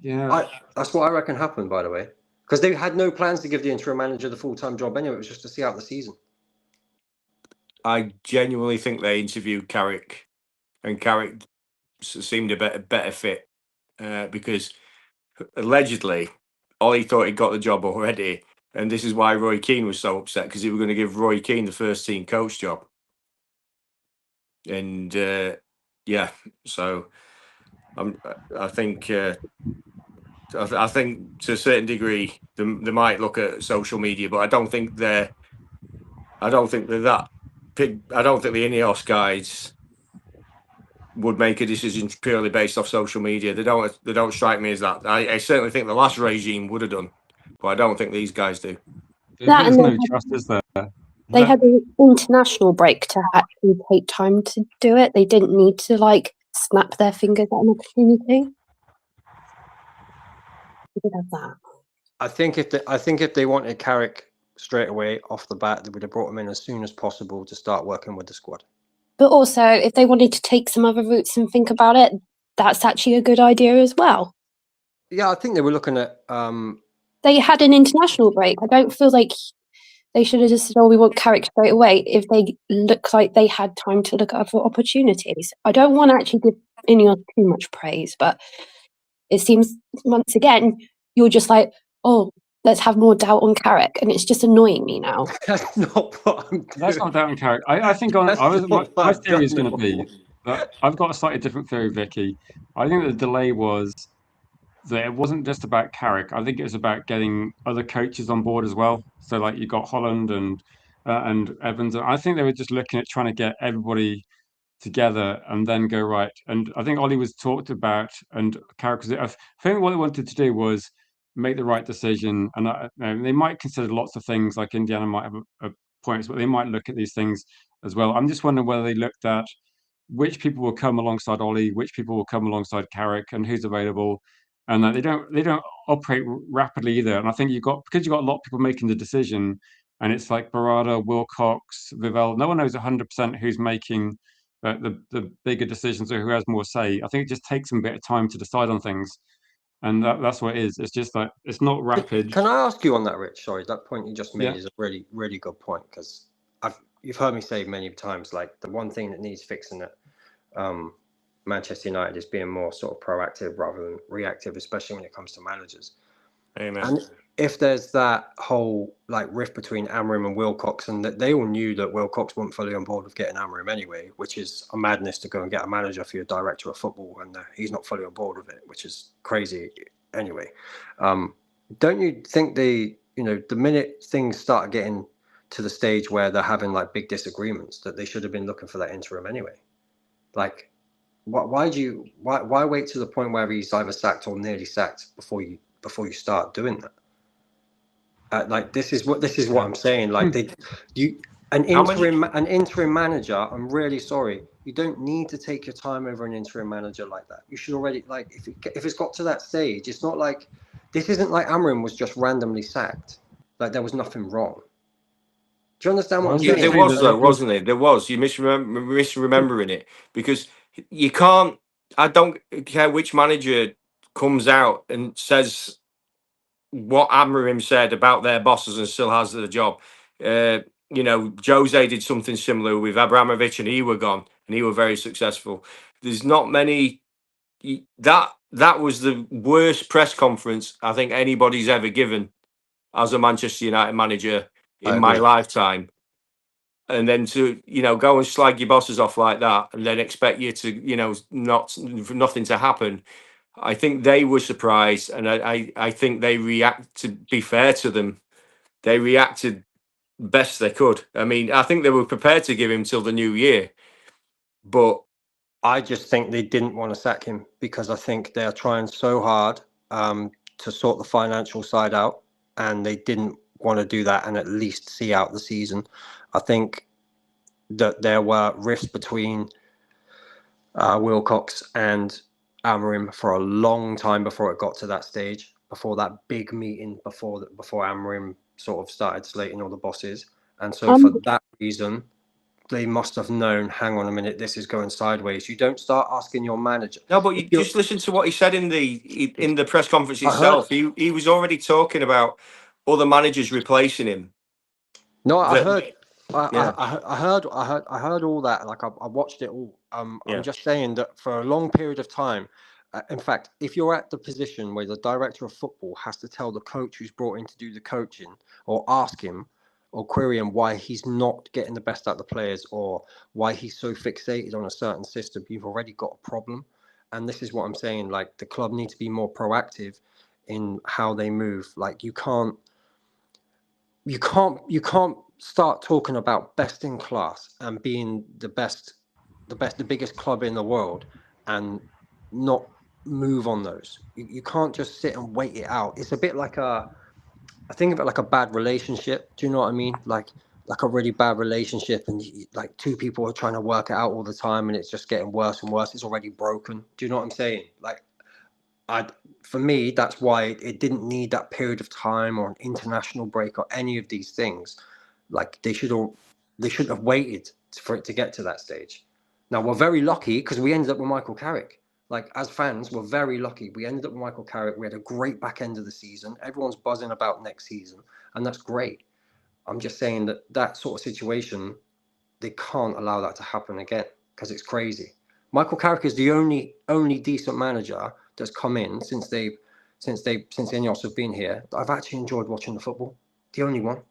Yeah. That's what I reckon happened, by the way. Because they had no plans to give the interim manager the full-time job anyway. It was just to see out the season. I genuinely think they interviewed Carrick, and Carrick seemed a better fit because allegedly Ollie thought he got the job already, and this is why Roy Keane was so upset because he was going to give Roy Keane the first team coach job. And so I think to a certain degree they might look at social media, but I don't think the Ineos guys would make a decision purely based off social media. They don't strike me as that. I certainly think the last regime would have done, but I don't think these guys do. There's no trust, is there? They had an international break to actually take time to do it. They didn't need to snap their fingers at an opportunity. They did have that. I think if they wanted Carrick straight away off the bat, they would have brought him in as soon as possible to start working with the squad. But also, if they wanted to take some other routes and think about it, that's actually a good idea as well. Yeah, I think they were looking at. They had an international break. I don't feel like they should have just said, we want Carrick straight away if they look like they had time to look at other opportunities. I don't want to actually give Ineos too much praise, but it seems once again, you're just like, let's have more doubt on Carrick, and it's just annoying me now. That's not what I'm doing. That's not doubt on Carrick. I think my theory is going to be that I've got a slightly different theory, Vicky. I think the delay was that it wasn't just about Carrick. I think it was about getting other coaches on board as well. So like you got Holland and Evans. I think they were just looking at trying to get everybody together and then go right. And I think Ollie was talked about, and Carrick, I think what they wanted to do was make the right decision. And they might consider lots of things, like Indiana might have a points, but they might look at these things as well. I'm just wondering whether they looked at which people will come alongside Ollie, which people will come alongside Carrick, and who's available. And they don't operate rapidly either. And I think because you've got a lot of people making the decision, and it's like Barada, Wilcox, Vivell. No one knows 100% who's making the bigger decisions or who has more say. I think it just takes them a bit of time to decide on things, and that's what it is. It's just like it's not rapid. Can I ask you on that, Rich? Sorry, that point you just made is a really, really good point, because you've heard me say many times, like, the one thing that needs fixing at Manchester United is being more sort of proactive rather than reactive, especially when it comes to managers. Amen. And if there's that whole like rift between Amorim and Wilcox, and that they all knew that Wilcox wasn't fully on board with getting Amorim anyway, which is a madness to go and get a manager for your director of football and he's not fully on board with it, which is crazy anyway. Don't you think the minute things start getting to the stage where they're having like big disagreements, that they should have been looking for that interim anyway? Like, why wait to the point where he's either sacked or nearly sacked before you start doing that? Like, this is what I'm saying. Like, an interim manager. I'm really sorry. You don't need to take your time over an interim manager like that. You should already, like, if it's got to that stage, it's not like, this isn't like Amorim was just randomly sacked. Like, there was nothing wrong. Do you understand what I'm saying? There was, though, wasn't it? There was. You're misremembering it, because you can't. I don't care which manager comes out and says what Amorim said about their bosses and still has the job. Jose did something similar with Abramovich, and he were gone, and he were very successful. There's not many. That was the worst press conference I think anybody's ever given as a Manchester United manager in my lifetime. And then to go and slag your bosses off like that, and then expect you to nothing to happen. I think they were surprised, and I think they react. To be fair to them, they reacted best they could. I mean, I think they were prepared to give him till the new year, but I just think they didn't want to sack him because I think they're trying so hard to sort the financial side out, and they didn't want to do that and at least see out the season. I think that there were rifts between Wilcox and Amorim for a long time before it got to that stage, before that big meeting, before Amorim sort of started slating all the bosses. And so for that reason, they must have known, hang on a minute, this is going sideways. You don't start asking your manager. No, but you just listen to what he said in the press conference itself. He was already talking about other managers replacing him. No, I heard all that. Like, I watched it all. I'm just saying that for a long period of time, in fact, if you're at the position where the director of football has to tell the coach who's brought in to do the coaching, or ask him or query him why he's not getting the best out of the players, or why he's so fixated on a certain system, you've already got a problem. And this is what I'm saying. Like, the club needs to be more proactive in how they move. Like, you can't start talking about best in class and being the biggest club in the world and not move on those. You can't just sit and wait it out. It's a bit like I think of it like a bad relationship. Do you know what I mean? Like a really bad relationship, and like two people are trying to work it out all the time, and it's just getting worse and worse. It's already broken. Do you know what I'm saying? Like, for me, that's why it didn't need that period of time or an international break or any of these things. Like, they should have waited for it to get to that stage. Now, we're very lucky because we ended up with Michael Carrick. Like, as fans, we're very lucky. We ended up with Michael Carrick. We had a great back end of the season. Everyone's buzzing about next season, and that's great. I'm just saying that sort of situation, they can't allow that to happen again, because it's crazy. Michael Carrick is the only decent manager that's come in since Ineos have been here that I've actually enjoyed watching the football. The only one.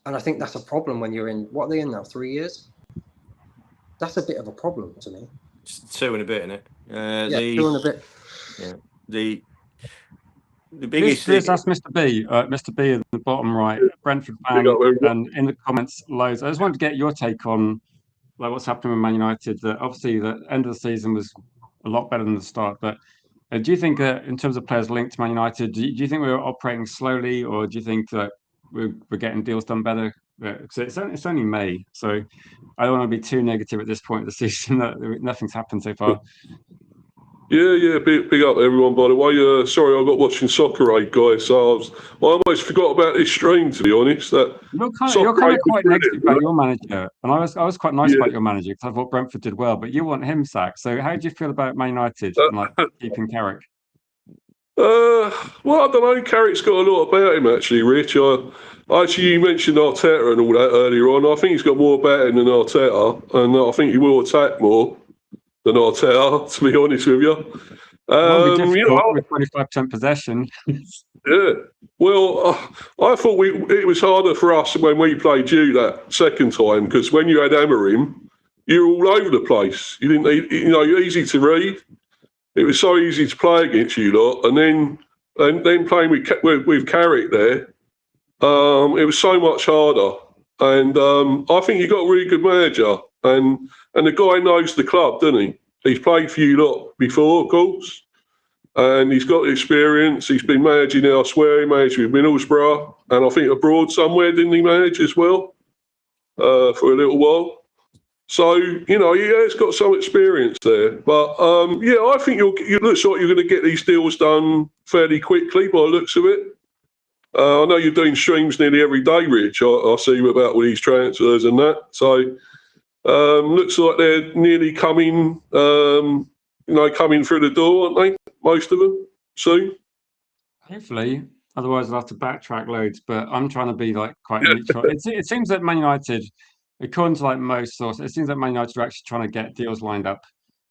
And I think that's a problem when you're in, what are they in now, 3 years? That's a bit of a problem to me. It's 2 and a bit, isn't it? 2 and a bit. Yeah. The biggest thing. That's Mr. B. Mr. B at the bottom right, Brentford fan, and in the comments loads. I just wanted to get your take on like what's happening with Man United. That obviously the end of the season was a lot better than the start. But do you think in terms of players linked to Man United, do you think we're operating slowly, or do you think that we're getting deals done better? Because it's only May, so I don't want to be too negative at this point of the season that nothing's happened so far. Yeah, big up everyone, by the way. Sorry, I got watching Soccer Aid, guys, so I almost forgot about this stream, to be honest. You're kind of quite negative about your manager, and I was quite nice about your manager because I thought Brentford did well, but you want him sacked. So how do you feel about Man United and like keeping Carrick? Well, I don't know. Carrick's got a lot about him, actually, Rich. Actually, you mentioned Arteta and all that earlier on. I think he's got more about him than Arteta, and I think he will attack more than Arteta, to be honest with you. With 25% possession. Yeah. Well, I thought it was harder for us when we played you that second time, because when you had Amorim, you were all over the place. You didn't, you're easy to read. It was so easy to play against you lot, and then playing with Carrick there, it was so much harder. And I think you got a really good manager, and the guy knows the club, doesn't he? He's played for you lot before, of course, and he's got experience. He's been managing elsewhere. He managed with Middlesbrough, and I think abroad somewhere, didn't he manage as well for a little while? So, he's got some experience there. But, I think you looks like you're going to get these deals done fairly quickly by the looks of it. I know you're doing streams nearly every day, Rich. I see about all these transfers and that. So, looks like they're nearly coming, coming through the door, aren't they? Most of them soon. Hopefully. Otherwise, I'll have to backtrack loads. But I'm trying to be quite neutral. It seems that Man United, according to most sources, it seems that Man United are actually trying to get deals lined up,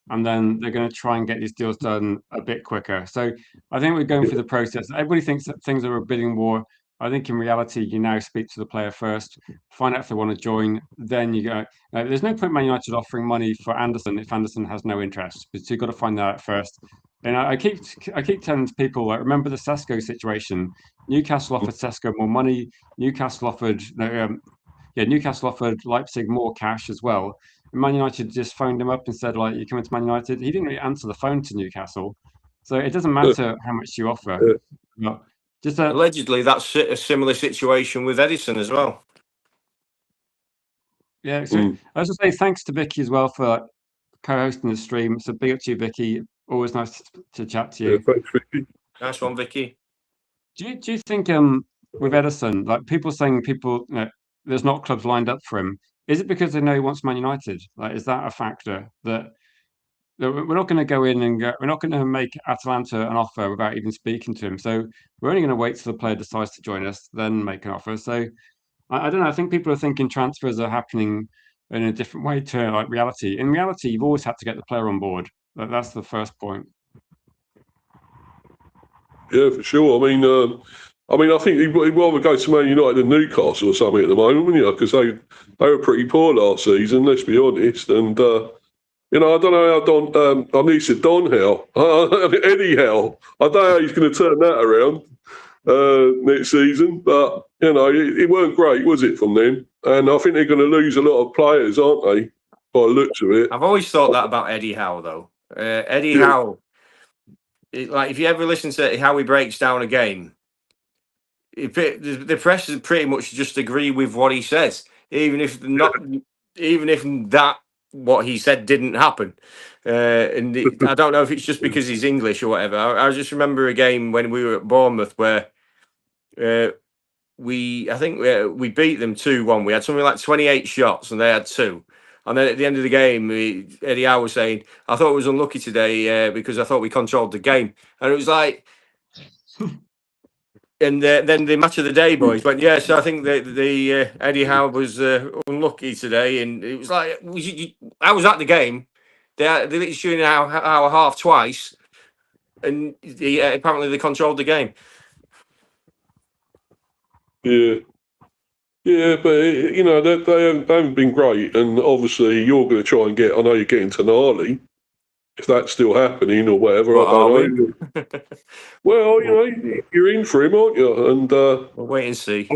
and then they're going to try and get these deals done a bit quicker. So I think we're going through the process. Everybody thinks that things are a bidding war. I think in reality, you now speak to the player first, find out if they want to join, then you go. There's no point Man United offering money for Anderson if Anderson has no interest, but you've got to find that out first. And I keep telling people, remember the Sesko situation. Newcastle offered Sesko more money. Newcastle offered Leipzig more cash as well. And Man United just phoned him up and said, you're coming to Man United. He didn't really answer the phone to Newcastle. So it doesn't matter how much you offer. Allegedly, that's a similar situation with Edison as well. Yeah, so I was just say thanks to Vicky as well for co-hosting the stream. So big up to you, Vicky. Always nice to chat to you. Yeah, thanks, Vicky. Nice one, Vicky. Do you think with Edison, people saying there's not clubs lined up for him, is it because they know he wants Man United? Is that a factor that we're not going to go in and we're not going to make Atalanta an offer without even speaking to him? So we're only going to wait till the player decides to join us, then make an offer. So I don't know. I think people are thinking transfers are happening in a different way to reality. In reality, you've always had to get the player on board. That's the first point. Yeah, for sure. I mean, I think he'd rather go to Man United than Newcastle or something at the moment, wouldn't you? Because they were pretty poor last season, let's be honest. And, I don't know how I said Don Howe, Eddie Howe. I don't know how he's going to turn that around next season. But, it weren't great, was it, from them? And I think they're going to lose a lot of players, aren't they, by the looks of it? I've always thought that about Eddie Howe, though. Eddie Howe, if you ever listen to how he breaks down a game, the press pretty much just agree with what he says, even if what he said didn't happen. I don't know if it's just because he's English or whatever. I just remember a game when we were at Bournemouth where we beat them 2-1. We had something like 28 shots and they had 2. And then at the end of the game, Eddie Howe was saying, I thought it was unlucky today because I thought we controlled the game. And it was like... And then the match of the day, boys went, yes, I think the Eddie Howe was unlucky today. And it was like, I was at the game. They literally shooting our half twice. And apparently they controlled the game. Yeah. Yeah, but, they haven't been great. And obviously you're going to try and I know you're getting Tonali. If that's still happening or whatever, I don't know. Well, you're in for him, aren't you? And we'll wait and see.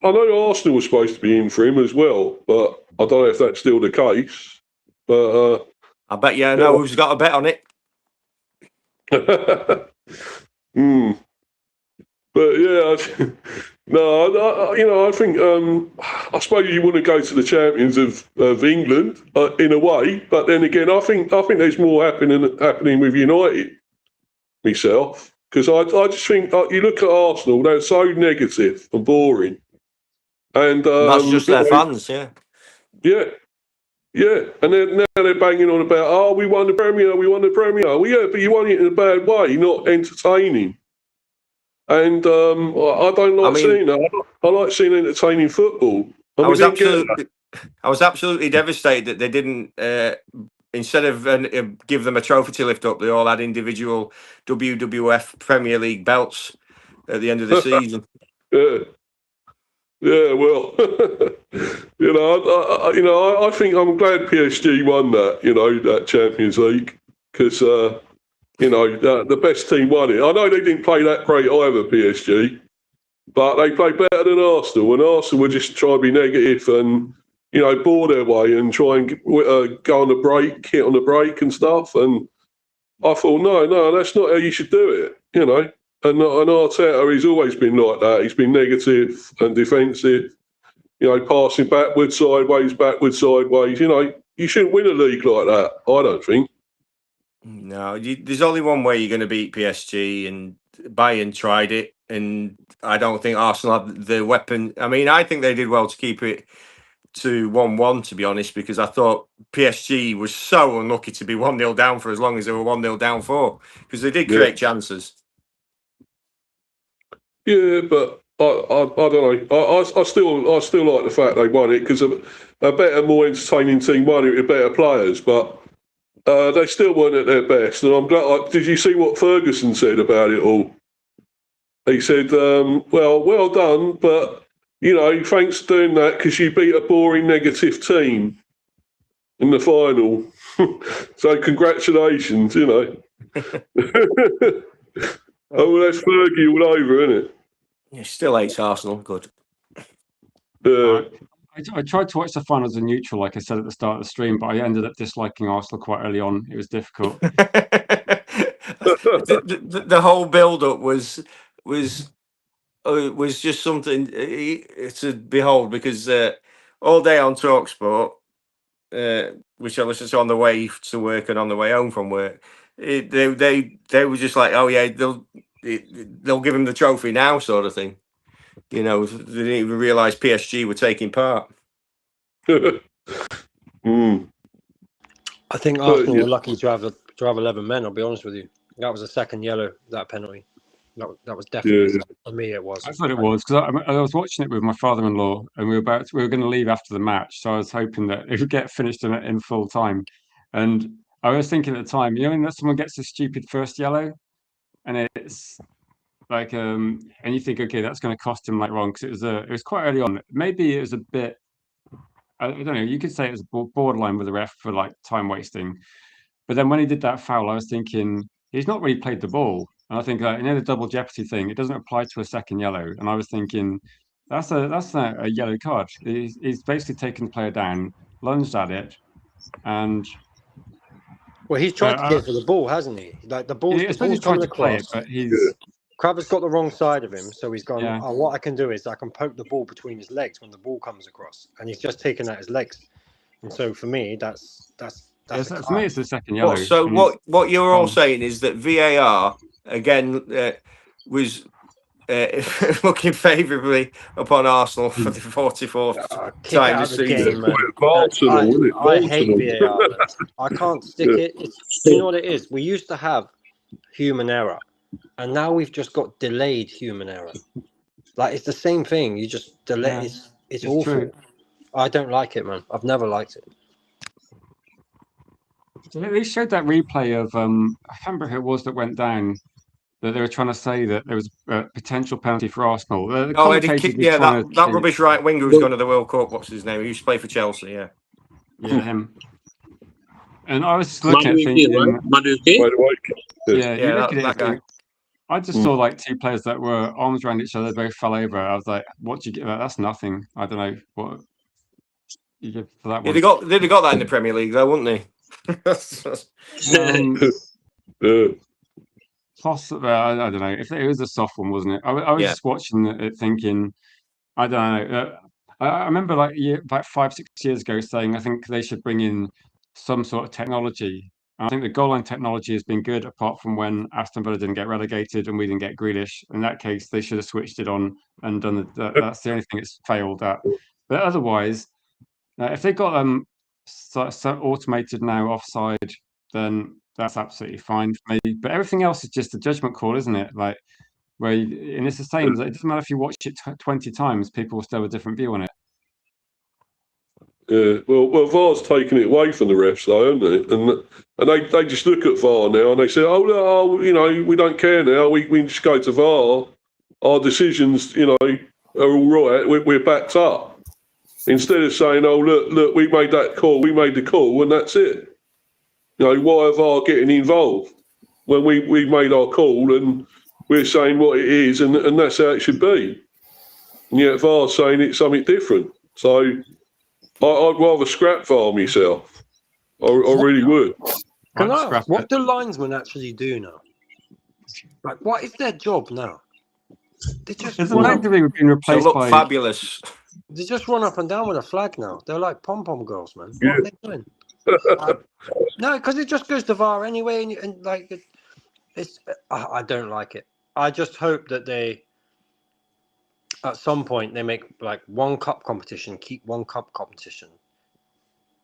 I know Arsenal was supposed to be in for him as well, but I don't know if that's still the case. But I bet you know who's got a bet on it. But yeah, no, I think I suppose you want to go to the champions of England in a way, but then again, I think there's more happening with United myself, because I just think you look at Arsenal, they're so negative and boring, and That's just their fans, yeah. Yeah, and now they're banging on about, we won the Premier. Well, yeah, but you won it in a bad way, not entertaining. And I don't like seeing that. I like seeing entertaining football. I was absolutely devastated that they didn't, instead of give them a trophy to lift up, they all had individual WWF Premier League belts at the end of the season. Yeah, well, I think I'm glad PSG won that, that Champions League, because, the best team won it. I know they didn't play that great either, PSG, but they played better than Arsenal, and Arsenal would just try to be negative and, bore their way and try and go on the break, hit on the break and stuff. And I thought, no, that's not how you should do it, And Arteta, he's always been like that. He's been negative and defensive, passing backwards, sideways. You shouldn't win a league like that, I don't think. No, there's only one way you're going to beat PSG, and Bayern tried it, and I don't think Arsenal have the weapon. I mean, I think they did well to keep it to 1-1, to be honest, because I thought PSG was so unlucky to be 1-0 down for as long as they were 1-0 down for, because they did create chances. Yeah, but I don't know. I still like the fact they won it, because a better, more entertaining team won it with better players, but they still weren't at their best. And I'm glad. Did you see what Ferguson said about it all? He said, well done, but, thanks for doing that, because you beat a boring, negative team in the final. So congratulations, Oh, well, that's Fergie all over, isn't it? Yeah, still hates Arsenal. Good. I tried to watch the final as a neutral, like I said at the start of the stream, but I ended up disliking Arsenal quite early on. It was difficult. the whole build-up was just something to behold, because all day on TalkSport, which I listened to on the way to work and on the way home from work, they were just like, oh yeah, they'll give him the trophy now, sort of thing. They didn't even realise PSG were taking part. I think Arsenal were lucky to have 11 men. I'll be honest with you. That was a second yellow, that penalty. That was definitely for me. It was. I thought it was, because I was watching it with my father-in-law, and we were going to leave after the match, so I was hoping that it would get finished in full time. And I was thinking at the time, when someone gets a stupid first yellow, and it's like, and you think, okay, that's going to cost him like wrong, because it was quite early on. Maybe it was a bit, I don't know. You could say it was borderline with the ref for like time wasting, but then when he did that foul, I was thinking he's not really played the ball. And I think the double jeopardy thing, it doesn't apply to a second yellow. And I was thinking that's a yellow card. He's basically taken the player down, lunged at it, and he's tried to get for the ball, hasn't he? Like the ball's tried to play it, but Kravis got the wrong side of him, so he's gone. Yeah. What I can do is I can poke the ball between his legs when the ball comes across, and he's just taken out his legs. And so for me, that's for me, it's the second yellow. So what you're all saying is that VAR again was looking favourably upon Arsenal for the 44th time this season. I hate VAR. I can't stick it. Do you know what it is? We used to have human error, and now we've just got delayed human error. Like, it's the same thing. You just delay. Yeah, it's awful. True. I don't like it, man. I've never liked it. They showed that replay of I can't remember who it was that went down, that they were trying to say that there was a potential penalty for Arsenal. That rubbish right winger who's gone to the World Cup. What's his name? He used to play for Chelsea. Yeah, him. And I was looking at thinking, Madueke. Yeah, you look at it. I just saw like two players that were arms around each other, both fell over. I was like, what do you get? That's nothing. I don't know what you give for that one. They'd have got that in the Premier League, though, wouldn't they? Possibly, I don't know. If it was a soft one, wasn't it? I was Yeah. just watching it, thinking, I don't know. I remember like 5-6 years ago saying I think they should bring in some sort of technology. I think the goal line technology has been good, apart from when Aston Villa didn't get relegated and we didn't get Grealish. In that case, they should have switched it on and done that's the only thing it's failed at. But otherwise, if they got so automated now offside, then that's absolutely fine for me. But everything else is just a judgment call, isn't it? Like and it's the same. It doesn't matter if you watch it 20 times; people will still have a different view on it. Yeah, well, VAR's taken it away from the refs, though, haven't it? And they just look at VAR now and they say, oh, you know, we don't care now. We can just go to VAR. Our decisions, you know, are all right. We're backed up. Instead of saying, oh, look, we made that call. We made the call, and that's it. You know, why are VAR getting involved when we made our call and we're saying what it is, and that's how it should be. And yet VAR's saying it's something different. So I'd rather scrap VAR myself. I really would. Can I ask, what do linesmen actually do now? Like, what is their job now? They just Isn't effectively been replaced look by fabulous. They just run up and down with a flag now. They're like pom-pom girls, man. What are they doing? No, because it just goes to VAR anyway, and like it's. I don't like it. I just hope that they, at some point, they make like one cup competition, keep one cup competition,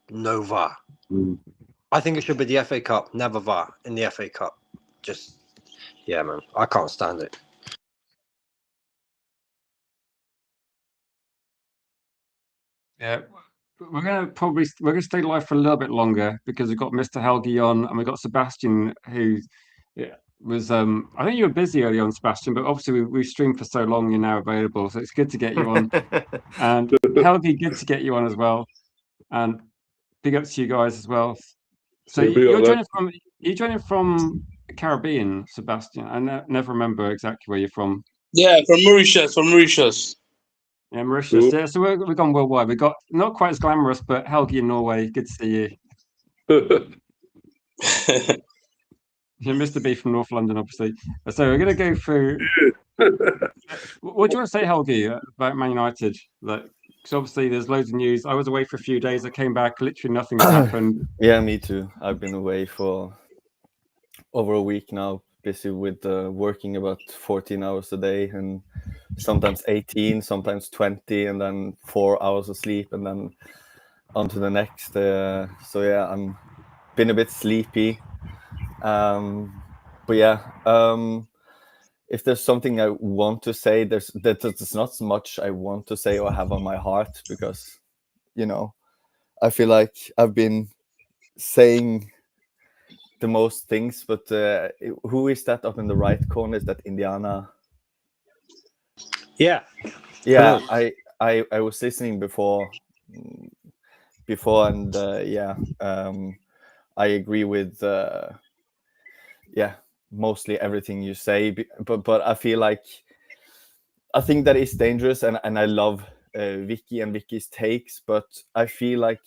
no VAR. I think it should be the FA Cup, never VAR in the FA Cup. Just, yeah, man, I can't stand it. Yeah, we're gonna stay live for a little bit longer because we've got Mr. Helgi on and we've got Sebastian who was I think you were busy early on, Sebastian, but obviously we streamed for so long you're now available, so it's good to get you on. And Helgi, good to get you on as well. And big up to you guys as well. So you're joining from the Caribbean, Sebastian. I never remember exactly where you're from. Yeah, from Mauritius. Yeah, Mauritius. Yeah, so we've gone worldwide. We've got not quite as glamorous, but Helgi in Norway. Good to see you. You're Mr. B from North London, obviously. So we're going to go through. What do you want to say, Helgi, about Man United? Like, because obviously there's loads of news. I was away for a few days. I came back. Literally nothing has happened. Yeah, me too. I've been away for over a week now, busy with working about 14 hours a day and sometimes 18, sometimes 20, and then 4 hours of sleep and then on to the next. So yeah, I'm been a bit sleepy. But yeah, if there's something I want to say, there's not much I want to say or have on my heart because, you know, I feel like I've been saying the most things, but who is that up in the right corner? Is that Indiana? Yeah. I was listening before, and I agree with mostly everything you say, but I feel like I think that is dangerous, and I love Vicky and Vicky's takes, but I feel like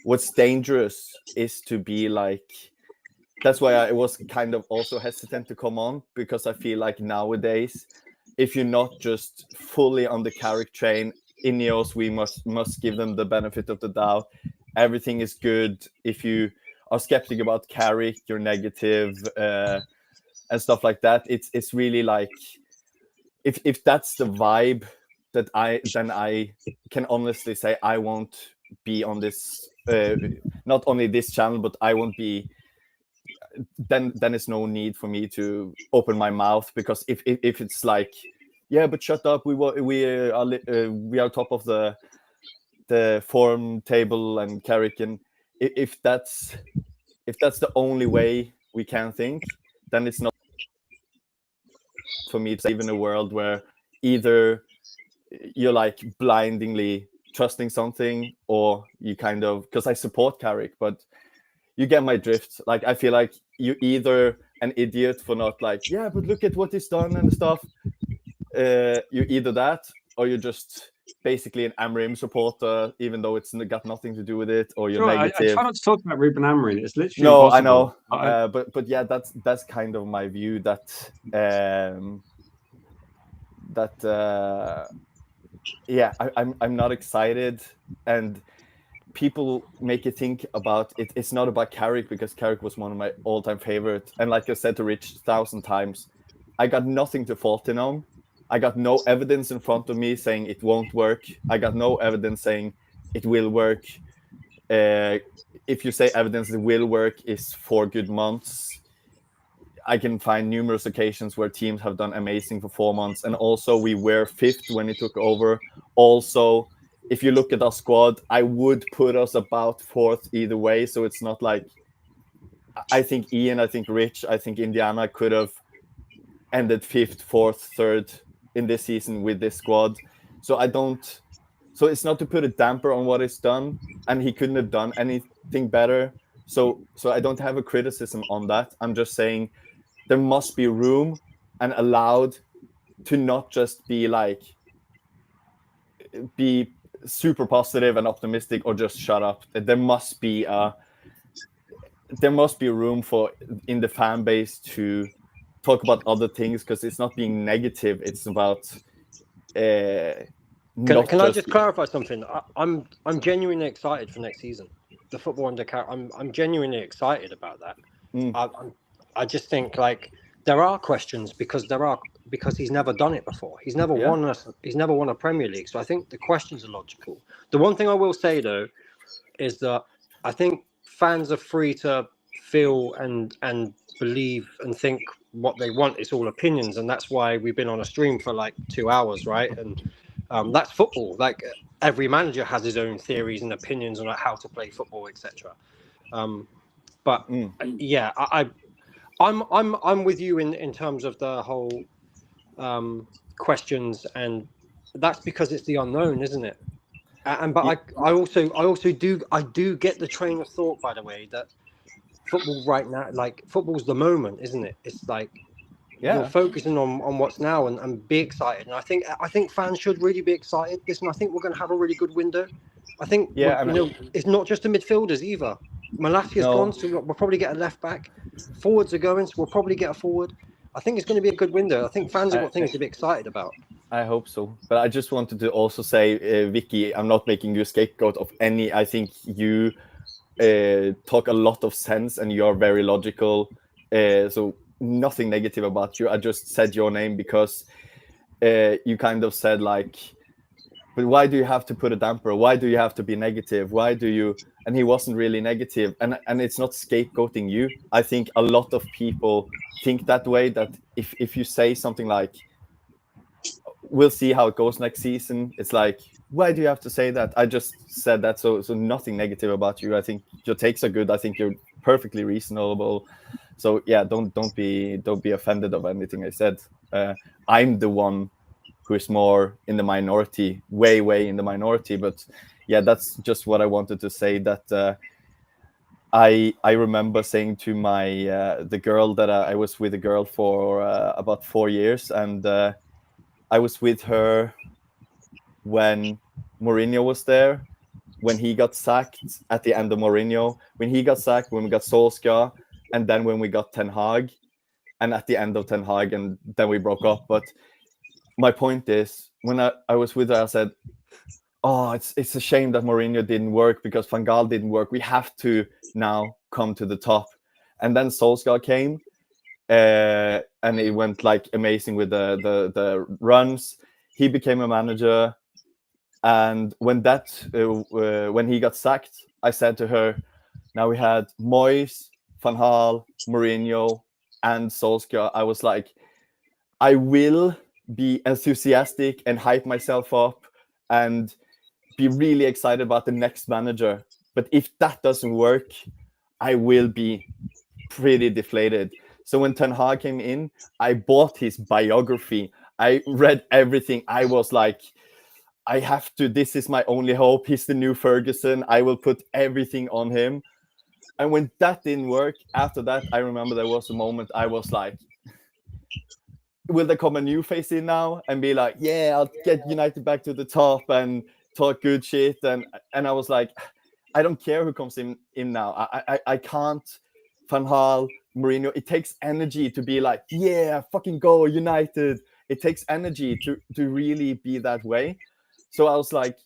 what's dangerous is to be like, that's why I was kind of also hesitant to come on, because I feel like nowadays, if you're not just fully on the Carrick train, Ineos, we must give them the benefit of the doubt. Everything is good. If you are skeptic about Carrick, you're negative, and stuff like that. It's really like, if that's the vibe that I can honestly say I won't be on this, not only this channel, but I won't be. Then there's no need for me to open my mouth, because if it's like, yeah, but shut up, we are top of the form table and Carrick, and if that's the only way we can think, then it's not for me to live in a world where either you're like blindingly trusting something, or you kind of, because I support Carrick, but you get my drift. Like, I feel like you either an idiot for not like, yeah, but look at what he's done and stuff. You're either that, or you're just basically an Amorim supporter, even though it's got nothing to do with it, or you're Sure, I negative. try not to talk about Ruben Amorim. It's literally No, impossible. I know, but yeah, that's kind of my view. Yeah, I'm not excited, and people make you think about it. It's not about Carrick, because Carrick was one of my all-time favorites, and like I said to Rich 1,000 times, I got nothing to fault him on. I got no evidence in front of me saying it won't work. I got no evidence saying it will work. If you say evidence it will work is 4 good months, I can find numerous occasions where teams have done amazing for 4 months. And also, we were 5th when he took over. Also, if you look at our squad, I would put us about 4th either way. So it's not like, I think Ian, I think Rich, I think Indiana could have ended 5th, 4th, 3rd in this season with this squad. So it's not to put a damper on what he's done, and he couldn't have done anything better. So I don't have a criticism on that. I'm just saying there must be room and allowed to not just be super positive and optimistic or just shut up. There must be room for in the fan base to talk about other things, because it's not being negative. It's about Can I just clarify something? I'm genuinely excited for next season. The football under Carrick, I'm genuinely excited about that. I just think like there are questions because he's never done it before. He's never won a Premier League. So I think the questions are logical. The one thing I will say though is that I think fans are free to feel and believe and think what they want. It's all opinions, and that's why we've been on a stream for like 2 hours, right? And that's football. Like every manager has his own theories and opinions on how to play football, etc. Yeah, I'm with you in terms of the whole questions, and that's because it's the unknown, isn't it? But I also do get the train of thought, by the way, that football right now, like football's the moment, isn't it? It's like you're focusing on what's now and be excited. And I think fans should really be excited. Listen, I think we're going to have a really good window. I think it's not just the midfielders either. Malasia's gone, so we'll probably get a left back. Forwards are going, so we'll probably get a forward. I think it's going to be a good window. I think fans have got things to be excited about. I hope so. But I just wanted to also say, Vicky, I'm not making you a scapegoat of any. I think you talk a lot of sense and you're very logical. So nothing negative about you. I just said your name because you kind of said like, but why do you have to put a damper? Why do you have to be negative? Why do you? And he wasn't really negative. And it's not scapegoating you. I think a lot of people think that way, that if you say something like, we'll see how it goes next season, it's like, why do you have to say that? I just said that. So nothing negative about you. I think your takes are good. I think you're perfectly reasonable. So yeah, don't be offended of anything I said. I'm the one who is more in the minority, way in the minority. But yeah, that's just what I wanted to say. That I remember saying to my the girl that I was with a girl for about 4 years, and I was with her when Mourinho was there, when he got sacked at the end of Mourinho, when he got sacked, when we got Solskjaer, and then when we got Ten Hag, and at the end of Ten Hag, and then we broke up. But my point is, when I was with her, I said, oh, it's a shame that Mourinho didn't work because Van Gaal didn't work. We have to now come to the top. And then Solskjaer came, and it went like amazing with the runs. He became a manager. And when he got sacked, I said to her, now we had Moyes, Van Gaal, Mourinho, and Solskjaer. I was like, I will be enthusiastic and hype myself up and be really excited about the next manager. But if that doesn't work, I will be pretty deflated. So when Ten Hag came in, I bought his biography. I read everything. I was like, I have to, this is my only hope. He's the new Ferguson. I will put everything on him. And when that didn't work, after that, I remember there was a moment I was like, will there come a new face in now and be like, yeah, I'll get United back to the top and talk good shit? And I was like, I don't care who comes in now. I can't. Van Gaal, Mourinho, it takes energy to be like, yeah, fucking go United. It takes energy to really be that way. So I was like,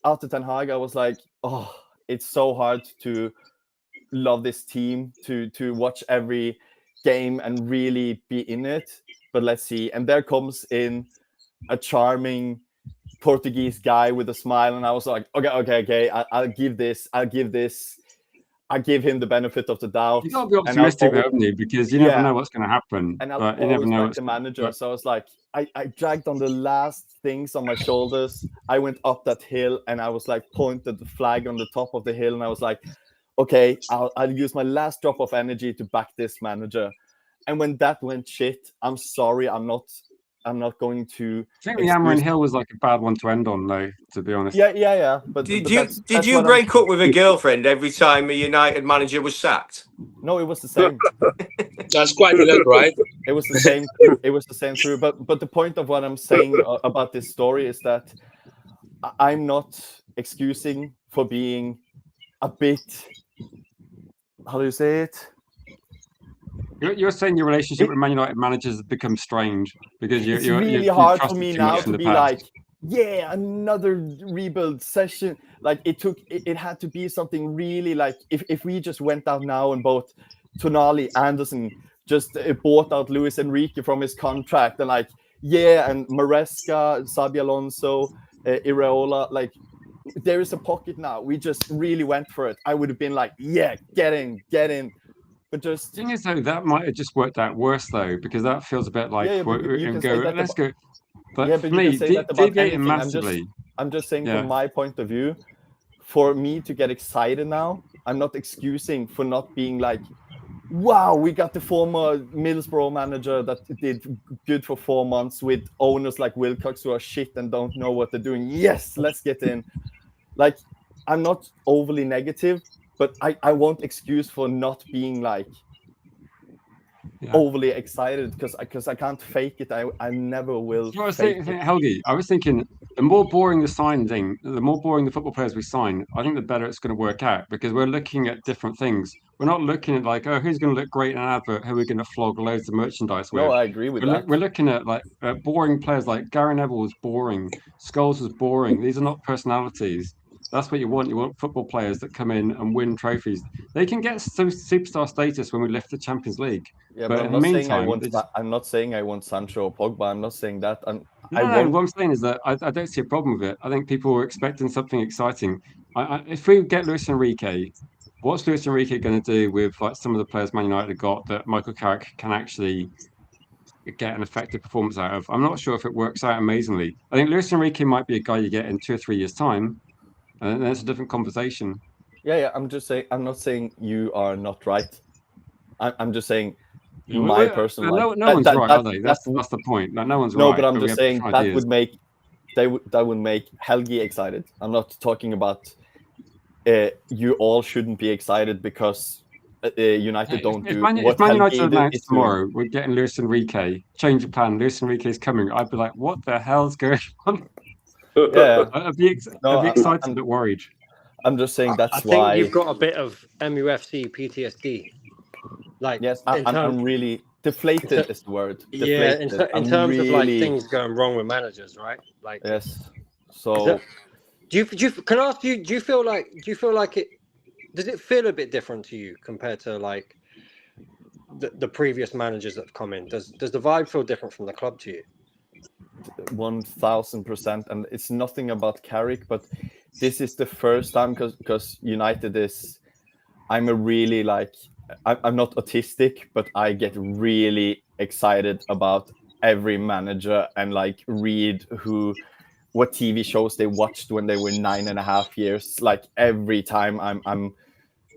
after Ten Hag, I was like, oh, it's so hard to love this team, to watch every game and really be in it. But let's see. And there comes in a charming Portuguese guy with a smile, and I was like, okay, I'll give him the benefit of the doubt. You got to be optimistic, haven't you? Because you never know what's going to happen. And I'll always back the manager. So I was like, I dragged on the last things on my shoulders. I went up that hill, and I was like, pointed the flag on the top of the hill, and I was like, okay, I'll use my last drop of energy to back this manager. And when that went shit, I'm sorry, I'm not going to. I think the Amarin Hill was like a bad one to end on, though, to be honest. Yeah. But did you break up with a girlfriend every time a United manager was sacked? No, it was the same. That's quite good, right? It was the same. It was the same through. But the point of what I'm saying about this story is that I'm not excusing for being a bit. How do you say it? You're saying your relationship with Man United managers has become strange because it's really hard for me now to be like, yeah, another rebuild session. Like it had to be something really like if we just went out now and bought Tonali, Anderson, just bought out Luis Enrique from his contract, and like, yeah, and Maresca, Xabi Alonso, Iraola, like there is a pocket now. We just really went for it. I would have been like, yeah, get in. But just the thing is, though, that might have just worked out worse, though, because that feels a bit like let's go. But for me, deviating massively. I'm just saying from my point of view, for me to get excited now, I'm not excusing for not being like, wow, we got the former Middlesbrough manager that did good for 4 months with owners like Wilcox who are shit and don't know what they're doing. Yes, let's get in. Like, I'm not overly negative, but I won't excuse for not being like overly excited because I can't fake it. I never will. I was thinking, Helgi, I was thinking the more boring the signing, the more boring the football players we sign, I think the better it's going to work out because we're looking at different things. We're not looking at like, oh, who's going to look great in an advert? Who are we going to flog loads of merchandise with? No, I agree with that. We're looking at like boring players like Gary Neville was boring, Scholes was boring. These are not personalities. That's what you want. You want football players that come in and win trophies. They can get some superstar status when we lift the Champions League. Yeah, but in the meantime, I'm not saying I want Sancho or Pogba. I'm not saying that. What I'm saying is that I don't see a problem with it. I think people were expecting something exciting. If we get Luis Enrique, what's Luis Enrique going to do with like some of the players Man United have got that Michael Carrick can actually get an effective performance out of? I'm not sure if it works out amazingly. I think Luis Enrique might be a guy you get in 2 or 3 years' time. And that's a different conversation. Yeah. I'm just saying. I'm not saying you are not right. I'm just saying my personal. No one's right, are they? That's the point. No one's right. No, but I'm just saying that would make that would make Helgi excited. I'm not talking about you all shouldn't be excited because United don't do what if Man United announced tomorrow we're getting Luis Enrique, change of plan. Luis Enrique is coming. I'd be like, what the hell's going on? Yeah, I'd be excited but worried. I'm just saying I think you've got a bit of MUFC PTSD. Like, yes, I'm really deflated. Is the word? Deflated. Yeah, in terms of like things going wrong with managers, right? Like, yes. So, can I ask you? Do you feel like it? Does it feel a bit different to you compared to like the previous managers that have come in? Does the vibe feel different from the club to you? 1000%, and it's nothing about Carrick, but this is the first time because United is. I'm a really like I'm not autistic, but I get really excited about every manager and like read what TV shows they watched when they were 9.5 years. Like every time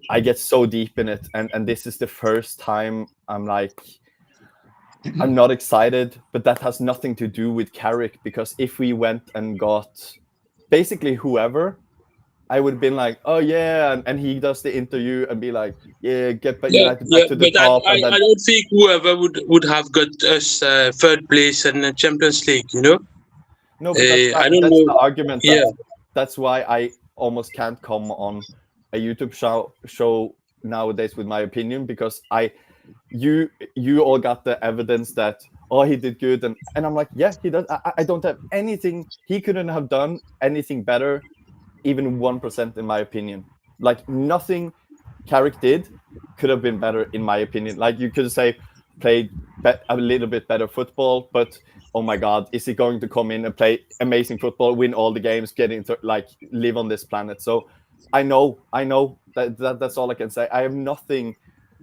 I get so deep in it, and this is the first time I'm like. I'm not excited, but that has nothing to do with Carrick because if we went and got basically whoever, I would have been like, oh yeah, and he does the interview and be like, yeah, get back, Yeah, United yeah, back to the but top, I and then don't think whoever would have got us third place in the Champions League. You know, no, but that's I don't that's know. the argument. Yeah, That's why I almost can't come on a YouTube show nowadays with my opinion, because you all got the evidence that, oh, he did good, and I'm like, yeah, he does. I don't have anything. He couldn't have done anything better, even 1% in my opinion. Like nothing Carrick did could have been better in my opinion. Like you could say played a little bit better football, but oh my God, is he going to come in and play amazing football, win all the games, get into like live on this planet? So I know that's all I can say. I have nothing,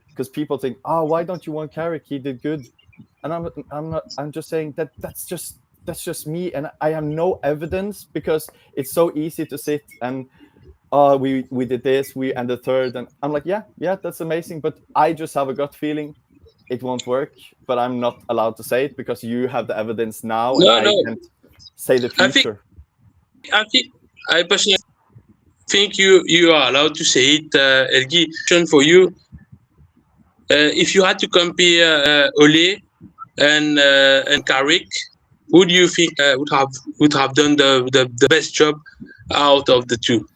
because people think, oh, why don't you want Carrick? He did good, and I'm just saying that's just me, and I have no evidence, because it's so easy to sit and we did this, we ended third, and I'm like, yeah, that's amazing, but I just have a gut feeling it won't work, but I'm not allowed to say it because you have the evidence now, and I can't say the future. I personally think you are allowed to say it, Elgi. For you, if you had to compare Ole and Carrick, who do you think would have done the best job out of the two,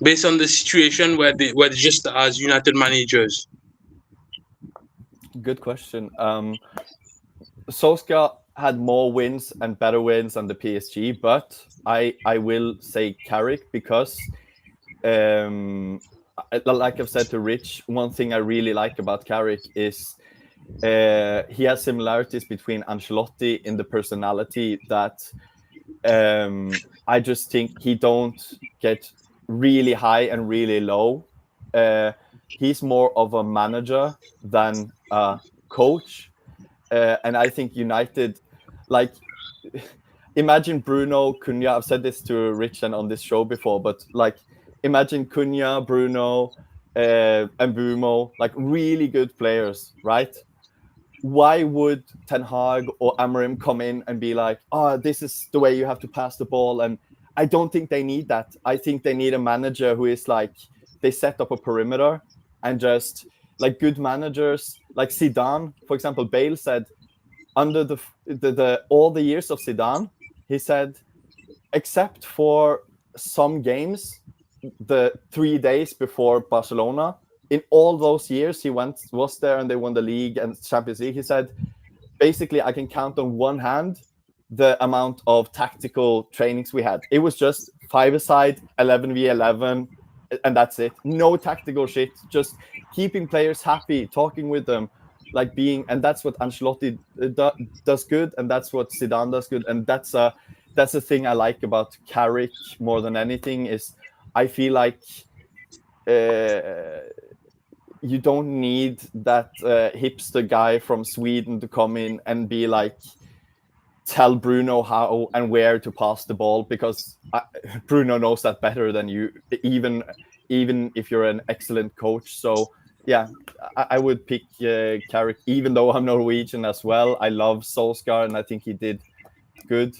based on the situation where they were just as United managers? Good question. Solskjaer had more wins and better wins than the PSG, but I will say Carrick, because like I've said to Rich, one thing I really like about Carrick is he has similarities between Ancelotti in the personality that I just think he don't get really high and really low. He's more of a manager than a coach. And I think United, like, imagine Bruno, Cunha. I've said this to Rich and on this show before, but like, imagine Cunha, Bruno, and Bumo, like really good players, right? Why would Ten Hag or Amorim come in and be like, oh, this is the way you have to pass the ball? And I don't think they need that. I think they need a manager who is like, they set up a perimeter, and just like good managers, like Zidane, for example. Bale said under the all the years of Zidane, he said, except for some games, the 3 days before Barcelona, in all those years he was there and they won the league and Champions League, he said, basically I can count on one hand the amount of tactical trainings we had. It was just 5-a-side, 11v11, and that's it. No tactical shit, just keeping players happy, talking with them, like being, and that's what Ancelotti does good, and that's what Zidane does good, and that's the thing I like about Carrick more than anything, is I feel like you don't need that hipster guy from Sweden to come in and be like, tell Bruno how and where to pass the ball, because Bruno knows that better than you, even if you're an excellent coach. So yeah, I would pick Carrick, even though I'm Norwegian as well. I love Solskjaer and I think he did good.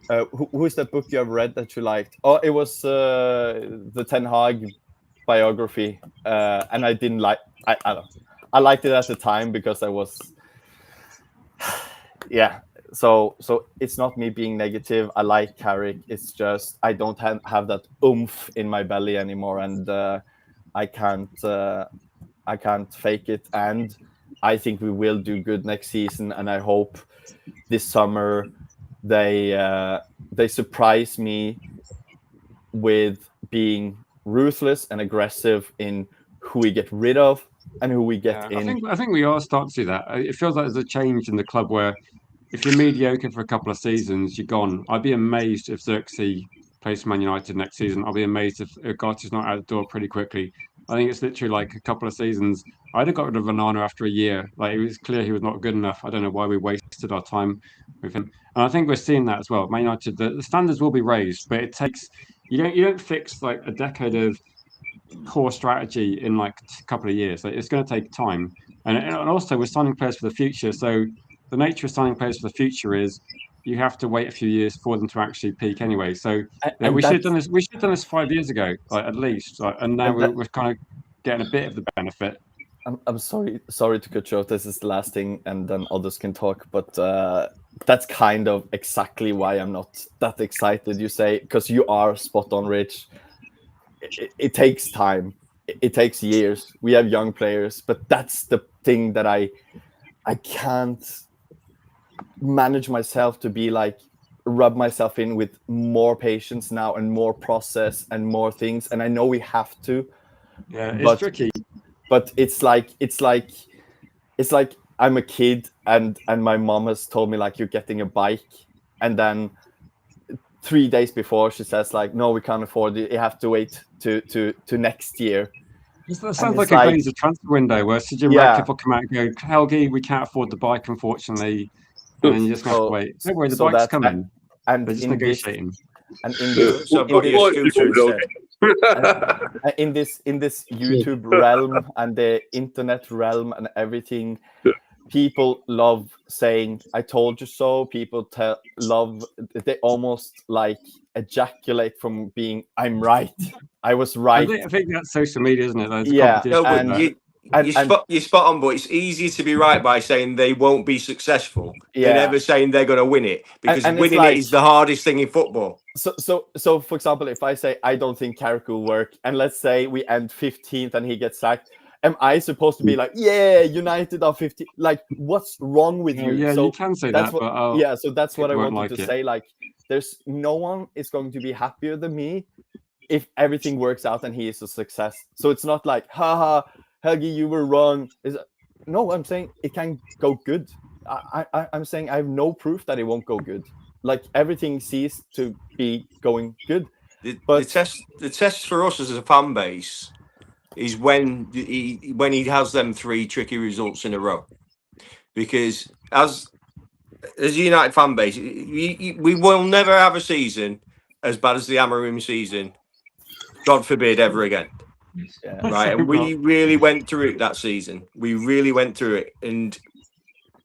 Who is that book you have read that you liked? Oh, it was the Ten Hag biography, and I didn't like. I liked it at the time because I was, yeah. So it's not me being negative. I like Carrick. It's just I don't have that oomph in my belly anymore, and I can't fake it. And I think we will do good next season, and I hope this summer they surprise me with being ruthless and aggressive in who we get rid of and who we get in. I think we are starting to see that. It feels like there's a change in the club where if you're mediocre for a couple of seasons, you're gone. I'd be amazed if Xerxes plays for Man United next season. I'll be amazed if Ugati's not out the door pretty quickly. I think it's literally like a couple of seasons. I'd have got rid of Vanana after a year. Like, it was clear he was not good enough. I don't know why we wasted our time with him. And I think we're seeing that as well. Man United, the standards will be raised, but it takes, you don't fix like a decade of poor strategy in like a couple of years. Like, it's going to take time. And also we're signing players for the future. So the nature of signing players for the future is you have to wait a few years for them to actually peak anyway. So And we should have that's done this. We should have done this 5 years ago, like, at least. Like, and now and that, we're kind of getting a bit of the benefit. I'm sorry to cut you off. This is the last thing, and then others can talk. But that's kind of exactly why I'm not that excited. You say, because you are spot on, Rich. It takes time. It takes years. We have young players, but that's the thing that I can't manage myself to be like, rub myself in with more patience now and more process and more things. And I know we have to. Yeah, it's but tricky. But it's like I'm a kid and my mom has told me like, you're getting a bike, and then 3 days before she says like, no, we can't afford it. You have to wait to next year. That sounds like a Glazer transfer window where Sir Jim Radcliffe will come out and go, Helgi, we can't afford the bike, unfortunately. And then you just have to wait. Don't worry, the bike's coming. And they're just negotiating. So I've got your scooter instead. In this YouTube realm and the internet realm and everything, people love saying "I told you so." People they almost like ejaculate from being "I'm right, I was right." I think that's social media, isn't it? There's Yeah, you're spot on, but it's easier to be right by saying they won't be successful than ever saying they're going to win it, because winning it is the hardest thing in football. So for example, if I say I don't think Carrick will work, and let's say we end 15th and he gets sacked, am I supposed to be like, yeah, United are 15? Like, what's wrong with you? Yeah, so you can say that, but so that's what I wanted like to say. Like, there's no one is going to be happier than me if everything works out and he is a success. So it's not like, haha, Helgi, you were wrong. No, I'm saying it can go good. I'm saying I have no proof that it won't go good. Like, everything seems to be going good. The test for us as a fan base is when he has them 3 tricky results in a row, because as a United fan base, we will never have a season as bad as the Amorim season, God forbid, ever again. Yeah. Right, and we really went through it that season. We really went through it, and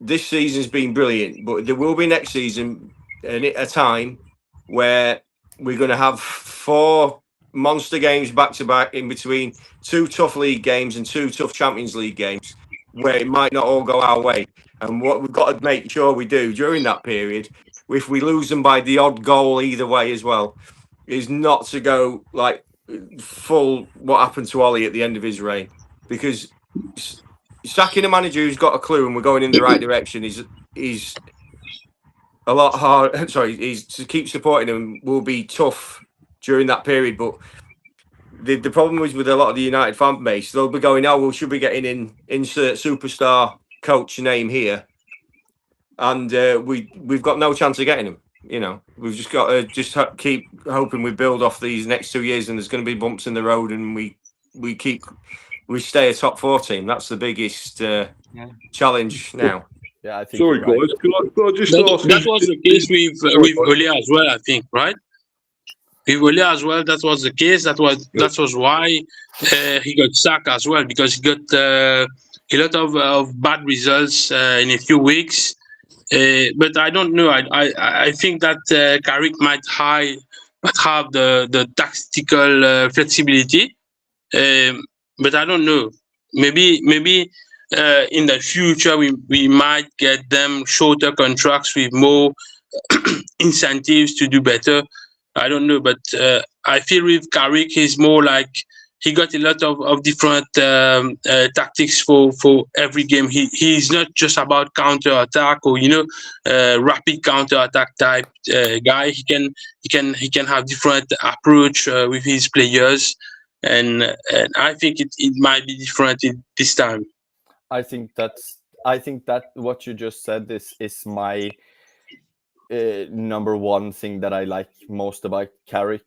this season's been brilliant. But there will be next season a time where we're going to have 4 monster games back to back in between 2 tough league games and 2 tough Champions League games, where it might not all go our way. And what we've got to make sure we do during that period, if we lose them by the odd goal either way as well, is not to go like full what happened to Ollie at the end of his reign, because sacking a manager who's got a clue and we're going in the right direction is a lot hard. Sorry, he's to keep supporting him will be tough during that period. But the problem is with a lot of the United fan base, they'll be going, oh, well, should be getting in insert superstar coach name here, and we've got no chance of getting him. You know, we've just got to keep hoping we build off these next 2 years, and there's going to be bumps in the road, and we stay a top 4 team. That's the biggest challenge now. Yeah, I think. Sorry, guys. Can I just ask? That was the case with Ole as well, I think, right? With Ole as well, that was the case. That was why he got sacked as well, because he got a lot of bad results in a few weeks. But I don't know. I think that Carrick might have the tactical flexibility, but I don't know. Maybe in the future we might get them shorter contracts with more incentives to do better. I don't know, but I feel with Carrick he's more like he got a lot of different tactics for every game. He's not just about counter attack or rapid counter attack type guy. He can have different approach with his players, and I think it might be different this time. I think that what you just said is my number one thing that I like most about Carrick.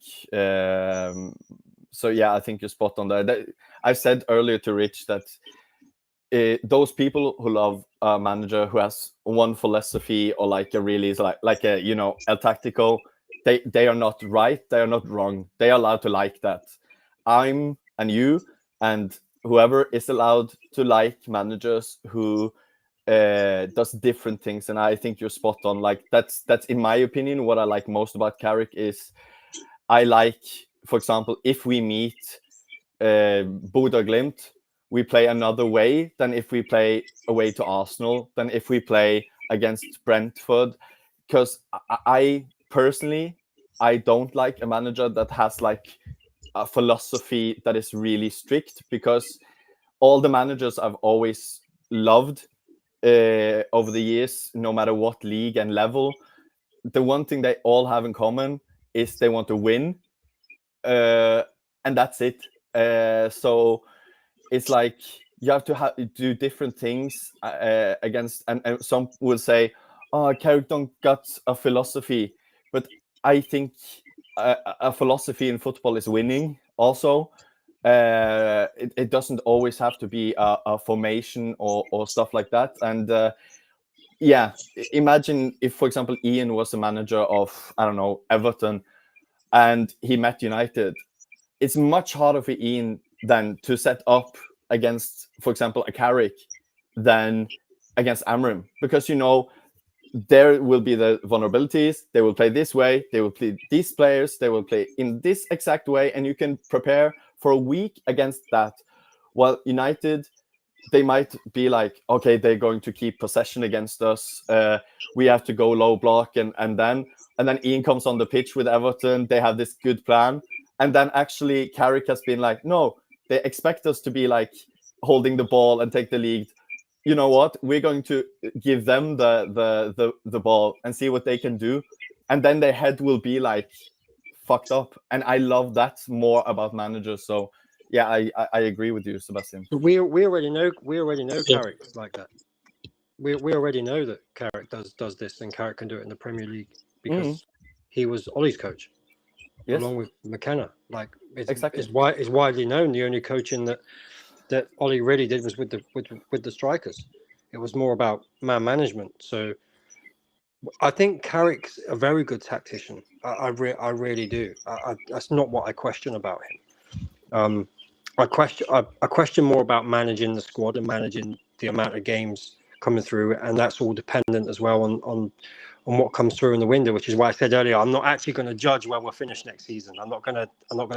So yeah, I think you're spot on there. I said earlier to Rich that those people who love a manager who has one philosophy or like a really like a a tactical, they are not right, they are not wrong. They are allowed to like that. I'm and you and whoever is allowed to like managers who does different things, and I think you're spot on. Like that's in my opinion what I like most about Carrick is I like, for example, if we meet Bodø Glimt, we play another way than if we play away to Arsenal, than if we play against Brentford. Because I personally, I don't like a manager that has like a philosophy that is really strict, because all the managers I've always loved over the years, no matter what league and level, the one thing they all have in common is they want to win, and that's it. So it's like you have to do different things against, and some will say, "Oh, Carrick don't got a philosophy," but I think a philosophy in football is winning. Also, it doesn't always have to be a formation or stuff like that. And yeah, imagine if, for example, Ian was a manager of, I don't know, Everton, and he met United. It's much harder for Ian than to set up against, for example, a Carrick than against Amram, because there will be the vulnerabilities. They will play this way. They will play these players. They will play in this exact way, and you can prepare for a week against that. While United, they might be like, okay, they're going to keep possession against us. We have to go low block, and then Ian comes on the pitch with Everton. They have this good plan, and then actually Carrick has been like, no, they expect us to be like holding the ball and take the lead. You know what? We're going to give them the ball and see what they can do, and then their head will be like fucked up. And I love that more about managers. So yeah, I agree with you, Sebastian. We already know Carrick like that. We already know that Carrick does this, and Carrick can do it in the Premier League because he was Ollie's coach, along with McKenna. Like it's widely known. The only coaching that Ollie really did was with the strikers. It was more about man management. So I think Carrick's a very good tactician. I really do. That's not what I question about him. I question more about managing the squad and managing the amount of games coming through, and that's all dependent as well on what comes through in the window. Which is why I said earlier, I'm not actually going to judge where we'll finish next season. I'm not going to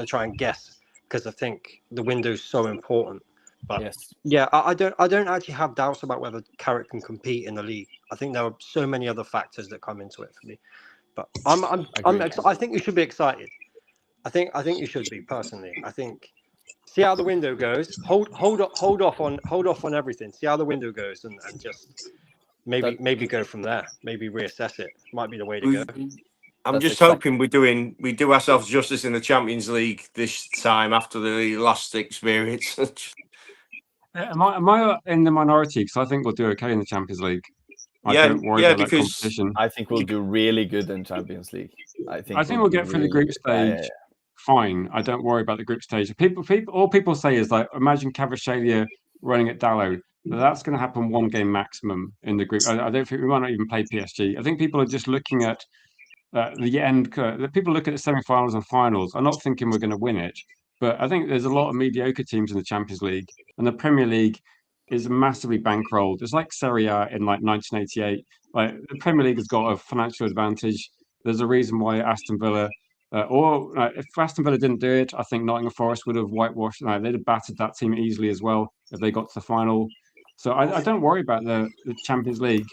try and guess, because I think the window is so important. But yeah, I don't actually have doubts about whether Carrick can compete in the league. I think there are so many other factors that come into it for me. But I think you should be excited. I think you should be, personally. I think see how the window goes. Hold off on everything. See how the window goes, and just maybe go from there. Maybe reassess it. Might be the way to go. I'm just hoping we do ourselves justice in the Champions League this time after the last experience. Am I in the minority? Because I think we'll do okay in the Champions League. I don't worry about that competition. I think we'll do really good in Champions League. I think we'll get through the group stage. Fine. I don't worry about the group stage. All people say is like, imagine Kvaratskhelia running at Dalot. That's going to happen one game maximum in the group. I don't think we might not even play PSG. I think people are just looking at the end. People look at the semi-finals and finals. I'm not thinking we're going to win it, but I think there's a lot of mediocre teams in the Champions League, and the Premier League is massively bankrolled. It's like Serie A in like 1988. Like the Premier League has got a financial advantage. There's a reason why Aston Villa. If Aston Villa didn't do it, I think Nottingham Forest would have whitewashed. They'd have battered that team easily as well if they got to the final. So I don't worry about the Champions League.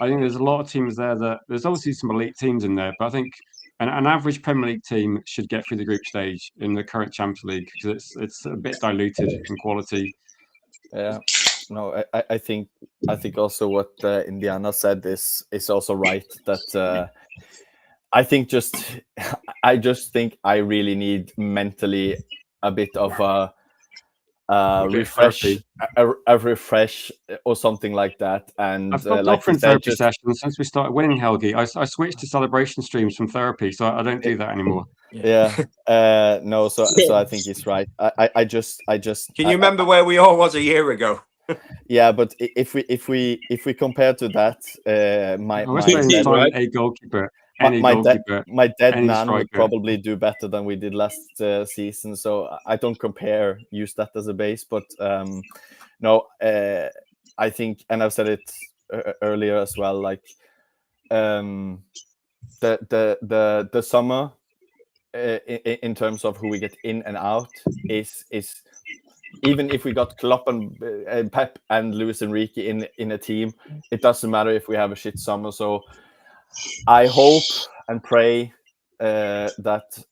I think there's a lot of teams there that there's obviously some elite teams in there, but I think an average Premier League team should get through the group stage in the current Champions League, because it's a bit diluted in quality. Yeah, no, I think also what Indiana said is also right, that I just think I really need mentally a bit of a refresh or something like that. And I've stopped offering therapy sessions since we started winning, Helgi. I switched to celebration streams from therapy, so I don't do that anymore. Yeah. No. So I think he's right. I just. Can you remember where we all was a year ago? Yeah, but if we compare to that, my a goalkeeper. My dead man would probably do better than we did last season. So I don't use that as a base. But no, I think, and I've said it earlier as well. Like the summer in terms of who we get in and out is even if we got Klopp and Pep and Luis Enrique in a team, it doesn't matter if we have a shit summer. So I hope and pray that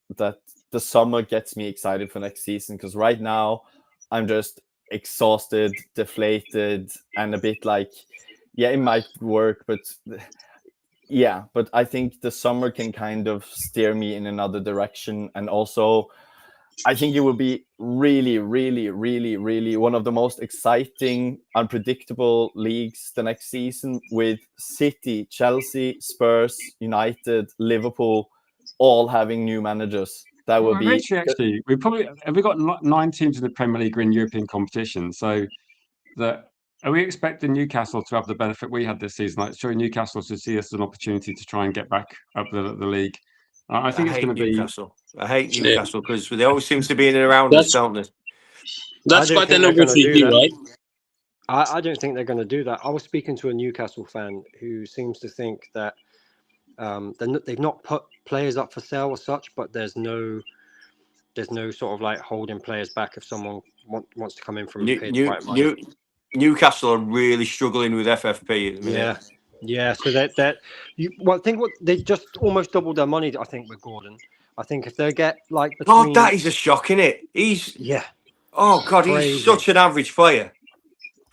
the summer gets me excited for next season, because right now I'm just exhausted, deflated, and a bit like, yeah, it might work, but yeah, but I think the summer can kind of steer me in another direction. And also I think it will be really, really, really, really one of the most exciting, unpredictable leagues the next season, with City, Chelsea, Spurs, United, Liverpool all having new managers. That will be actually we probably have we got 9 teams in the Premier League or in European competition. So are we expecting Newcastle to have the benefit we had this season? Like, surely Newcastle should see us as an opportunity to try and get back up the league. I think it's going to be Newcastle. I hate Newcastle because they always seem to be in and around us, don't they? That's quite an opportunity, right? I don't think they're going to do that. I was speaking to a Newcastle fan who seems to think that they've not put players up for sale or such, but there's no sort of like holding players back if someone wants to come in from paid the right money. Newcastle are really struggling with FFP at the minute. Yeah. So I think they just almost doubled their money, I think, with Gordon. I think if they get like between... Oh, that is a shock, isn't it? Oh God, crazy. He's such an average player.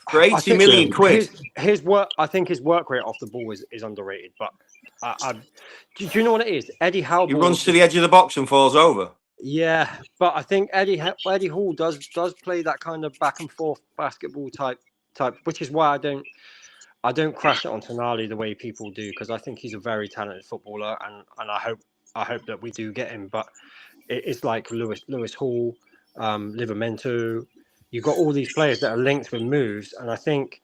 For 80 million quid. His work, I think his work rate off the ball is underrated. But do you know what it is? Eddie Howe. He runs to the edge of the box and falls over. Yeah, but I think Eddie Hall does play that kind of back and forth basketball type, which is why I don't crash it on Tonali the way people do, because I think he's a very talented footballer, and I hope that we do get him. But it's like Lewis Hall, Livramento. You've got all these players that are linked with moves, and I think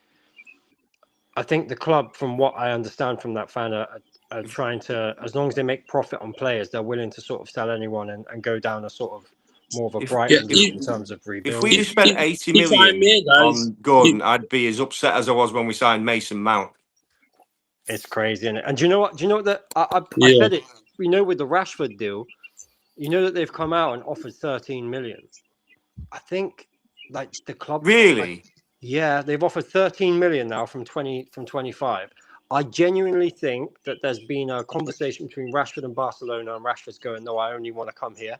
the club, from what I understand from that fan, are trying to, as long as they make profit on players, they're willing to sort of sell anyone and go down a sort of more of a Brighton route in terms of rebuilding. If we just spent 80 million on Gordon, I'd be as upset as I was when we signed Mason Mount. It's crazy, isn't it? And do you know what? That I said it. We know with the Rashford deal, you know that they've come out and offered 13 million. I think like the club. Really? Yeah, they've offered 13 million now from 25. I genuinely think that there's been a conversation between Rashford and Barcelona, and Rashford's going, no, I only want to come here,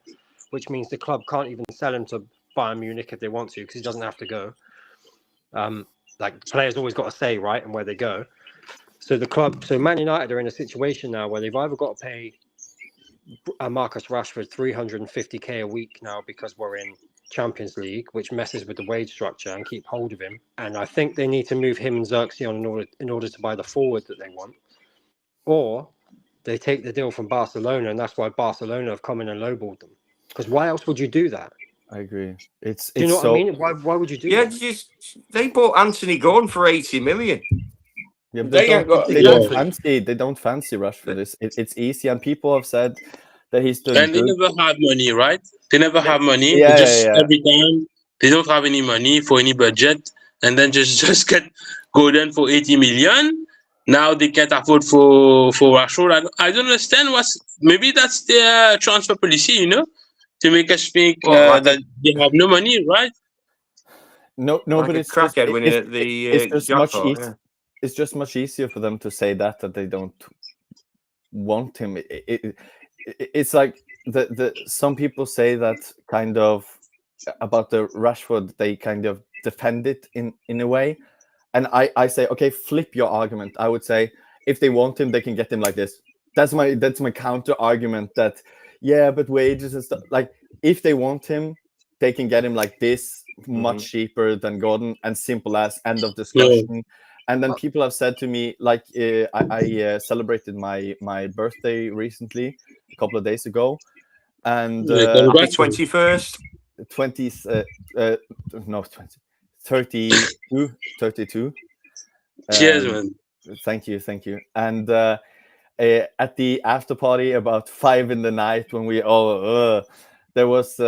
which means the club can't even sell him to Bayern Munich if they want to, because he doesn't have to go. Like, players always got a say, right, and where they go. So Man United are in a situation now where they've either got to pay Marcus Rashford 350k a week now because we're in Champions League, which messes with the wage structure, and keep hold of him. And I think they need to move him and Xerxes on in order to buy the forward that they want, or they take the deal from Barcelona, and that's why Barcelona have come in and lowballed them. Because why else would you do that? I agree. Do you know what I mean? Why would you do that? They bought Anthony Gordon for 80 million. Yeah, but they don't fancy Rashford. It's easy, and people have said that he's doing and good. They never have money, right? They never have money. Yeah, every time they don't have any money for any budget, and then just get Gordon for 80 million. Now they can't afford for Rashford. I don't understand maybe that's their transfer policy, to make us think that they have no money, right? No, but it's crackhead winning at the jackpot. It's just much easier for them to say that they don't want him. It's like some people say that kind of about the Rashford, they kind of defend it in a way, and I say, okay, flip your argument. I would say if they want him, they can get him like this. That's my counter argument. That but wages and stuff. Like, if they want him, they can get him like this, much cheaper than Gordon, and simple as end of discussion. Yeah. And then people have said to me, like, I celebrated my birthday recently, a couple of days ago, and 21st, 32. Cheers, man. Thank you. And at the after party about 5 a.m, when we all there was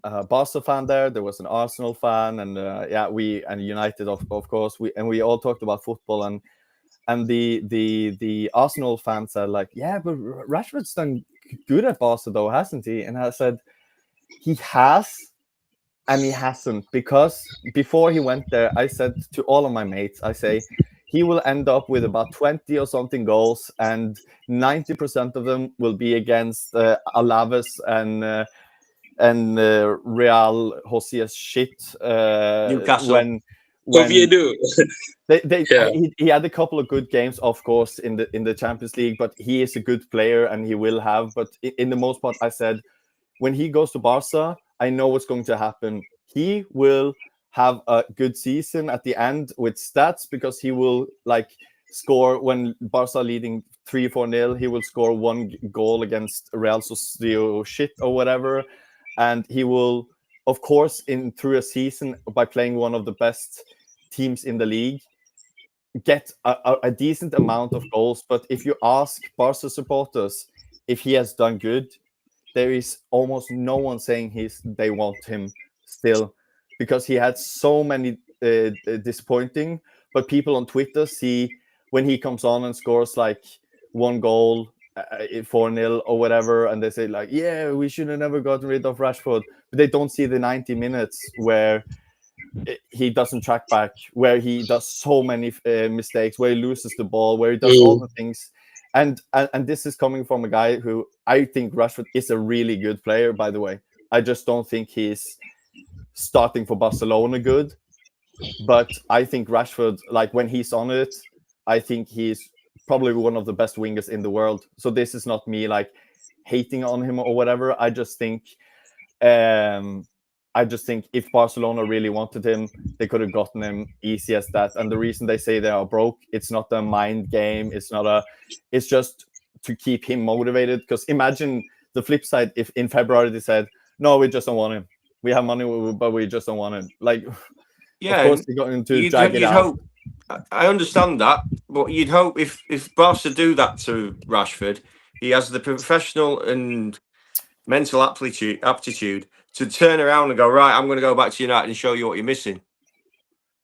Barca fan there. There was an Arsenal fan, and and United of course. We all talked about football, and the Arsenal fans said like, yeah, but Rashford's done good at Barca though, hasn't he? And I said he has, and he hasn't, because before he went there, I said to all of my mates, I say he will end up with about 20 or something goals, and 90% of them will be against Alaves and Real Josias shit. Newcastle. When Oviedo. he had a couple of good games, of course, in the Champions League, but he is a good player and he will have. But in the most part, I said when he goes to Barca, I know what's going to happen. He will have a good season at the end with stats, because he will like score when Barca leading 3-4-0. He will score 1 goal against Real Sociedad shit or whatever, and he will, of course, through a season by playing one of the best teams in the league, get a decent amount of goals. But if you ask Barca supporters if he has done good, there is almost no one saying they want him still, because he had so many disappointing. But people on Twitter see when he comes on and scores like 1 goal, 4-0 or whatever, and they say like, yeah, we should have never gotten rid of Rashford. But they don't see the 90 minutes where he doesn't track back, where he does so many mistakes, where he loses the ball, where he does all the things. And this is coming from a guy who I think Rashford is a really good player, by the way. I just don't think he's starting for Barcelona good. But I think Rashford, like when he's on it, I think he's probably one of the best wingers in the world. So this is not me like hating on him or whatever. I just think if Barcelona really wanted him, they could have gotten him easy as that. And the reason they say they are broke, it's not a mind game. It's just to keep him motivated. Because imagine the flip side, if in February they said, no, we just don't want him. We have money, but we just don't want him. Like, yeah, of course, they're going to drag it out. I understand that, but you'd hope if Barca do that to Rashford, he has the professional and mental aptitude to turn around and go, right, I'm going to go back to United and show you what you're missing.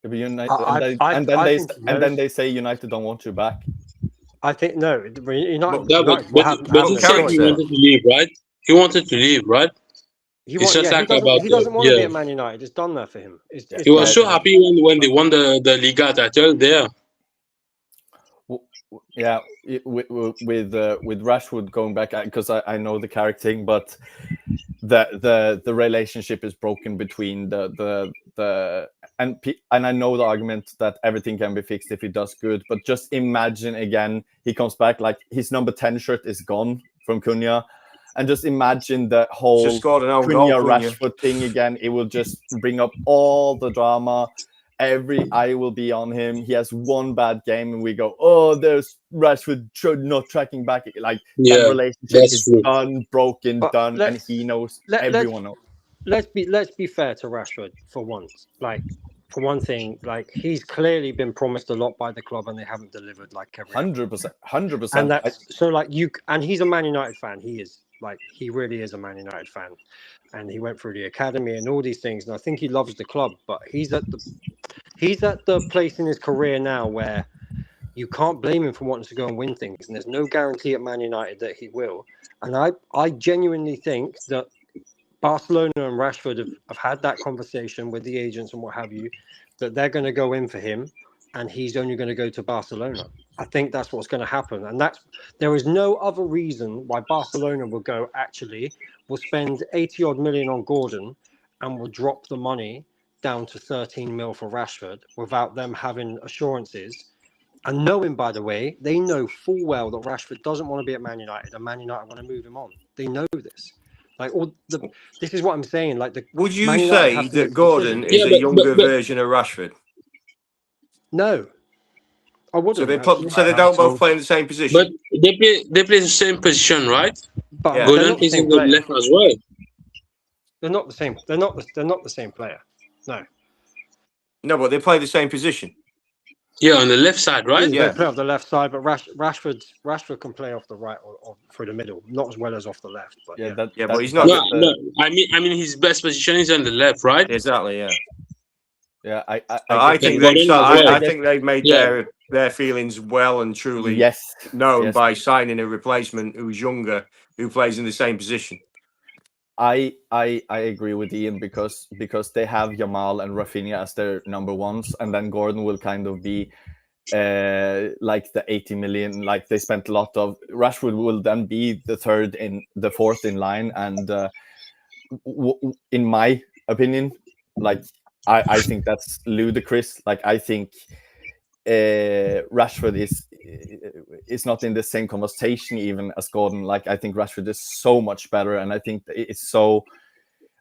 And then they say United don't want you back. I think no. United, but he said he wanted to leave, right? He wanted to leave, right? He doesn't want to be at Man United. It's done there for him. He was so happy when they won the Liga title there. Yeah, with Rashford going back, because I know the character thing, but the relationship is broken between and I know the argument that everything can be fixed if he does good, but just imagine again he comes back, like his number 10 shirt is gone from Cunha, and just imagine the whole Cunha Rashford thing again. It will just bring up all the drama. Every eye will be on him. He has 1 bad game, and we go, "Oh, there's Rashford not tracking back." Like that relationship is done, broken, done, and he knows. Everyone knows. Let's be fair to Rashford for once. Like, for one thing, like he's clearly been promised a lot by the club, and they haven't delivered. Like 100%. And that's so like and he's a Man United fan. He really is a Man United fan, and he went through the academy and all these things. And I think he loves the club, but he's at the place in his career now where you can't blame him for wanting to go and win things. And there's no guarantee at Man United that he will. And I genuinely think that Barcelona and Rashford have had that conversation with the agents and what have you, that they're going to go in for him, and he's only going to go to Barcelona. I think that's what's going to happen. And there is no other reason why Barcelona will go, actually, we'll spend 80 odd million on Gordon and we'll drop the money down to 13 mil for Rashford without them having assurances. And knowing, by the way, they know full well that Rashford doesn't want to be at Man United, and Man United want to move him on. They know this. This is what I'm saying. Would you say that Gordon is a younger version of Rashford? No, I wouldn't. So they don't both play in the same position. But they play the same position, right? But Gordon plays in the left as well. They're not the same. They're not the same player. No. No, but they play the same position. Yeah, on the left side, right? They play off the left side, but Rashford can play off the right or through the middle, not as well as off the left. But but he's not. No, I mean, his best position is on the left, right? Exactly. Yeah. Yeah, I think they've made their feelings well and truly known by signing a replacement who's younger, who plays in the same position. I agree with Ian because they have Yamal and Rafinha as their number ones, and then Gordon will kind of be like the 80 million, like they spent a lot of. Rashford will then be the fourth in line, and in my opinion, like I think that's ludicrous. Like I think Rashford is not in the same conversation even as Gordon. Like I think Rashford is so much better, and I think it's so.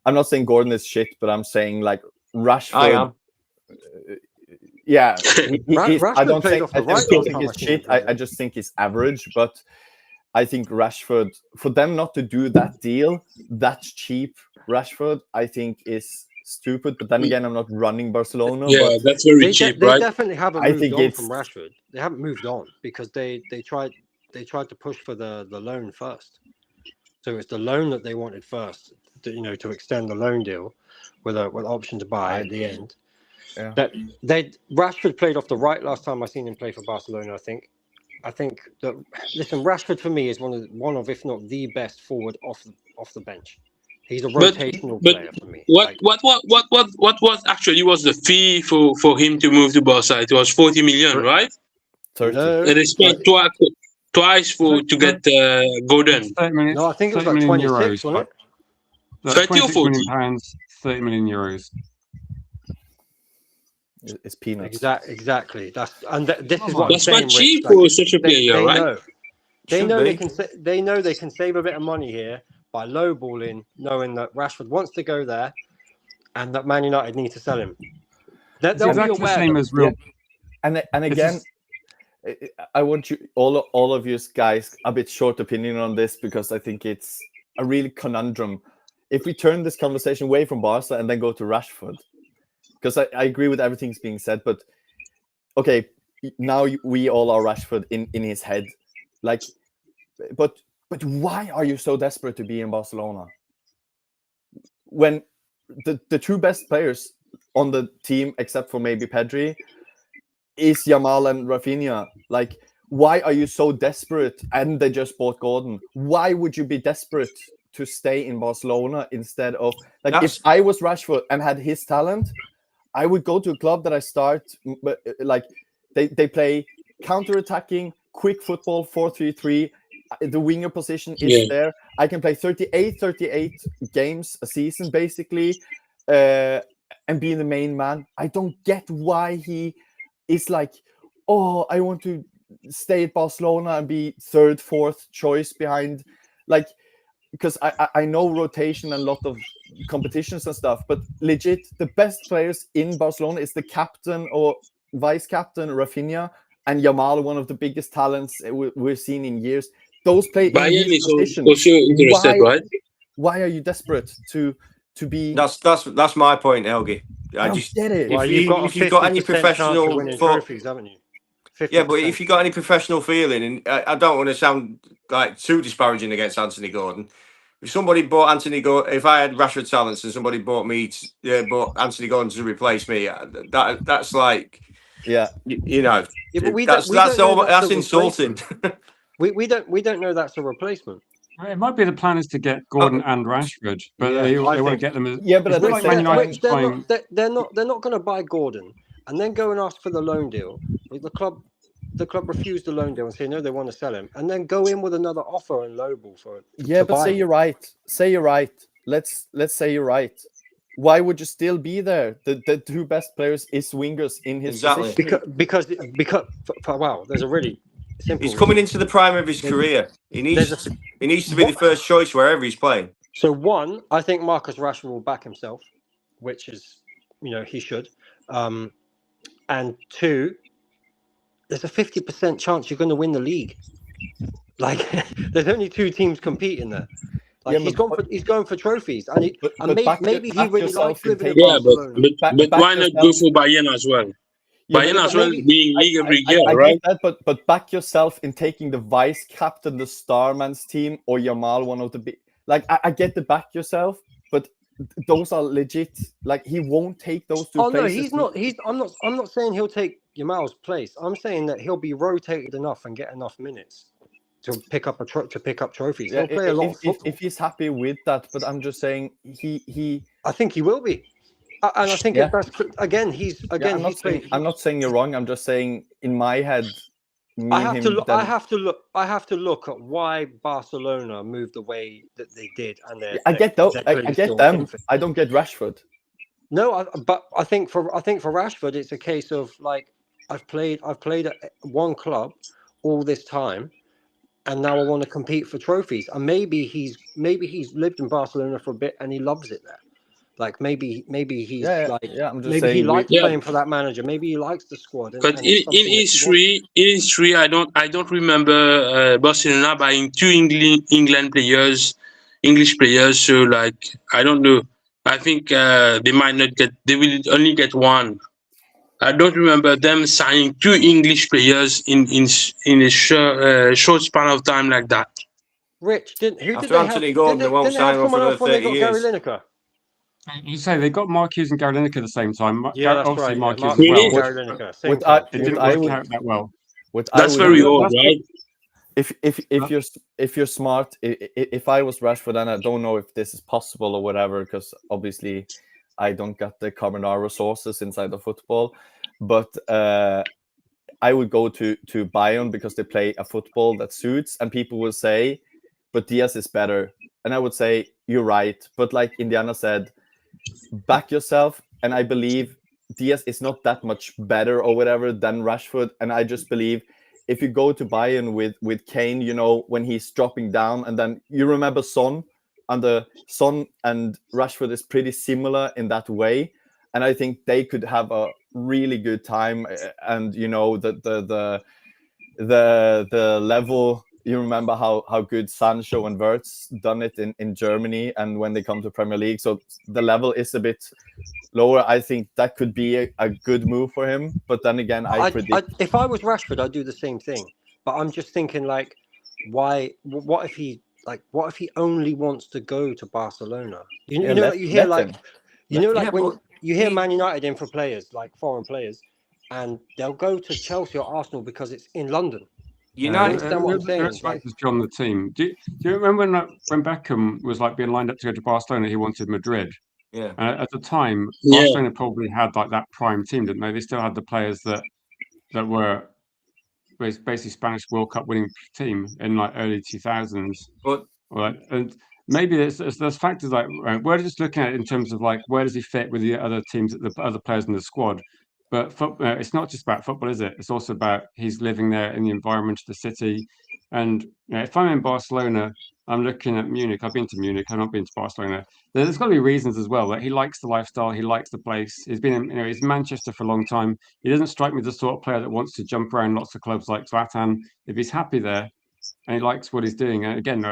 I'm not saying Gordon is shit, but I'm saying like Rashford. I am. Yeah, I don't think he's shit. I just think he's average, but I think Rashford, for them not to do that deal, that's cheap. Rashford, I think, is stupid. But then again, I'm not running Barcelona. Yeah, but that's very cheap, right? They definitely haven't moved on from Rashford. They haven't moved on because they tried to push for the loan first. So it's the loan that they wanted first, to extend the loan deal with an option to buy at the end. Yeah. That Rashford played off the right last time I seen him play for Barcelona. I think that Rashford for me is one of if not the best forward off the bench. He's a rotational player for me. What was actually was the fee for him to move to Barca? It was 40 million, right? 30. No, and they spent twice to get Gordon. No, I think it was like 26, wasn't it? 30 or 40? £30 million, £30 million. It's peanuts. Exactly. This is what that's I'm saying. Quite cheap for such a player, they right? They know they can save a bit of money here by lowballing, knowing that Rashford wants to go there, and that Man United need to sell him. They'll be aware. The same as real. And again, I want you all of you guys a bit short opinion on this because I think it's a real conundrum. If we turn this conversation away from Barca and then go to Rashford, because I agree with everything's being said, but okay, now we all are Rashford in his head, like, but why are you so desperate to be in Barcelona when the two best players on the team, except for maybe Pedri, is Yamal and Rafinha? Like, why are you so desperate? And they just bought Gordon. Why would you be desperate to stay in Barcelona instead of if I was Rashford and had his talent, I would go to a club that I start like they play counter-attacking, quick football, 4-3-3. The winger position is there. I can play 38 games a season basically, and be the main man. I don't get why he is like, oh, I want to stay at Barcelona and be third, fourth choice behind, like, because I know rotation and a lot of competitions and stuff, but legit, the best players in Barcelona is the captain or vice captain, Rafinha, and Yamal, one of the biggest talents we've seen in years. Those play Bayern in is position. also interested, right? Why are you desperate to be? That's my point, Helgi. I just get it. Well, if you've got any professional trophies, haven't you? 50%. Yeah, but if you got any professional feeling, and I don't want to sound like too disparaging against Anthony Gordon. If somebody bought Anthony Gordon, if I had Rashford talents and somebody bought Anthony Gordon to replace me, that's like, yeah, that's insulting. we don't know that's a replacement. It might be the plan is to get Gordon and Rashford, but they won't get them. But they're not going to buy Gordon and then go and ask for the loan deal. The club refused the loan deal and say no, they want to sell him, and then go in with another offer and lowball for it. Yeah, but say you're right. Let's say you're right. Why would you still be there? The two best players is wingers in his position. Because wow, there's a really simple. He's coming into the prime of his career. He needs to be the first choice wherever he's playing. So one, I think Marcus Rashford will back himself, which is he should. And two, there's a 50% chance you're going to win the league. Like, there's only two teams competing there. Like, he's going for trophies, and maybe he really likes living in Barcelona. But why not go for Bayern as well? Yeah, Bayern but as well maybe- being league every year, I right? get that, but back yourself in taking the vice captain, the Starman's team, or Yamal, one of the big. Like I get the back yourself, but those are legit. Like he won't take those two Oh no, places. he's not. I'm not saying he'll take Yamal's place. I'm saying that he'll be rotated enough and get enough minutes to pick up trophies. Yeah, He'll play a lot of football. if he's happy with that, but I'm just saying he. I think he will be, and I think Yeah. that's again. He's I'm not saying played. I'm not saying you're wrong. I'm just saying in my head, me I and have him. to look. then- I have to look at why Barcelona moved the way that they did, and I get those. they're I clearly get still them. infant. I don't get Rashford. No, but I think for Rashford, it's a case of like I've played at one club all this time, and now I want to compete for trophies. And maybe he's lived in Barcelona for a bit and he loves it there. Like maybe he's Yeah, like I'm just maybe he saying likes Yeah. playing for that manager. Maybe he likes the squad. And, But and it's in something that he wants. history, I don't remember Barcelona buying two English players. So like I don't know. I think they might not get. They will only get one. I don't remember them signing two English players in a short span of time like that. Rich, who did After they have? Anthony Gordon, they won't Didn't they have sign him for someone else another when they 30 got Gary years. Lineker? You say they got Marquez and Gary Lineker at the same time. Yeah, that's Obviously right. Marquez Yeah, as well. Really? Gary Lineker, same What time. It didn't work out that well. That's very old, That's right? If you're smart, if I was Rashford, and I don't know if this is possible or whatever, because obviously I don't got the carbonara resources inside of football, but I would go to Bayern because they play a football that suits, and people will say, but Diaz is better, and I would say you're right, but like Indiana said, back yourself, and I believe Diaz is not that much better or whatever than Rashford, and I just believe if you go to Bayern with Kane, you know, when he's dropping down, and then you remember Son, and the Son and Rashford is pretty similar in that way, and I think they could have a really good time, and you know the level. You remember how good Sancho and Wirtz done it in Germany, and when they come to Premier League, so the level is a bit lower. I think that could be a good move for him. But then again, I predict if I was Rashford, I'd do the same thing. But I'm just thinking, like, why? What if he only wants to go to Barcelona? You know, let you hear him. like, you know, like Yeah, when but you hear Man United in for players, like foreign players, and they'll go to Chelsea or Arsenal because it's in London. United. understand what I'm saying? Let's focus on the team. Do you remember when Beckham was like being lined up to go to Barcelona? He wanted Madrid. Yeah. At the time, Yeah. Barcelona probably had like that prime team, didn't they? They still had the players that were basically Spanish World Cup winning team in like early 2000s. But Right, and maybe there's factors like we're just looking at it in terms of like where does he fit with the other teams, the other players in the squad. But it's not just about football, is it? It's also about he's living there in the environment of the city. And if I'm in Barcelona, I'm looking at Munich. I've been to Munich. I've not been to Barcelona. There's got to be reasons as well that he likes the lifestyle. He likes the place. He's been in, he's in Manchester for a long time. He doesn't strike me as the sort of player that wants to jump around lots of clubs like Zlatan. If he's happy there, and he likes what he's doing. And again,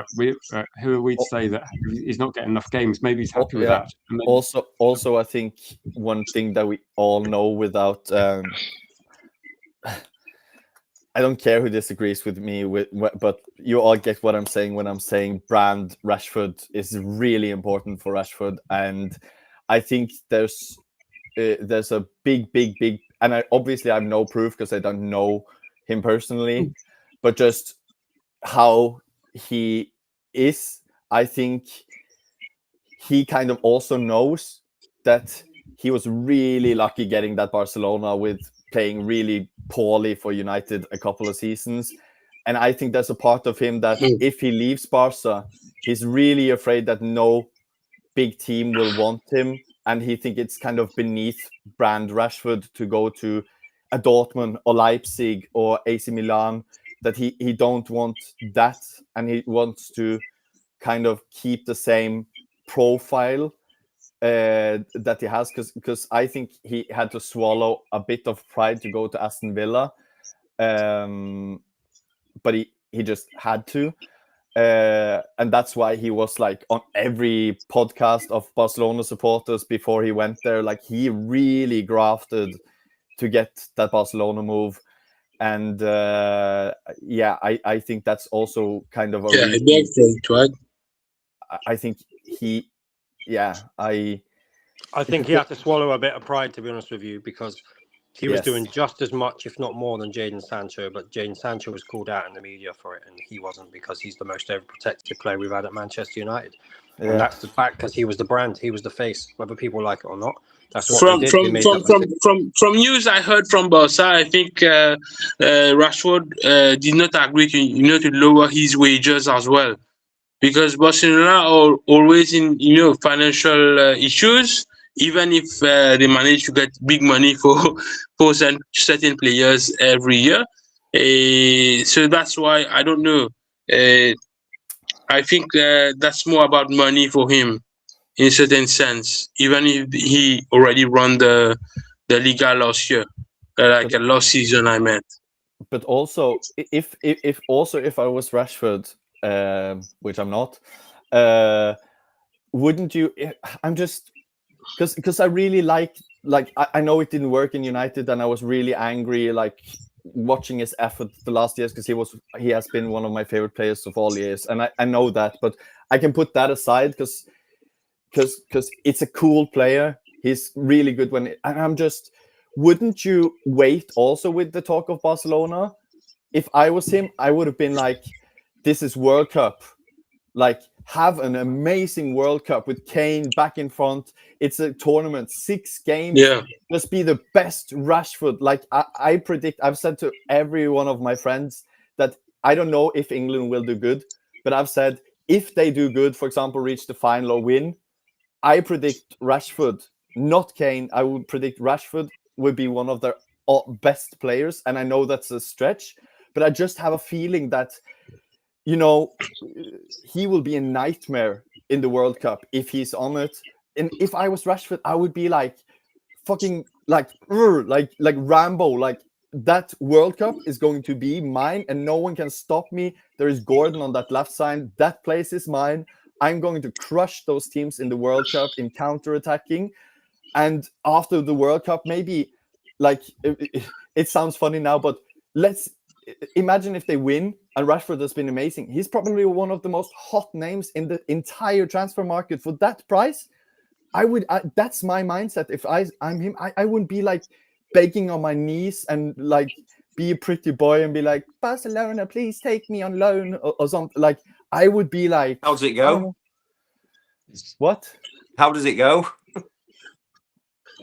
who are we to say that he's not getting enough games? Maybe he's happy with that. Also, I think one thing that we all know without. I don't care who disagrees with me, but you all get what I'm saying when I'm saying brand Rashford is really important for Rashford, and I think there's a big, and I have no proof because I don't know him personally, but just how he is, I think he kind of also knows that he was really lucky getting that Barcelona with playing really poorly for United a couple of seasons. And I think there's a part of him that if he leaves Barca, he's really afraid that no big team will want him. And he thinks it's kind of beneath brand Rashford to go to a Dortmund or Leipzig or AC Milan, that he don't want that. And he wants to kind of keep the same profile that he has, because I think he had to swallow a bit of pride to go to Aston Villa, but he just had to, and that's why he was like on every podcast of Barcelona supporters before he went there. Like he really grafted to get that Barcelona move. And I think that's also kind of a Yeah, reason. right? I think he, I think he had to swallow a bit of pride, to be honest with you, because he was doing just as much, if not more, than Jadon Sancho. But Jadon Sancho was called out in the media for it, and he wasn't, because he's the most overprotected player we've had at Manchester United. Yeah. And that's the fact, because he was the brand, he was the face, whether people like it or not. That's what From they did. They made that mistake. from news I heard from Barca, I think Rashford did not agree to lower his wages as well, because Barcelona are always in financial issues. Even if they manage to get big money for certain players every year, so that's why I don't know. I think that's more about money for him in a certain sense, even if he already won the Liga last year, last season, I meant. But also, if I was Rashford, which I'm not, wouldn't you? I'm just because I really like I know it didn't work in United, and I was really angry watching his effort the last years, because he has been one of my favorite players of all years, and I know that, but I can put that aside because it's a cool player. He's really good and I'm just, wouldn't you wait also with the talk of Barcelona? If I was him, I would have been like, this is World Cup. Have an amazing World Cup with Kane back in front. It's a tournament, 6 games. Yeah. Just be the best Rashford. I predict, I've said to every one of my friends that I don't know if England will do good, but I've said if they do good, for example, reach the final or win, I predict Rashford, not Kane. I would predict Rashford would be one of their best players. And I know that's a stretch, but I just have a feeling that, he will be a nightmare in the World Cup if he's on it. And if I was Rashford, I would be fucking Rambo. That World Cup is going to be mine, and no one can stop me. There is Gordon on that left side. That place is mine. I'm going to crush those teams in the World Cup in counter-attacking. And after the World Cup, maybe it sounds funny now, but let's imagine if they win and Rashford has been amazing. He's probably one of the most hot names in the entire transfer market. For that price, that's my mindset. If I'm him, I wouldn't be begging on my knees and be a pretty boy and be like, Barcelona, please take me on loan or something. I would be like, how does it go? What? How does it go?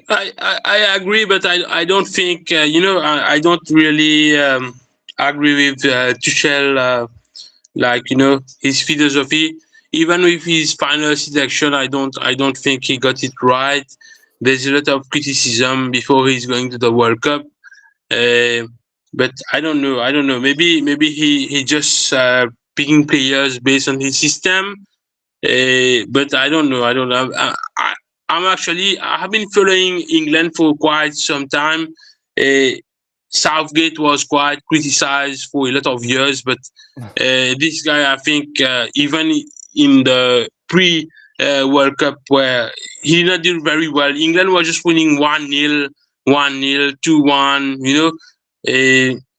I agree, but I don't think I don't really agree with Tuchel, his philosophy. Even with his final selection, I don't think he got it right. There's a lot of criticism before he's going to the World Cup, but I don't know. Maybe he just picking players based on his system, but I don't know. I have been following England for quite some time. Southgate was quite criticized for a lot of years, but this guy, I think, even in the World Cup, where he did not do very well, England was just winning 1-0, 1-0, 2-1.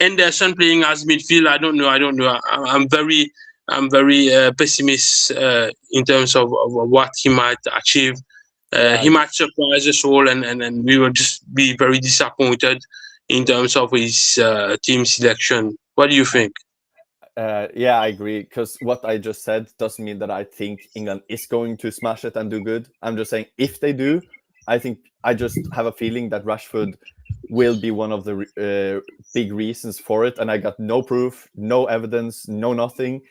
Ederson playing as midfield, I don't know. I'm very pessimist in terms of what he might achieve. He might surprise us all, and we will just be very disappointed in terms of his team selection. What do you think? Yeah, I agree, because what I just said doesn't mean that I think England is going to smash it and do good. I'm just saying if they do, I just have a feeling that Rashford will be one of the big reasons for it. And I got no proof, no evidence, no nothing.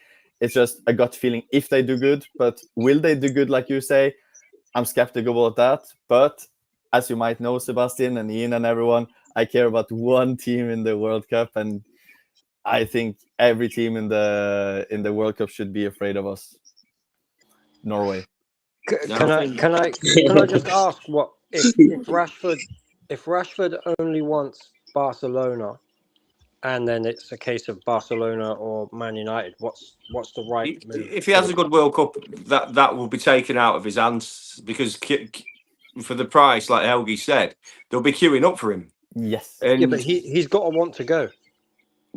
It's just a gut feeling if they do good. But will they do good, like you say? I'm skeptical about that. But as you might know, Sebastian and Ian and everyone, I care about one team in the World Cup, and I think every team in the World Cup should be afraid of us. Norway. Can I just ask, what if Rashford only wants Barcelona, and then it's a case of Barcelona or Man United? What's the right move? If he has a good World Cup, that will be taken out of his hands, because for the price, like Helgi said, they'll be queuing up for him. Yes. Yeah, And but he's got to want to go.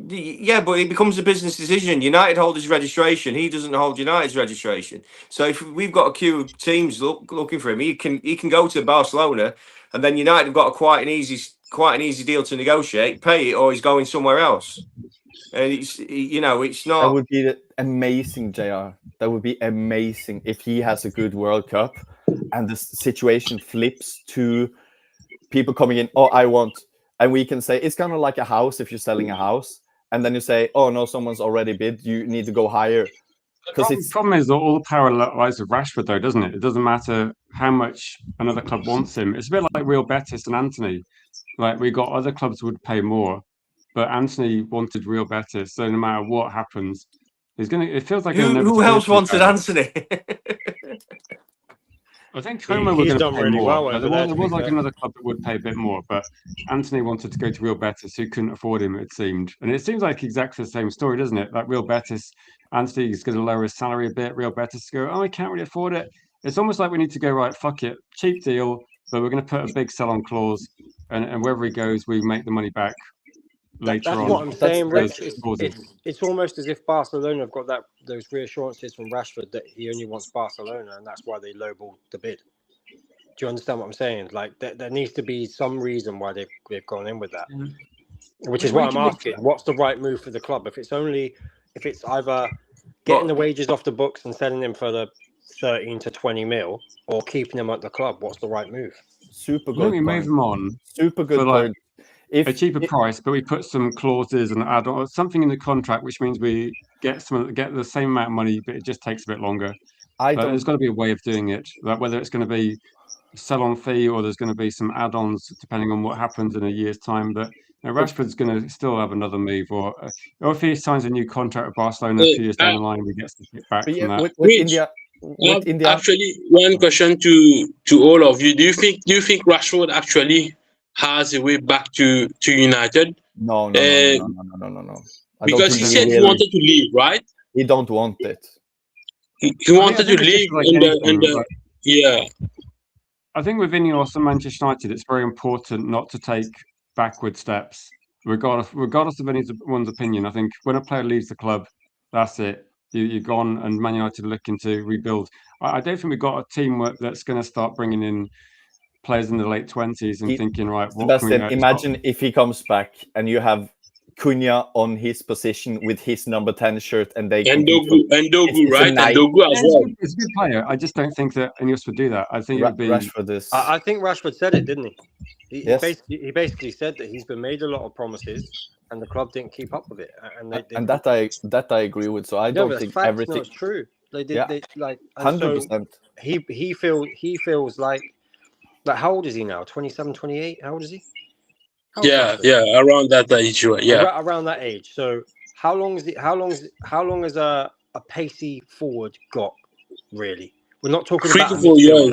yeah, but it becomes a business decision. United hold his registration. He doesn't hold United's registration. So if we've got a queue of teams looking for him, he can go to Barcelona, and then United have got quite an easy deal to negotiate, pay it, or he's going somewhere else. And it's it's not. That would be amazing, JR. That would be amazing if he has a good World Cup, and the situation flips to people coming in. Oh, I want, and we can say it's kind of like a house. If you're selling a house, and then you say, oh no, someone's already bid. You need to go higher. Because The problem is that all the power lies with Rashford, though, doesn't it? It doesn't matter how much another club wants him. It's a bit like Real Betis and Anthony. Like, we got other clubs would pay more, but Anthony wanted Real Betis. So no matter what happens, he's gonna. It feels like Who else wanted Anthony? I think Como were going to pay really more. well There was like another club that would pay a bit more, but Anthony wanted to go to Real Betis, who couldn't afford him, it seemed. And it seems like exactly the same story, doesn't it? Like Real Betis, Anthony is going to lower his salary a bit. Real Betis go, oh, I can't really afford it. It's almost like we need to go, right, fuck it, cheap deal, but we're going to put a big sell-on clause, and wherever he goes, we make the money back later on. That's what I'm saying, Rich. That's It's almost as if Barcelona have got those reassurances from Rashford that he only wants Barcelona, and that's why they lowballed the bid. Do you understand what I'm saying? Like there needs to be some reason why they've gone in with that, which is why I'm asking, what's the right move for the club? If it's either getting the wages off the books and selling them for the 13 to 20 mil, or keeping them at the club, what's the right move? Super good. We move them on. Super good point. A cheaper price, but we put some clauses and add on something in the contract, which means we get the same amount of money, but it just takes a bit longer. There's got to be a way of doing it, like whether it's going to be a sell-on fee or there's going to be some add-ons depending on what happens in a year's time. But Rashford's going to still have another move, or if he signs a new contract with Barcelona a few years down the line, we get some kickback from that. With India, actually, one question to all of you: Do you think Rashford actually has a way back to United? No. Because he said he wanted to leave, right? He don't want it. He wanted to leave, yeah. I think with Ineos and Manchester United, it's very important not to take backward steps, regardless of anyone's opinion. I think when a player leaves the club, that's it. You're gone, and Man United are looking to rebuild. I don't think we've got a team that's going to start bringing in players in the late 20s and thinking, right, what can we imagine if he comes back and you have Cunha on his position with his number 10 shirt, and they Dogu, right? And Dogu as well. It's a good player. I just don't think that Ineos would do that. I think it would be Rashford is. I think Rashford said it, didn't he? He basically said that he's been made a lot of promises, and the club didn't keep up with it. And that I agree with. So I don't think everything. No, it's true. They did. Yeah. They, like 100%. So he feels like how old is he now? 27, 28? How old is he? Yeah, around that age, yeah. Around that age. So how long has a pacey forward got, really? We're not talking 3 about to 4 years,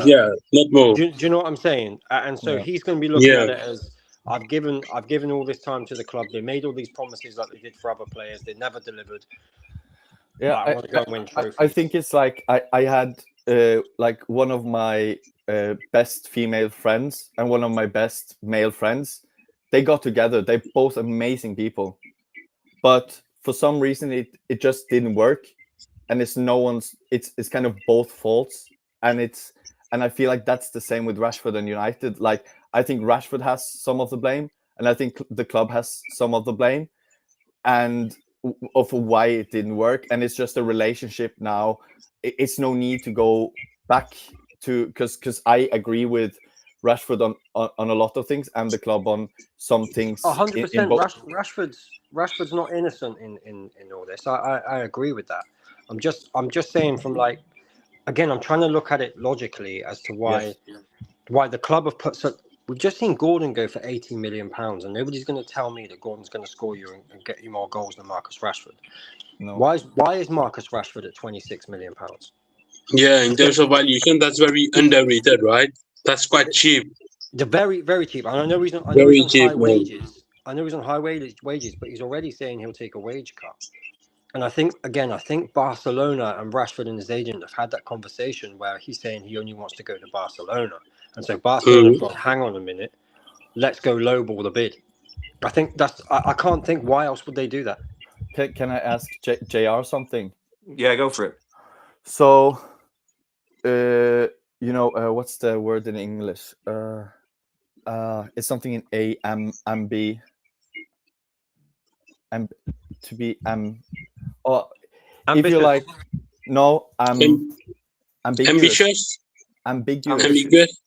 not more. Do you know what I'm saying? And so he's going to be looking at it as I've given all this time to the club. They made all these promises like they did for other players. They never delivered. Yeah, I want to go and win trophies. I think it's like I had like one of my best female friends and one of my best male friends. They got together. They're both amazing people, but for some reason it just didn't work, and it's kind of both faults, and I feel like that's the same with Rashford and United. Like I think Rashford has some of the blame, and I think the club has some of the blame, and of why it didn't work. And it's just a relationship now. It's no need to go back to because I agree with Rashford on a lot of things, and the club on some things. 100%. Rashford's not innocent in all this. I agree with that. I'm just saying from like, again, I'm trying to look at it logically as to why the club have put. So we've just seen Gordon go for £80 million, and nobody's going to tell me that Gordon's going to score you and get you more goals than Marcus Rashford. No. Why is Marcus Rashford at £26 million? Yeah, in terms of valuation, that's very underrated, right? That's quite cheap. They're very, very cheap. And I know he's on high wages. I know he's on high wages, but he's already saying he'll take a wage cut. And I think Barcelona and Rashford and his agent have had that conversation where he's saying he only wants to go to Barcelona. And so Barcelona's gone, hang on a minute. let's go lowball the bid. I think I can't think why else would they do that. Can I ask JR something? Yeah, go for it. So, what's the word in English? It's something in ambi. To be or if you like, no, ambiguous. Ambiguous.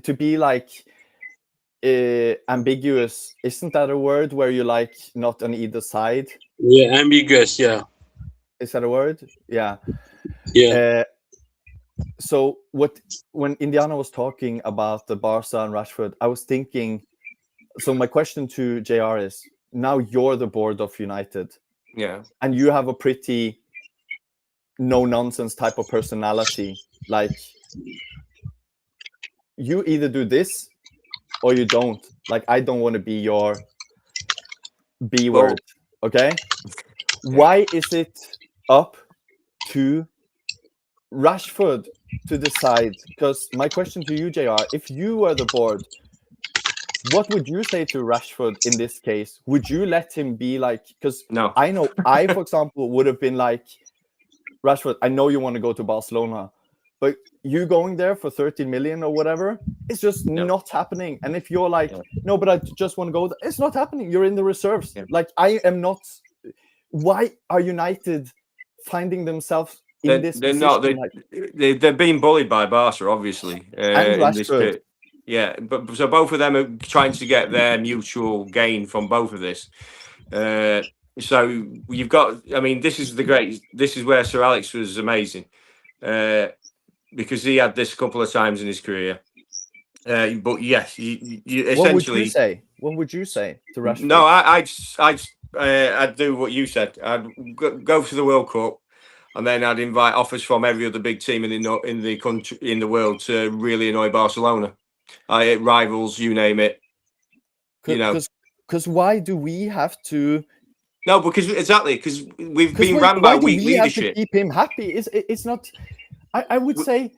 To be like ambiguous, isn't that a word where you like not on either side? Yeah, ambiguous. Yeah. Is that a word? Yeah. Yeah. So when Indiana was talking about the Barca and Rashford, I was thinking. So my question to JR is: now you're the board of United, and you have a pretty no nonsense type of personality. Like, you either do this or you don't. Like, I don't want to be your B word. Okay. Why is it up to Rashford to decide? Because my question to you, JR, if you were the board, what would you say to Rashford in this case? Would you let him be like, because I know I, for example, would have been like, Rashford, I know you want to go to Barcelona, but you going there for 13 million or whatever, it's just not happening. And if you're like, no, but I just want to go there, it's not happening. You're in the reserves. Like, I am not. Why are United finding themselves in this position? They're being bullied by Barca, obviously. And Rashford. Yeah, but so both of them are trying to get their mutual gain from both of this. So you've got, I mean, this is where Sir Alex was amazing, because he had this a couple of times in his career. But yes, you essentially. What would you say to Rashford? No, I'd do what you said. I'd go to the World Cup, and then I'd invite offers from every other big team in the country, in the world, to really annoy Barcelona. Rivals, you name it. Because why do we have to? No, because we've been ran by weak leadership. Have to keep him happy? It's not. I would say,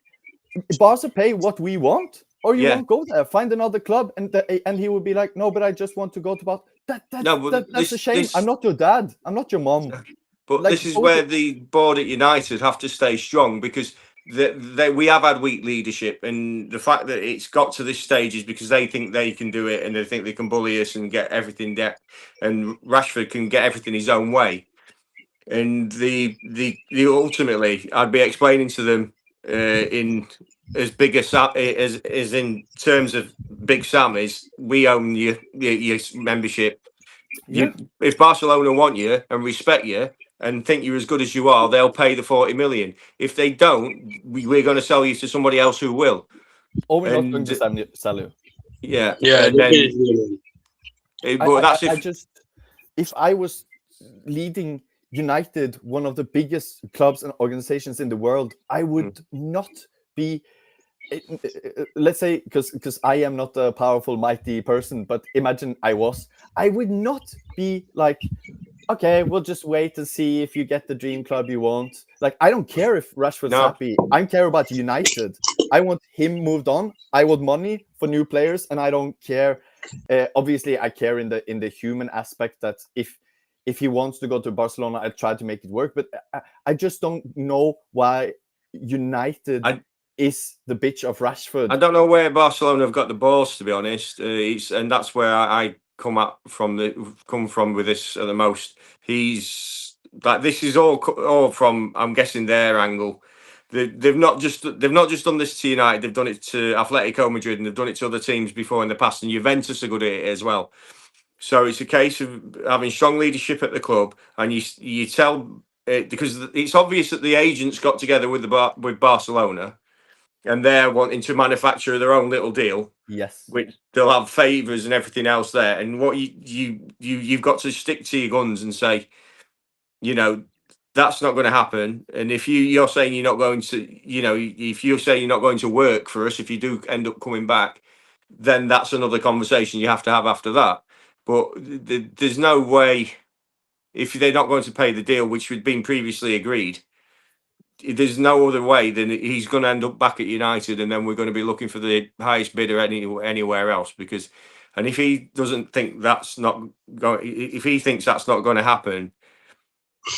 Barca pay what we want, or you won't go there. Find another club, and he would be like, no, but I just want to go to Barca. That's a shame. I'm not your dad. I'm not your mom. But this is where the board at United have to stay strong, because we have had weak leadership, and the fact that it's got to this stage is because they think they can do it, and they think they can bully us and get everything down, and Rashford can get everything his own way. And the ultimately, I'd be explaining to them in as big as in terms of Big Sam is, we own your membership. Yeah. If Barcelona want you and respect you and think you're as good as you are, they'll pay the 40 million. If they don't, we're going to sell you to somebody else who will. Or we're not going to sell you. Yeah. Yeah. If I was leading United, one of the biggest clubs and organizations in the world, I would not be. Let's say, because I am not a powerful, mighty person, but imagine I would not be like, okay, we'll just wait and see if you get the dream club you want. Like, I don't care if Rashford's happy. I care about United. I want him moved on. I want money for new players, and I don't care. Obviously, I care in the human aspect, that if he wants to go to Barcelona, I try to make it work. But I just don't know why United is the bitch of Rashford. I don't know where Barcelona have got the balls, to be honest. And that's where I come from with this at the most. He's like, this is all from, I'm guessing, their angle. They've not just done this to United. They've done it to Atletico Madrid, and they've done it to other teams before in the past. And Juventus are good at it as well. So it's a case of having strong leadership at the club, and you tell because it's obvious that the agents got together with Barcelona, and they're wanting to manufacture their own little deal. Yes, which they'll have favours and everything else there. And what you've got to stick to your guns and say, that's not going to happen. And if you're saying you're not going to, if you're saying you're not going to work for us, if you do end up coming back, then that's another conversation you have to have after that. But there's no way, if they're not going to pay the deal which had been previously agreed, there's no other way than he's going to end up back at United, and then we're going to be looking for the highest bidder anywhere else. Because, and if he doesn't think that's not going, if he thinks that's not going to happen,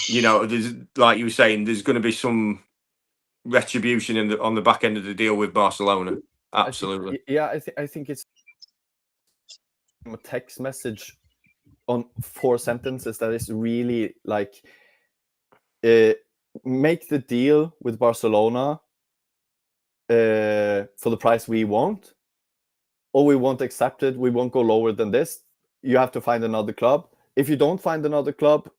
you know, there's, like you were saying, there's going to be some retribution on the back end of the deal with Barcelona. Absolutely. I think it's a text message on 4 sentences that is really like, make the deal with Barcelona for the price we want, or we won't accept it. We won't go lower than this. You have to find another club. If you don't find another club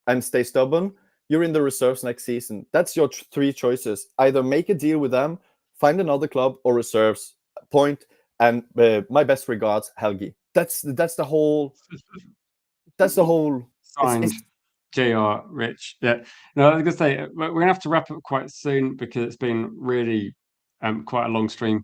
and stay stubborn, you're in the reserves next season. That's your 3 choices. Either make a deal with them, find another club, or reserves. Point. And my best regards, Helgi. That's the whole. That's the whole. Signed, JR, Rich. Yeah. No, I was gonna say we're gonna have to wrap up quite soon because it's been really quite a long stream.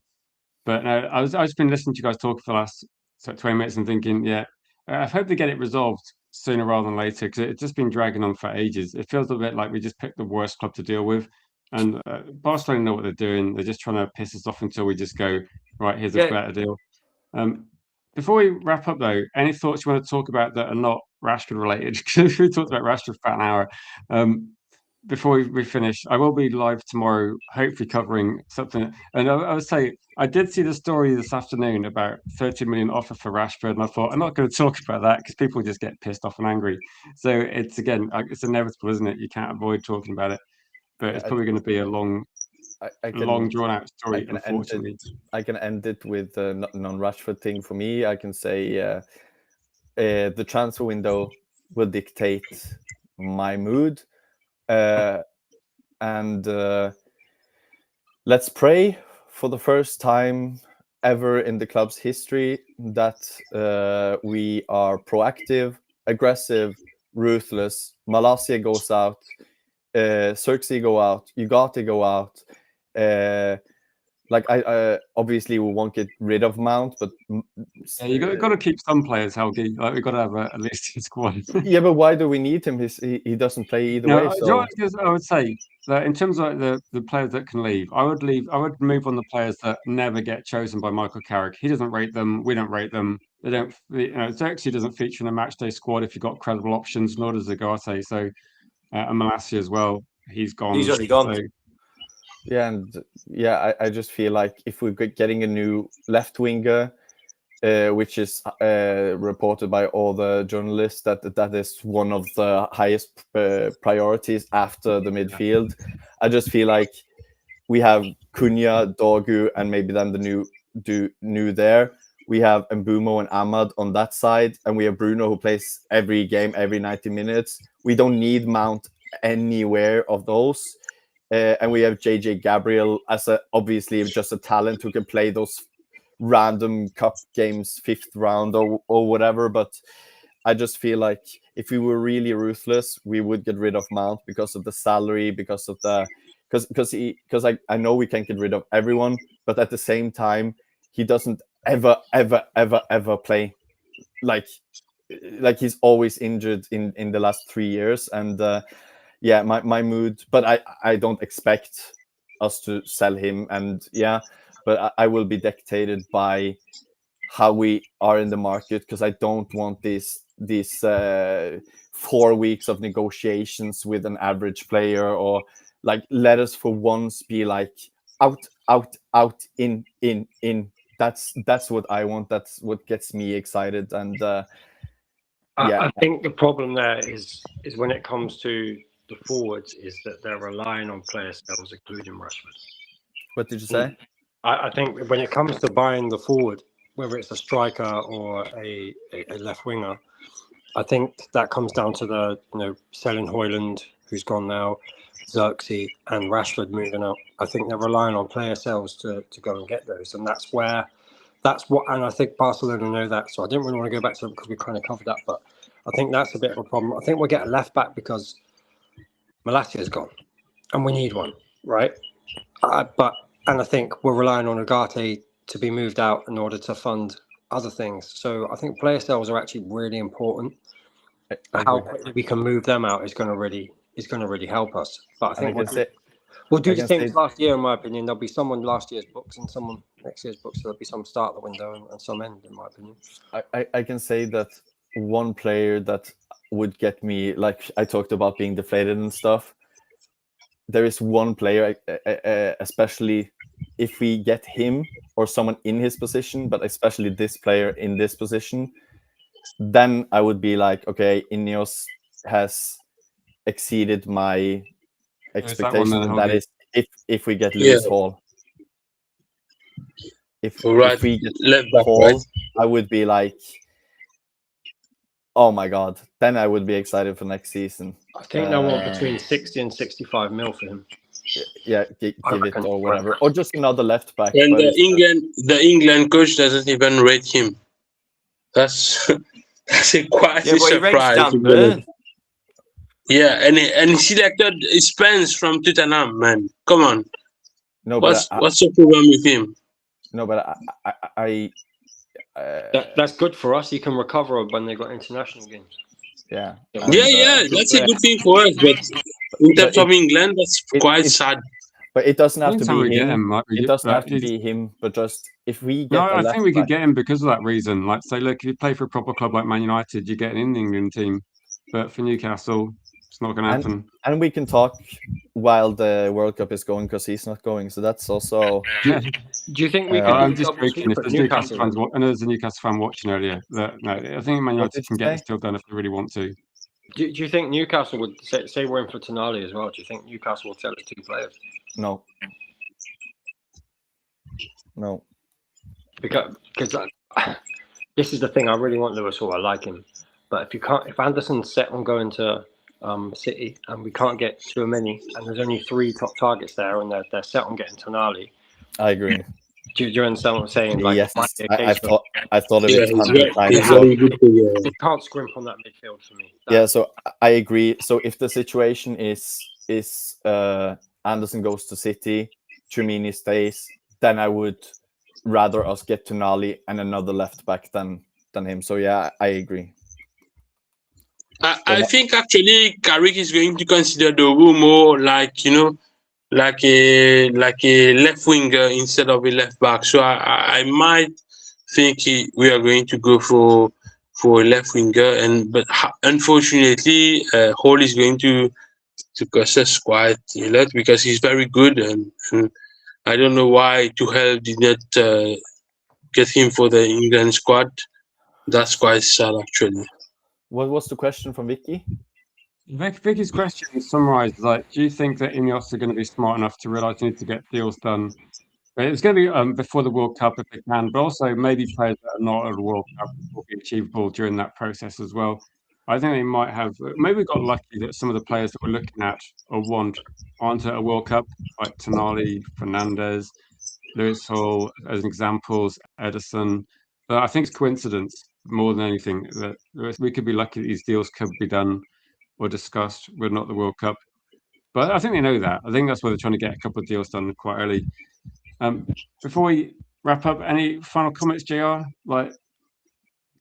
But no, I've just been listening to you guys talk for the last 20 minutes and thinking, yeah, I hope they get it resolved sooner rather than later, because it's just been dragging on for ages. It feels a bit like we just picked the worst club to deal with, and Barcelona know what they're doing. They're just trying to piss us off until we just go, right, here's a better deal. Before we wrap up, though, any thoughts you want to talk about that are not Rashford related? Because we talked about Rashford for an hour. Before we finish, I will be live tomorrow, hopefully covering something. And I would say, I did see the story this afternoon about 30 million offer for Rashford, and I thought, I'm not going to talk about that because people just get pissed off and angry. So it's, again, it's inevitable, isn't it? You can't avoid talking about it. But it's probably going to be a long, drawn-out story, unfortunately. I can end it with a non-Rashford thing for me. I can say the transfer window will dictate my mood. And let's pray for the first time ever in the club's history that we are proactive, aggressive, ruthless. Malacia goes out, Xerxes go out, Ugarte go out. Like I obviously we won't get rid of Mount, but yeah, you got to keep some players, Helgi. Like we've got to have at least a squad. Yeah, but why do we need him? He doesn't play either way. So I would say that in terms of the players that can leave, I would move on the players that never get chosen by Michael Carrick. He doesn't rate them. We don't rate them. They don't. Xerxes doesn't feature in a matchday squad if you've got credible options. Nor does Ugarte. So and Malacia as well. He's gone. He's already gone. So, I just feel like if we're getting a new left winger, which is reported by all the journalists that is one of the highest priorities after the midfield. I just feel like we have Cunha, Dorgu, and maybe then the new there. We have Mbumo and Ahmad on that side, and we have Bruno who plays every game, every 90 minutes. We don't need Mount anywhere of those. And we have JJ Gabriel as obviously just a talent who can play those random cup games, 5th round or whatever. But I just feel like if we were really ruthless, we would get rid of Mount because of the salary, because I know we can't get rid of everyone, but at the same time, he doesn't ever play. Like he's always injured in the last 3 years. And my mood, but I don't expect us to sell him. And but I will be dictated by how we are in the market, because I don't want these 4 weeks of negotiations with an average player, or like let us for once be like out, in. That's what I want. That's what gets me excited. And I think the problem there is when it comes to the forwards is that they're relying on player sales, including Rashford. What did you say? I think when it comes to buying the forward, whether it's a striker or a left winger, I think that comes down to the selling Højlund, who's gone now, Xerxes and Rashford moving out. I think they're relying on player sales to go and get those, and and I think Barcelona know that. So I didn't really want to go back to them because we kind of covered that, but I think that's a bit of a problem. I think we'll get a left back because Malacia's gone, and we need one, right? And I think we're relying on Ugarte to be moved out in order to fund other things. So I think player sales are actually really important. How quickly we can move them out is going to really help us. But I think We'll do I the can same say- as last year, in my opinion. There'll be someone last year's books and someone next year's books. So there'll be some start the window and some end, in my opinion. I can say that one player that would get me, like I talked about being deflated and stuff. There is one player, especially if we get him or someone in his position, but especially this player in this position, then I would be like, okay, Ineos has exceeded my expectation, and that is if we get Lewis Hall. If we get left back, Hall, right? I would be like, oh my god, then I would be excited for next season. I think they'll want between 60 and 65 mil for him. Yeah, give it or whatever, or just another left back. And but the England coach doesn't even rate him. That's quite a but he rates surprise. Dan Burn. Yeah, and he selected Spence from Tottenham, man. Come on. No, what's the problem with him? No, but that's good for us. He can recover when they got international games. Yeah. That's a good thing for us. But in terms of England, that's quite sad. But it doesn't have to be him. It doesn't have to be him. But just if we get, I think we could get him because of that reason. Like, say, look, if you play for a proper club like Man United, you get an England team. But for Newcastle, it's not going to happen. And we can talk while the World Cup is going because he's not going. So that's also. Yeah. Do you think we can? I'm just joking. If there's Newcastle fans, I know there's a Newcastle fan watching earlier. No, I think Man United can get this deal done if they really want to. Do you think Newcastle would say we're in for Tonali as well? Do you think Newcastle will sell us 2 players? No. Because this is the thing. I really want Lewis Hall. I like him, but if Anderson's set on going to City and we can't get too many, and there's only 3 top targets there, and they're set on getting Tonali. I agree. Do you understand what I'm saying? Like, yes, I thought of it 100 times. He can't scrimp on that midfield for me. Yeah, so I agree. So if the situation is Anderson goes to City, Tremini stays, then I would rather us get Tonali and another left back than him. So yeah, I agree. I think actually Carrick is going to consider Dogu more like like a left winger instead of a left back. So I might think we are going to go for a left winger, but unfortunately Hall is going to cost us quite a lot because he's very good, and I don't know why Tuchel did not get him for the England squad. That's quite sad actually. What was the question from Vicky? Vicky's question is summarised like, do you think that Ineos are going to be smart enough to realise they need to get deals done? It's going to be before the World Cup if they can, but also maybe players that are not at the World Cup will be achievable during that process as well. I think they might have. Maybe we got lucky that some of the players that we're looking at or want aren't at a World Cup, like Tonali, Fernandez, Lewis Hall as examples, Ederson. But I think it's coincidence more than anything that we could be lucky that these deals could be done or discussed with not the World Cup. But I think they know that. I think that's why they're trying to get a couple of deals done quite early. Before we wrap up, any final comments, JR? Like,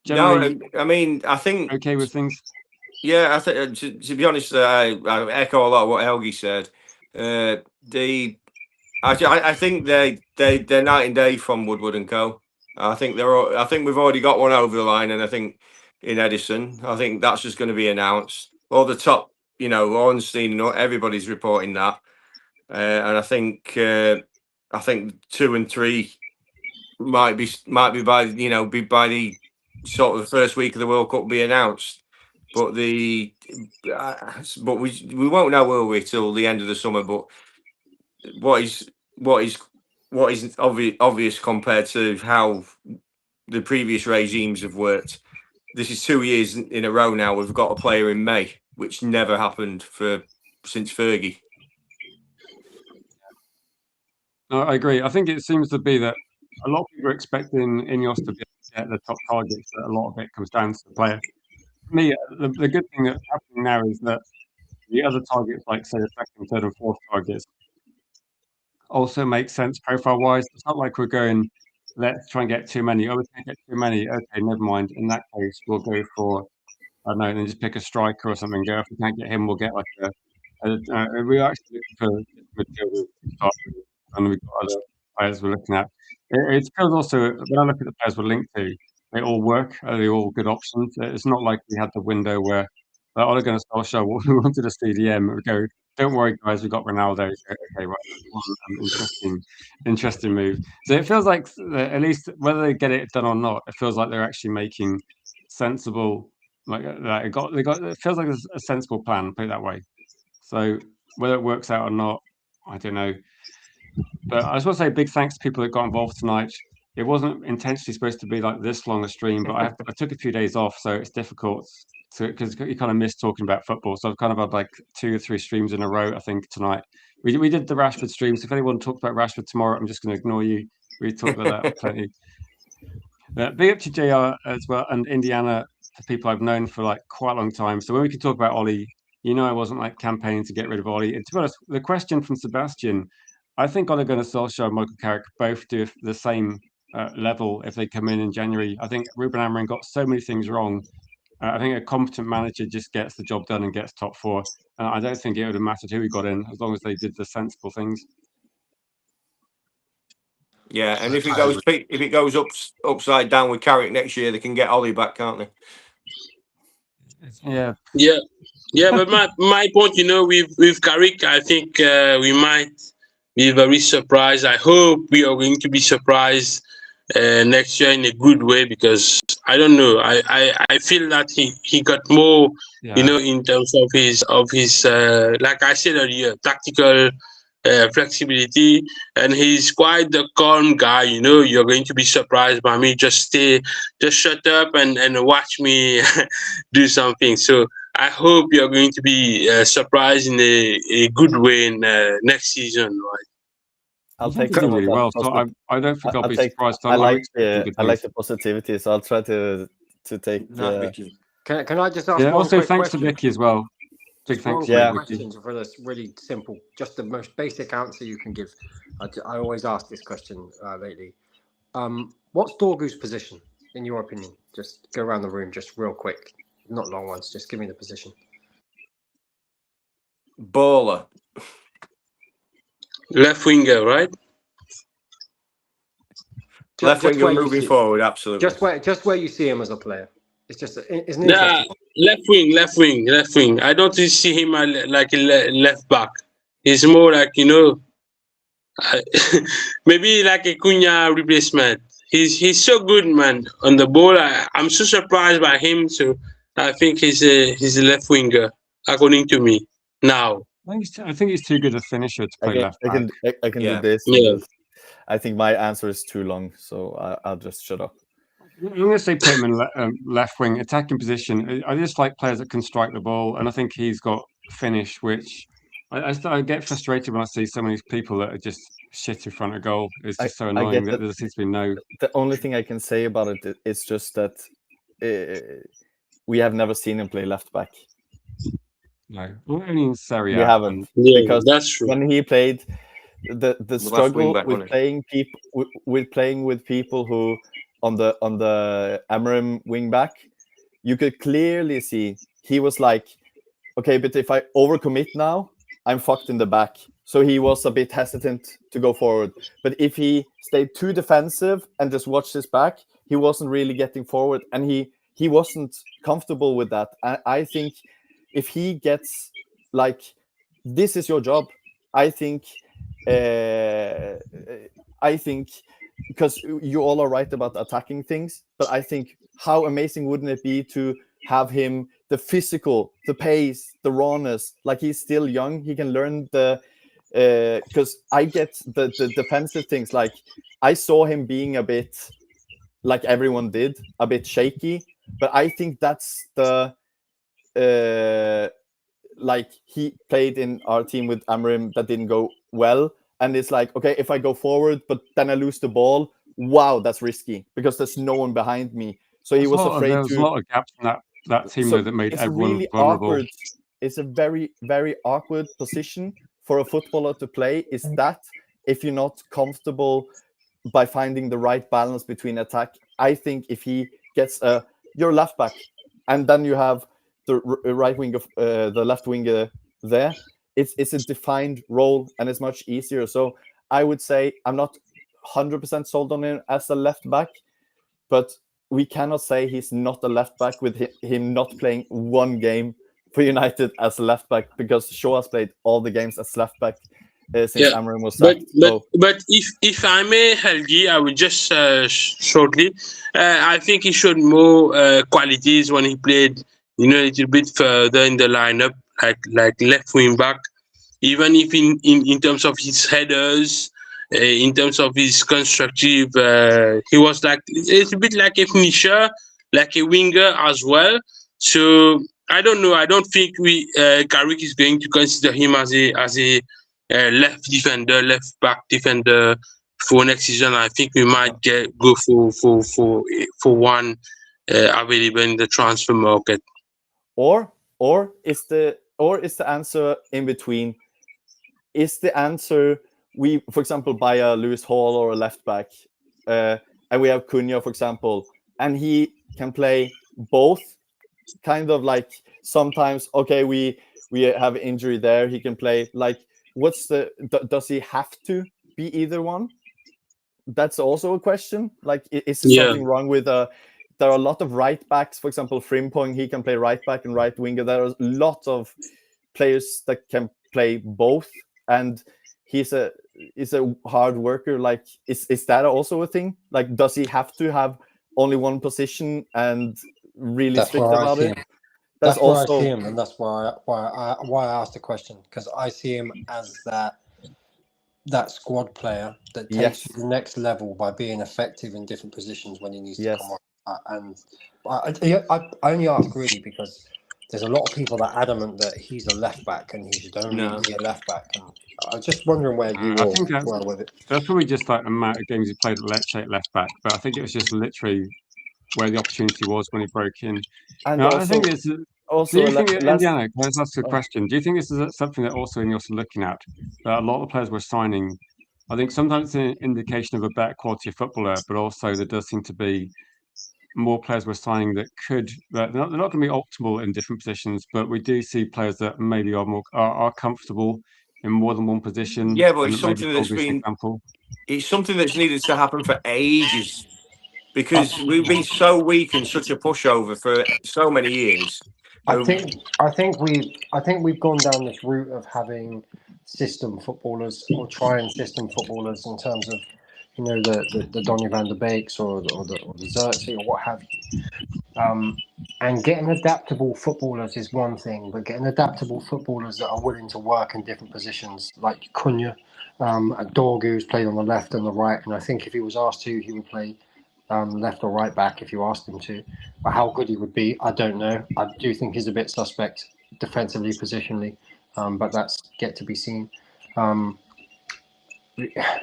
no, I mean, I think okay with things. Yeah, I think to be honest, I echo a lot of what Helgi said. I think they're night and day from Woodward and Co. I think we've already got one over the line, and I think in Ederson, I think that's just going to be announced. All the top, Ornstein, everybody's reporting that, and I think 2 and 3 might be by the sort of the first week of the World Cup be announced. But we won't know, will we, till the end of the summer? But what is obvious compared to how the previous regimes have worked. This is 2 years in a row now. We've got a player in May, which never happened since Fergie. No, I agree. I think it seems to be that a lot of people are expecting Ineos to be able to get the top targets, but a lot of it comes down to the player. For me, the good thing that's happening now is that the other targets, like say the second, third, and fourth targets, also make sense profile-wise. It's not like we're going, let's try and get too many. Oh, we can't get too many. Okay, never mind. In that case, we'll go for, I don't know, then just pick a striker or something. Go, if we can't get him, we'll get like We are actually looking for midfielders to start with, and we've got other players we're looking at. It feels also, when I look at the players we're linked to, they all work. They're all good options. It's not like we had the window where Ole Gunnar Solskjaer we wanted a CDM. We go, don't worry, guys, we got Ronaldo. Okay, right. Interesting move. So it feels like, at least whether they get it done or not, it feels like they're actually making sensible. It feels like a sensible plan. Put it that way. So whether it works out or not, I don't know. But I just want to say big thanks to people that got involved tonight. It wasn't intentionally supposed to be like this long a stream, but I took a few days off, so it's difficult because you kind of miss talking about football. So I've kind of had like 2 or 3 streams in a row, I think, tonight. We did the Rashford streams. If anyone talks about Rashford tomorrow, I'm just going to ignore you. We talked about that plenty. Big up to JR as well, and Indiana, for people I've known for like quite a long time. So when we can talk about Ollie, I wasn't like campaigning to get rid of Ollie. And to be honest, the question from Sebastian, I think Ole Gunnar Solskjaer and Michael Carrick both do the same level if they come in January. I think Ruben Amorim got so many things wrong. I think a competent manager just gets the job done and gets top 4. I don't think it would have mattered who he got in as long as they did the sensible things. Yeah, and if it goes upside down with Carrick next year, they can get Ollie back, can't they? Yeah. But my point, with Carrick, I think we might be very surprised. I hope we are going to be surprised next year in a good way, because I don't know. I feel that he got more, in terms of his like I said earlier, tactical flexibility, and he's quite the calm guy. You're going to be surprised by me. Just shut up and watch me do something. So I hope you're going to be surprised in a good way in next season, right? I'll take some really well. So I don't think I'll be surprised. I like the positivity, so I'll try to take. Can I just ask? Yeah. One also, quick thanks question? to Vicky as well. Big thanks. One question for this really simple, just the most basic answer you can give. I always ask this question lately. What's Dorgu's position in your opinion? Just go around the room, just real quick, not long ones. Just give me the position. Bowler. Left winger, right? Left winger moving forward, absolutely. Just where you see him as a player. It's just it's an Yeah, left wing. I don't see him like a left back. He's more like maybe like a Cunha replacement. He's so good, man, on the ball. I'm so surprised by him. So I think he's a left winger, according to me now. I think he's too good a finisher to play left back. I can do this. Yeah. I think my answer is too long, so I'll just shut up. I'm going to say put him in left wing, attacking position. I just like players that can strike the ball, and I think he's got finish, which I get frustrated when I see so many people that are just shit in front of goal. It's just so annoying that there seems to be no. The only thing I can say about it is just that we have never seen him play left back. No, only in Serie A. We haven't, because that's true. When he played, the struggle with playing with people who on the Amorim wing back, you could clearly see he was like, okay, but if I overcommit now, I'm fucked in the back. So he was a bit hesitant to go forward. But if he stayed too defensive and just watched his back, he wasn't really getting forward, and he wasn't comfortable with that. I think if he gets like, this is your job, I think because you all are right about attacking things, but I think how amazing wouldn't it be to have him, the physical, the pace, the rawness, like he's still young, he can learn because I get the defensive things. Like I saw him being a bit, like everyone did, a bit shaky, but I think that's like he played in our team with Amorim that didn't go well. And it's like, okay, if I go forward, but then I lose the ball, wow, that's risky because there's no one behind me. So he was afraid There was a lot of gaps in that team that made everyone really vulnerable. Awkward. It's a very, very awkward position for a footballer to play. Is that if you're not comfortable by finding the right balance between attack? I think if he gets your left back, and then you have the right wing of the left winger there, it's a defined role and it's much easier. So I would say I'm not 100% sold on him as a left back, but we cannot say he's not a left back with him not playing one game for United as a left back, because Shaw has played all the games as left back since Amorim was sacked. But if I may, Helgi, I would just shortly. I think he showed more qualities when he played, a little bit further in the lineup, like left wing back. Even if in terms of his headers, in terms of his constructive, he was like it's a bit like a finisher, like a winger as well. So I don't know. I don't think Carrick is going to consider him as a left defender, left back defender for next season. I think we might go for one available in the transfer market. Or is the answer in between? Is the answer we, for example, buy a Lewis Hall or a left back, and we have Cunha, for example, and he can play both, kind of like sometimes, okay, we have injury there, he can play like, does he have to be either one? That's also a question. Like, is there something wrong with there are a lot of right backs, for example, Frimpong, he can play right back and right winger. There are lots of players that can play both, and he's a hard worker. Like, is that also a thing? Like, does he have to have only one position and really strict about it? That's where I see him, and that's why I asked the question, because I see him as that squad player that takes you to the next level by being effective in different positions when he needs to come on. And I only ask really because there's a lot of people that are adamant that he's a left back and he should only be a left back. And I'm just wondering where you were with it. That's probably just like the amount of games he played at left back, but I think it was just literally where the opportunity was when he broke in. And now, also, I think it's. Also, do you think, Indiana, can I just ask you a question? Do you think this is something that also you're looking at? That a lot of players we're signing, I think sometimes it's an indication of a better quality of footballer, but also there does seem to be more players we're signing that they're not going to be optimal in different positions, but we do see players that maybe are comfortable in more than one position. Yeah, but it's something it's something that's needed to happen for ages, because we've been so weak and such a pushover for so many years. I think we've gone down this route of having system footballers, or trying system footballers, in terms of the Donny van der Beeks or the Xerxes or what have you. And getting adaptable footballers is one thing, but getting adaptable footballers that are willing to work in different positions, like Cunha, Dorgu, who's played on the left and the right, and I think if he was asked to, he would play left or right back if you asked him to. But how good he would be, I don't know. I do think he's a bit suspect defensively, positionally, but that's yet to be seen.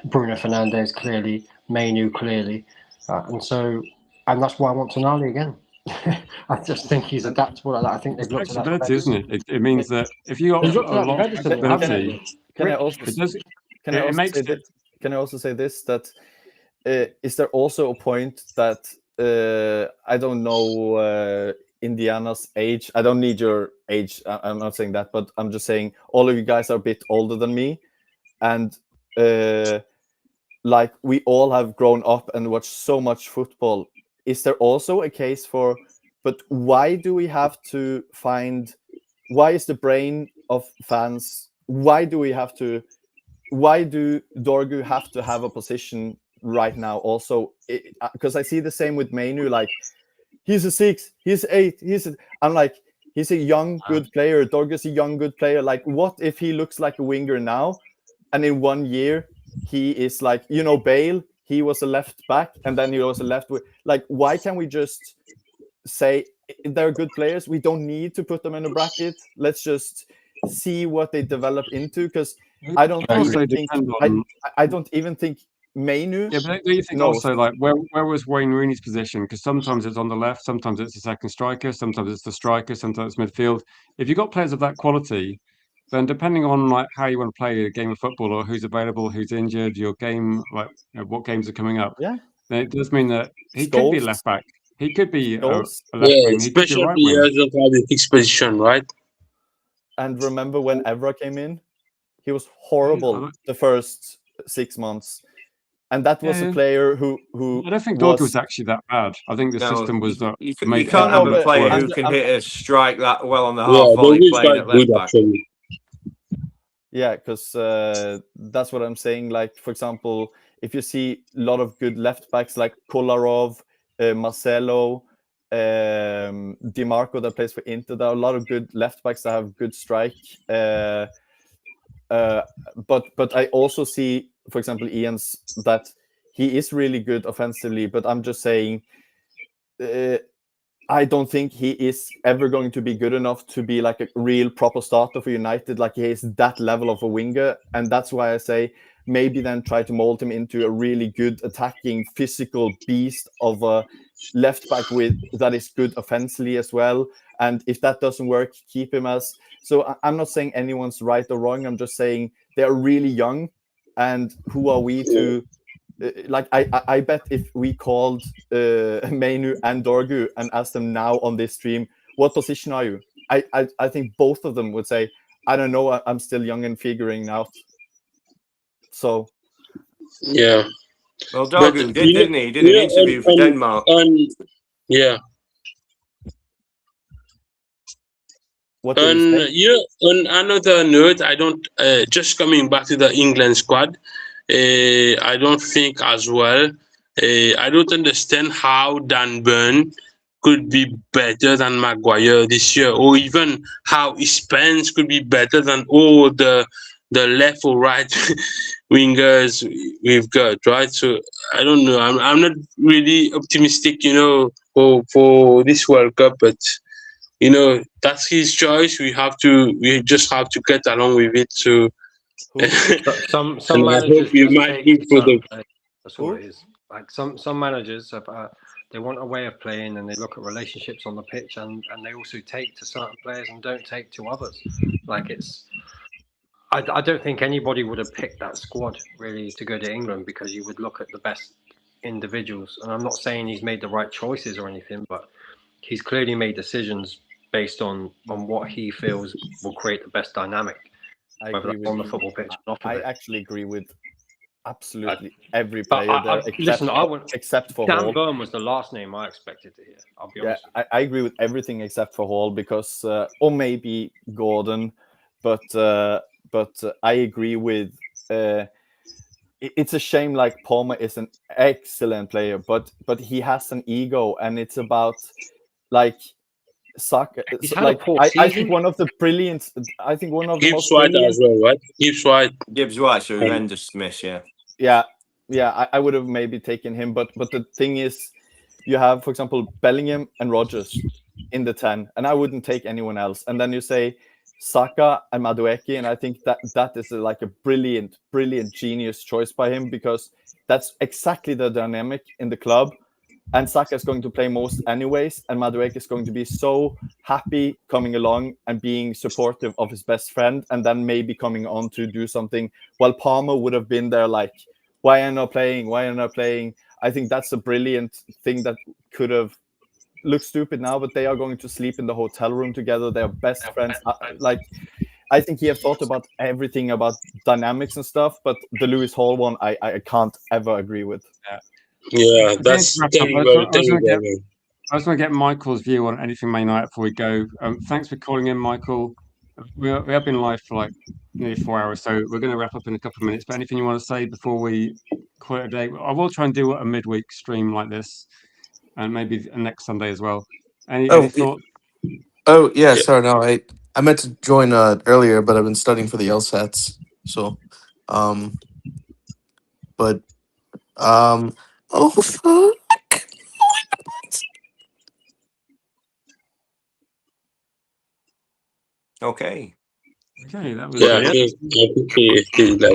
Bruno Fernandes clearly, Mainu clearly, and that's why I want Tonali again. I just think he's adaptable like that. I think they've looked at that. Flexibility, isn't it? It means that if you got a lot of flexibility, can I also say this, that is there also a point that I don't know Indiana's age. I don't need your age. I'm not saying that, but I'm just saying all of you guys are a bit older than me, and like, we all have grown up and watched so much football. Is there also a case for, but why do we have to why is the brain of fans, why do Dorgu have to have a position right now also? Because I see the same with Mainu, like, he's a 6, he's 8, I'm like, he's a young, good player. Dorgu's a young, good player. Like, what if he looks like a winger now, and in 1 year, he is like, Bale, he was a left back, and then he was a left wing. Like, why can't we just say they're good players? We don't need to put them in a bracket. Let's just see what they develop into, because I don't even think Mainu. Yeah, but do you think also, like, where was Wayne Rooney's position? Because sometimes it's on the left, sometimes it's the second striker, sometimes it's the striker, sometimes it's midfield. If you've got players of that quality, then depending on like how you want to play a game of football, or who's available, who's injured, your game, like what games are coming up, then it does mean that he could be a left back, he could be a left wing, he could be a right wing. Don't have a fixed position, right? And remember when Evra came in, He was horrible the first 6 months, and that was a player who I don't think Dorgu was actually that bad. I think the system was that You made can't have a look player worse. who can hit a strike that well on the Yeah, half volley Dogu is playing quite at left good back. actually. Yeah, because that's what I'm saying. Like, for example, if you see a lot of good left backs like Kolarov, Marcelo, Di Marco that plays for Inter, there are a lot of good left backs that have good strike. But I also see, for example, Ian's, that he is really good offensively. But I'm just saying, I don't think he is ever going to be good enough to be like a real proper starter for United. Like, he is that level of a winger, and that's why I say maybe then try to mold him into a really good attacking physical beast of a left back with that is good offensively as well. And if that doesn't work, keep him as. So I'm not saying anyone's right or wrong. I'm just saying they are really young, and who are we to? Like, I bet if we called Mainu and Dorgu and asked them now on this stream, what position are you? I think both of them would say, I don't know, I'm still young and figuring out. So yeah. Well, Dorgu did, didn't he? He did an interview for Denmark. Yeah. What did he say? You know, on another note, I don't just coming back to the England squad. I don't think as well. I don't understand how Dan Burn could be better than Maguire this year, or even how Spence could be better than all the left or right wingers we've got, right? So I don't know. I'm not really optimistic, you know, for this World Cup, but you know, that's his choice. We just have to get along with it. So Some and I hope managers you just might take be to for the certain players. That's all it is. Like some managers have, they want a way of playing, and they look at relationships on the pitch, and they also take to certain players and don't take to others. Like, it's, I don't think anybody would have picked that squad really to go to England, because you would look at the best individuals. And I'm not saying he's made the right choices or anything, but he's clearly made decisions based on what he feels will create the best dynamic, whether that's on the football pitch or off of I it. actually agree with absolutely every player there, except for Dan Hall. Burn was the last name I expected to hear. I'll be honest. I agree with everything except for Hall, because or maybe Gordon, but I agree with. It's a shame. Like, Palmer is an excellent player, but he has an ego, and it's about like. Saka, like, I think one of the brilliant. I think one of the most White brilliant as well, right? Gibbs White's a horrendous miss, yeah. Yeah. I would have maybe taken him, but the thing is, you have, for example, Bellingham and Rodgers in the 10, and I wouldn't take anyone else. And then you say Saka and Madueke, and I think that is like a brilliant genius choice by him, because that's exactly the dynamic in the club. And Saka is going to play most anyways, and Madueke is going to be so happy coming along and being supportive of his best friend, and then maybe coming on to do something, while Palmer would have been there like, why am I not playing? Why am I not playing? I think that's a brilliant thing that could have looked stupid now, but they are going to sleep in the hotel room together. They are best friends. Like, I think he have thought about everything about dynamics and stuff, but the Lewis Hall one, I can't ever agree with. Yeah, that's I just want to get Michael's view on anything Man United before we go. Thanks for calling in, Michael. We have been live for like nearly 4 hours, so we're going to wrap up in a couple of minutes. But anything you want to say before we call it a day? I will try and do a midweek stream like this, and maybe next Sunday as well. Any thoughts? Oh yeah, sorry. No, I meant to join earlier, but I've been studying for the LSATs. So, oh fuck. Okay, that was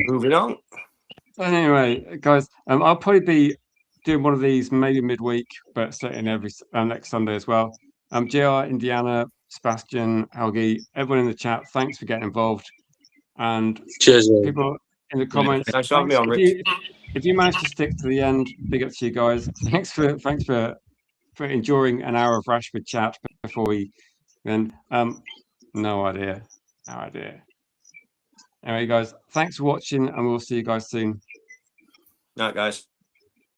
moving on. Anyway, guys, I'll probably be doing one of these maybe midweek, but starting every next Sunday as well. JR, Indiana, Sebastian, Helgi, everyone in the chat, thanks for getting involved. And cheers, people in the comments, Nice having me on, Rich. if you managed to stick to the end, big up to you guys. Thanks for enduring an hour of Rashford chat before we then. No idea. Anyway, guys, thanks for watching, and we'll see you guys soon. Night, guys.